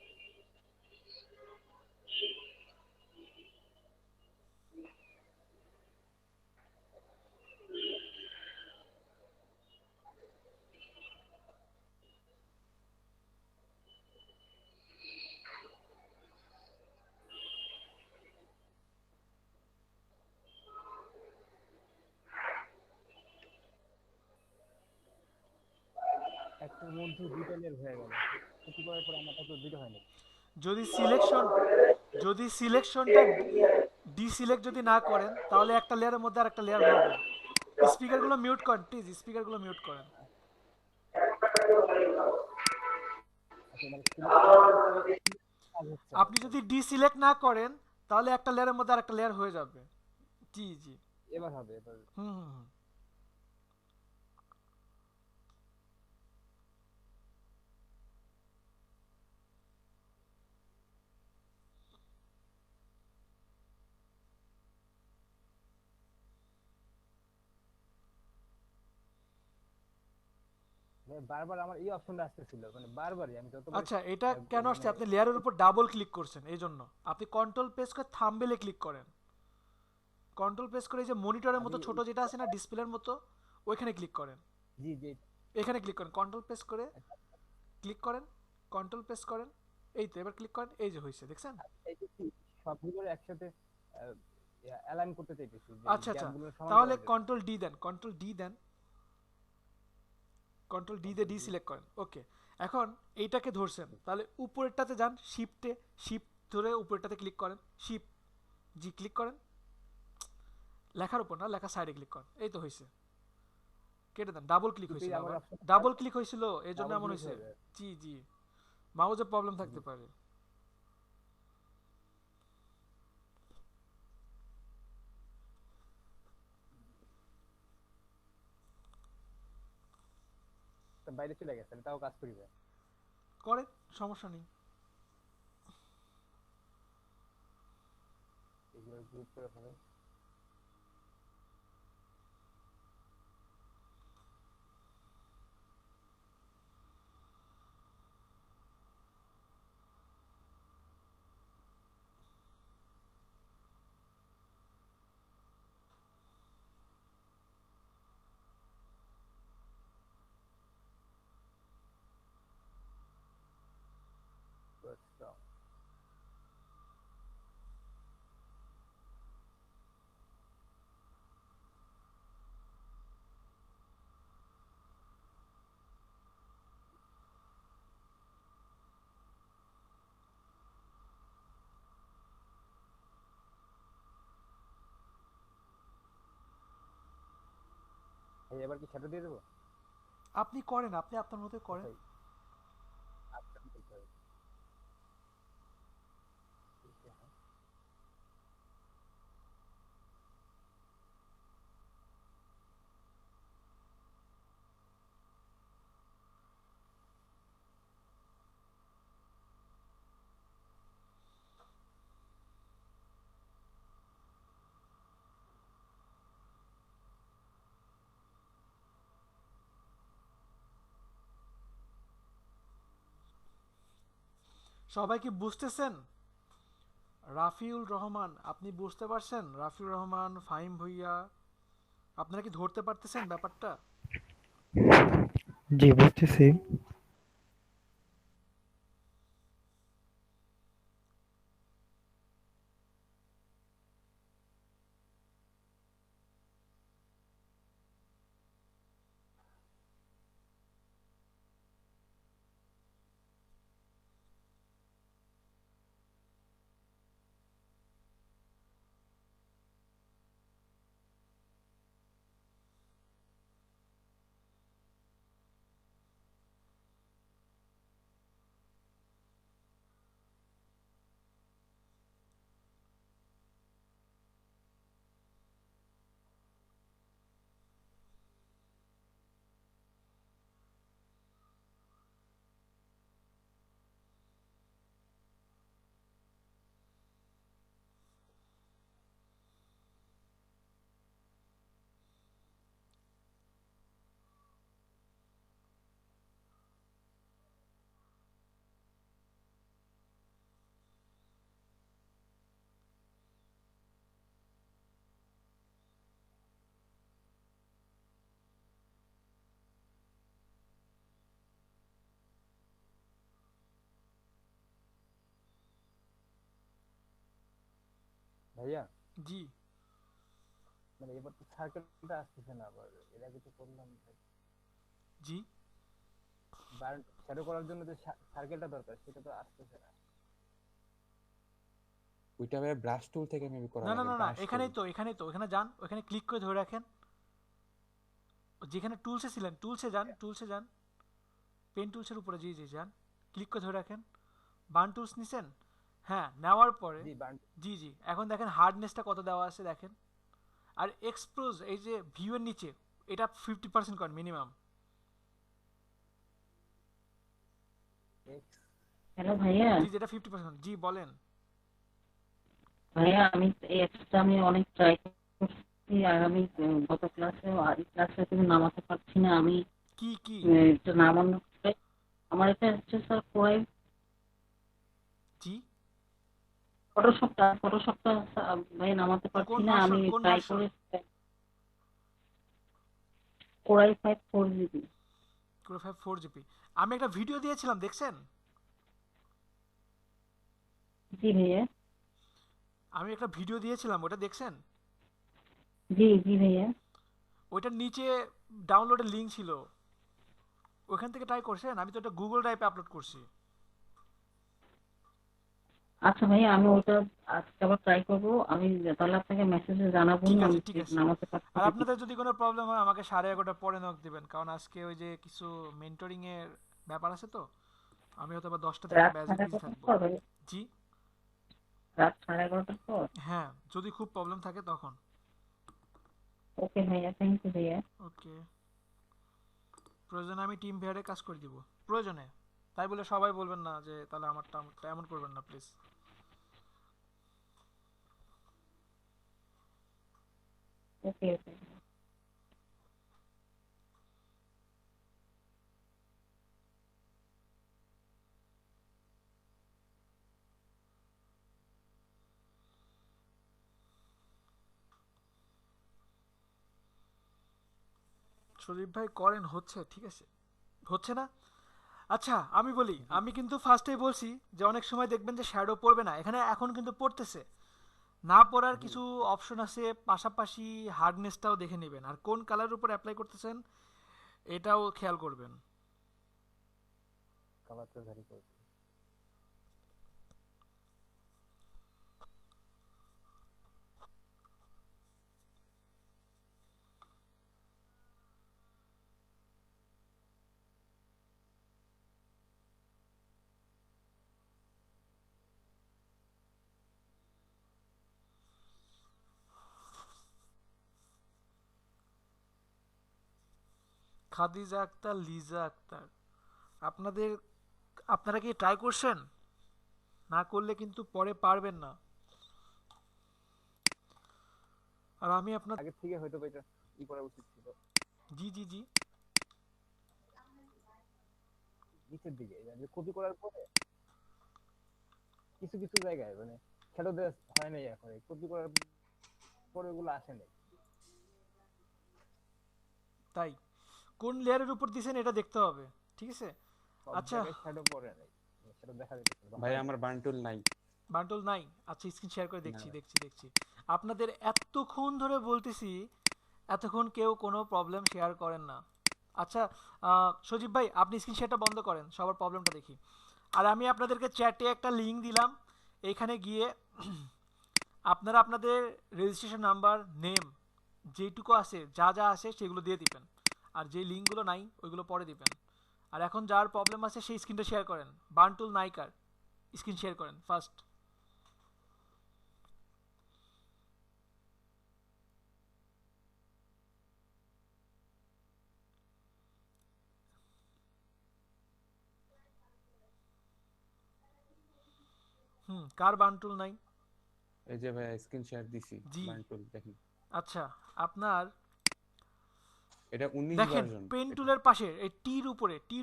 একটার মধ্যে 2টা লেয়ার হয়ে গেল, ক্ষতি করার পর আমারটা তো 2টা হয়নি। যদি সিলেকশন, যদি সিলেকশনটা ডিসিলেক্ট যদি না করেন, তাহলে একটা লেয়ারের মধ্যে আরেকটা লেয়ার হবে। স্পিকারগুলো মিউট করেন প্লিজ, স্পিকারগুলো মিউট করেন। আচ্ছা, মানে সিলেকশন কাজ হচ্ছে না। আপনি যদি ডিসিলেক্ট না করেন, তাহলে একটা লেয়ারের মধ্যে আরেকটা লেয়ার হয়ে যাবে। জি জি। এবার হবে, এবার। হুম হুম হুম। বারবার আমার এই অপশনটা আসতেছিল, মানে বারবারই আমি যতবার আচ্ছা, এটা কেন আসছে? মানে আপনি লেয়ারের উপর ডাবল ক্লিক করছেন এই জন্য। আপনি কন্ট্রোল প্রেস করে থাম্বনেলে ক্লিক করেন, কন্ট্রোল প্রেস করে এই যে মনিটরের আমি মতো ছোট যেটা আছে না ডিসপ্লের মতো, ওইখানে ক্লিক করেন, জি জি এখানে ক্লিক করেন, কন্ট্রোল প্রেস করে ক্লিক করেন, কন্ট্রোল প্রেস করেন, এই তো এবার ক্লিক করেন, এই যে হয়েছে, দেখছেন? এই যে সবগুলোর একসাথে অ্যালাইন করতে চাইতেছি, যে আচ্ছা আচ্ছা, গ্যাপগুলো সমান তাহলে করার জন্য। কন্ট্রোল ডি দেন, কন্ট্রোল ডি দেন, কন্ট্রোল ডি দিয়ে ডি সিলেক্ট করেন। ওকে, এখন এইটাকে ধরছেন, তাহলে উপরেরটাতে যান, শিফট ধরে উপরেরটাতে ক্লিক করেন, শিফট জি ক্লিক করেন, লেখার উপর না, লেখা সাইডে ক্লিক করেন, এই তো হয়েছে। কেটে দেন, ডাবল ক্লিক দুটোই হয়েছিল, আমার আবার অপশন ডাবল ক্লিক হয়েছিল, এই জন্য ডাবল এমন ক্লিক হয়েছে। হয়ে যায়। জি জি, মাউজে প্রবলেম থাকতে পারে। তো বাইরে চলে গেছে, তাও কাজ করিবে। করেন, সমস্যা নেই। এগুলো গ্রুপ করে ফেলেন। আচ্ছা, এই এবার কি সেটা দিয়ে দেবো? আপনি করেন, আপনি আপনার মতো করেন। কোথায়? আচ্ছা, কোথায়? সবাই কি বুঝতেছেন? রাফিউল রহমান, আপনি বুঝতে পারছেন? রাফিউল রহমান, ফাহিম ভুইয়া, আপনারা কি ধরতে পারতেছেন ব্যাপারটা? জি বুঝতেছি। ভাইয়া, জি মানে এবার তো সার্কেলটা আসতেছে না, আবার এর আগে তো করলাম। জি, বার শ্যাডো করার জন্য যে সার্কেলটা দরকার সেটা তো আসতেছে না। ওইটা ভাই ব্রাশ টুল থেকে মেবি করা না না লাগে, না না, ব্রাশ টুল। এখানেই তো ওখানে যান, ওখানে ক্লিক করে ধরে রাখেন, যেখানে টুলসে ছিলেন টুলসে যান, পেন টুলসের উপরে, জি জি যান, ক্লিক করে ধরে রাখেন। বার্ন টুলস নিছেন? হ্যাঁ, নেওয়ার পরে জি বার্ন। জি জি, এখন দেখেন হার্ডনেসটা কত দেওয়া আছে দেখেন, আর এক্সপোজ এই যে ভিউ এর নিচে, এটা 50% করেন মিনিমাম। হ্যালো ভাইয়া। জি যেটা 50%, জি বলেন। ভাইয়া আমি এই অ্যাপসটা আমি অনেক ট্রাই করছি, আর আমি গত ক্লাসেও আর এই ক্লাসে কিন্তু নামাতে পারছি না। আমি কি এটা নামানো আমার এটা হচ্ছে স্যার কোরাই জি ফটোশপটা ভাই নামাতে পারছি কোন না, আমি ভার্সন কোন ট্রাই ভার্সন করে কোরাই 5 4GB। Core 5 4GB আমি একটা ভিডিও দিয়েছিলাম দেখছেন জি ভাইয়া, আমি একটা ভিডিও দিয়েছিলাম ওটা দেখছেন জি ভাইয়া। ওইটার নিচে ডাউনলোডের লিংক ছিল ওখান থেকে ট্রাই করছেন আমি তো এটা গুগল ড্রাইভে আপলোড করছি আচ্ছা ভাইয়া, আমি ওটা আজকে আবার ট্রাই করবো। আমি তাহলে আপনাকে মেসেজে জানাবো ঠিক নি আছে আমি ঠিক ঠিক আছে নামাতে পারছি আর নাকি। আপনাদের যদি কোনো প্রবলেম হয় আমাকে 11:30টার পরে নক দিবেন কারণ আজকে ওই যে কিছু মেন্টরিং এর ব্যাপার আছে তো আমি হয়তো বা 10টা থেকে রাত ব্যাচে বিজি 11:30টার থাকবো পর ভাইয়া? জি রাত 11:30টার পর? হ্যাঁ যদি খুব প্রবলেম থাকে তখন ওকে ভাইয়া, থ্যাংক ইউ ভাইয়া। ওকে প্রয়োজনে আমি টিম ভিআরে কাজ করে দিব প্রয়োজনে তাই বলে সবাই বলবেন না যে তাহলে আমারটা এমন করবেন না প্লিজ ওকে ওকে। সুদীপ ভাই করেন হচ্ছে ঠিক আছে হচ্ছে না আচ্ছা আমি বলি আমি কিন্তু ফার্স্টেই বলছি যে অনেক সময় দেখবেন যে শ্যাডো পড়বে না এখানে এখন কিন্তু পড়তেছে না পড়ার কিছু অপশন আছে পাশাপাশি হার্ডনেসটাও দেখে নেবেন আর কোন কালারের উপর অ্যাপ্লাই করতেছেন এটাও খেয়াল করবেন কালারটা ভ্যারি করবে। খাদিজা আক্তার লিজা আক্তার আপনাদের আপনারা কি ট্রাই করছেন না করলে কিন্তু পরে পারবেন না আর আমি আপনার আগে থেকে হয়তো বা এটা করা উচিত ছিল। জি জি জি নিচের দিকে যে কপি করার পরে কিছু কিছু জায়গায় মানে শ্যাডো দেওয়া হয় নাই, এখন কপি করার পরে ওগুলো আসে নাই। তাই কোন লেয়ারের উপর দিছেন এটা দেখতে হবে ঠিক আছে সব আচ্ছা জায়গায় শ্যাডো পড়ে নাই, শ্যাডো দেখা যাচ্ছে না। ভাই আমার বান্টুল নাই। বান্টল নাই আচ্ছা স্ক্রিন শেয়ার করে না দেখছি ভাই। দেখছি আপনাদের এতক্ষণ ধরে বলতেছি এতক্ষণ কেউ কোনো প্রবলেম শেয়ার করেন না আচ্ছা সজীব ভাই আপনি স্ক্রিন শেয়ারটা বন্ধ করেন সবার প্রবলেমটা দেখি আর আমি আপনাদেরকে চ্যাটে একটা লিংক দিলাম এইখানে গিয়ে আপনারা আপনাদের রেজিস্ট্রেশন নাম্বার নেম যেটুকু আছে যা যা আছে সেগুলো দিয়ে দিবেন আর যে লিঙ্কগুলো নাই ওইগুলো পরে দিবেন আর এখন যার প্রবলেম আছে সেই স্ক্রিনটা শেয়ার করেন বান্টুল নাইকার স্ক্রিন শেয়ার করেন ফার্স্ট কার বান্টুল নাই এই যে ভাই স্ক্রিন শেয়ার দিছি জি বান্টুল দেখেন। আচ্ছা আপনার এটা 19 দেখেন ভার্সন পেন এটা। টুলের পাশে এই টির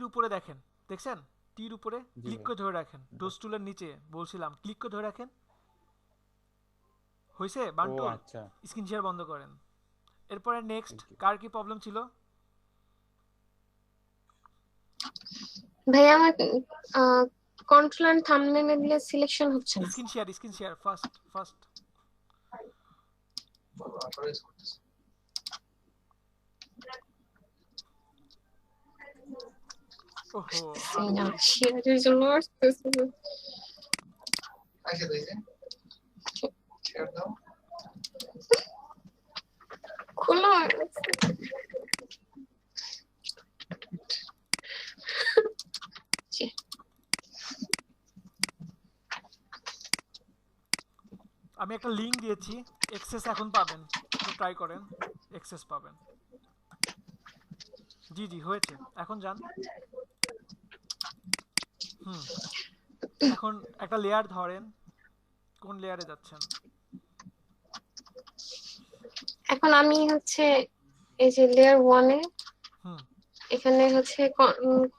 উপরে দেখেন দেখছেন টির উপরে জি ক্লিক ভাই। করে ধরে রাখেন ডোজ টুলের নিচে বলছিলাম ক্লিক করে ধরে রাখেন হইছে ও বান্টুল আচ্ছা স্ক্রিন শেয়ার বন্ধ করেন এরপরে নেক্সট থ্যাংক ইউ। কার কি প্রবলেম ছিল ভাইয়া আমার কন্ট্রোল এন্ড থাম্বনেইলে দিলে সিলেকশন হচ্ছে না। স্ক্রিন শেয়ার ফার্স্ট ওহো না শেয়ারের জন্য আসতেছে না। খোলা হয়ে গেছে। জি। আমি একটা লিংক দিয়েছি এক্সেস এখন পাবেন একটু ট্রাই করেন এক্সেস পাবেন জি জি হয়েছে এখন যান এখন একটা লেয়ার ধরেন কোন লেয়ারে যাচ্ছেন এখন আমি হচ্ছে এই যে লেয়ার 1 এ এখানে হচ্ছে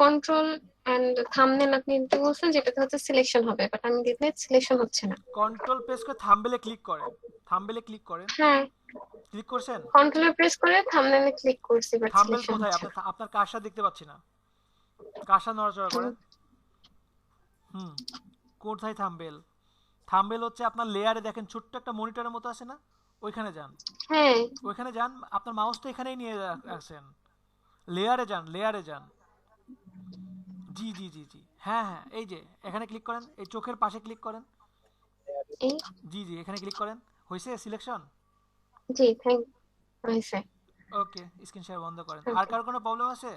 কন্ট্রোল এন্ড থাম্বনেল আপনি দিতে বলছেন, যেটাতে হচ্ছে সিলেকশন হবে, বাট আমি দিতে সিলেকশন হচ্ছে না। কন্ট্রোল প্রেস করে থাম্বনেলে ক্লিক করেন, থাম্বনেলে ক্লিক করেন, হ্যাঁ, ক্লিক করছেন? কন্ট্রোলে প্রেস করে থাম্বনেলে ক্লিক করছি, বাট থাম্বনেল সিলেকশন কোথায়? হচ্ছে না। আপনার কার্সার দেখতে পাচ্ছি না, কার্সার নড়াচড়া করেন। কোথায় থাম্বনেল? থাম্বনেল হচ্ছে আপনার লেয়ারে দেখেন ছোট্ট একটা মনিটরের মতো আছে না, ওইখানে যান, হ্যাঁ, ওইখানে যান, আপনার মাউসটা এখানেই নিয়ে আসেন, লেয়ারে যান, লেয়ারে যান। জি জি জি জি, হ্যাঁ হ্যাঁ, এই যে এখানে ক্লিক করেন, এই চোখের পাশে ক্লিক করেন। এই জি জি, এখানে ক্লিক করেন। হয়েছে সিলেকশন? জি থ্যাংক হয়েছে। ওকে, স্ক্রিন শেয়ার বন্ধ করেন। আর কারো কোনো প্রবলেম আছে?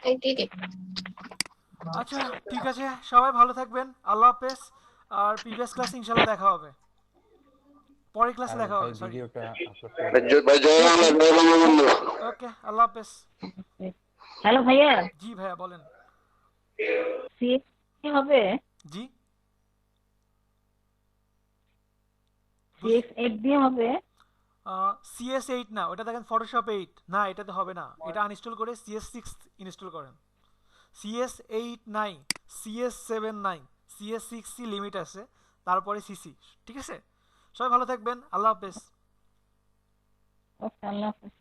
এই ডিড ইট। আচ্ছা ঠিক আছে, সবাই ভালো থাকবেন, আল্লাহ হাফেজ। আর প্রিভিয়াস ক্লাস ইনশাআল্লাহ দেখা হবে, পরের ক্লাসে আর দেখা ভাই হবে, সরি। ভিডিওটা আপলোড করে ভাই জয় বাংলা, জয় বঙ্গবন্ধু। ওকে, আল্লাহ হাফেজ। হ্যালো ভাইয়া, জি ভাইয়া বলেন। সিএক্স হবে? জি CX8 দিয়ে হবে? CS8 না, ওটা দেখেন ফটোশপ 8 না, এটাতে হবে না, এটা আনইনস্টল করে CS6 ইনস্টল করেন। CS8 নাই, CS7 নাই, CS6 লিমিট আছে, তারপরে CC। ঠিক আছে, সবাই ভালো থাকবেন, আল্লাহ হাফেজ। ওকে, আল্লাহ হাফেজ।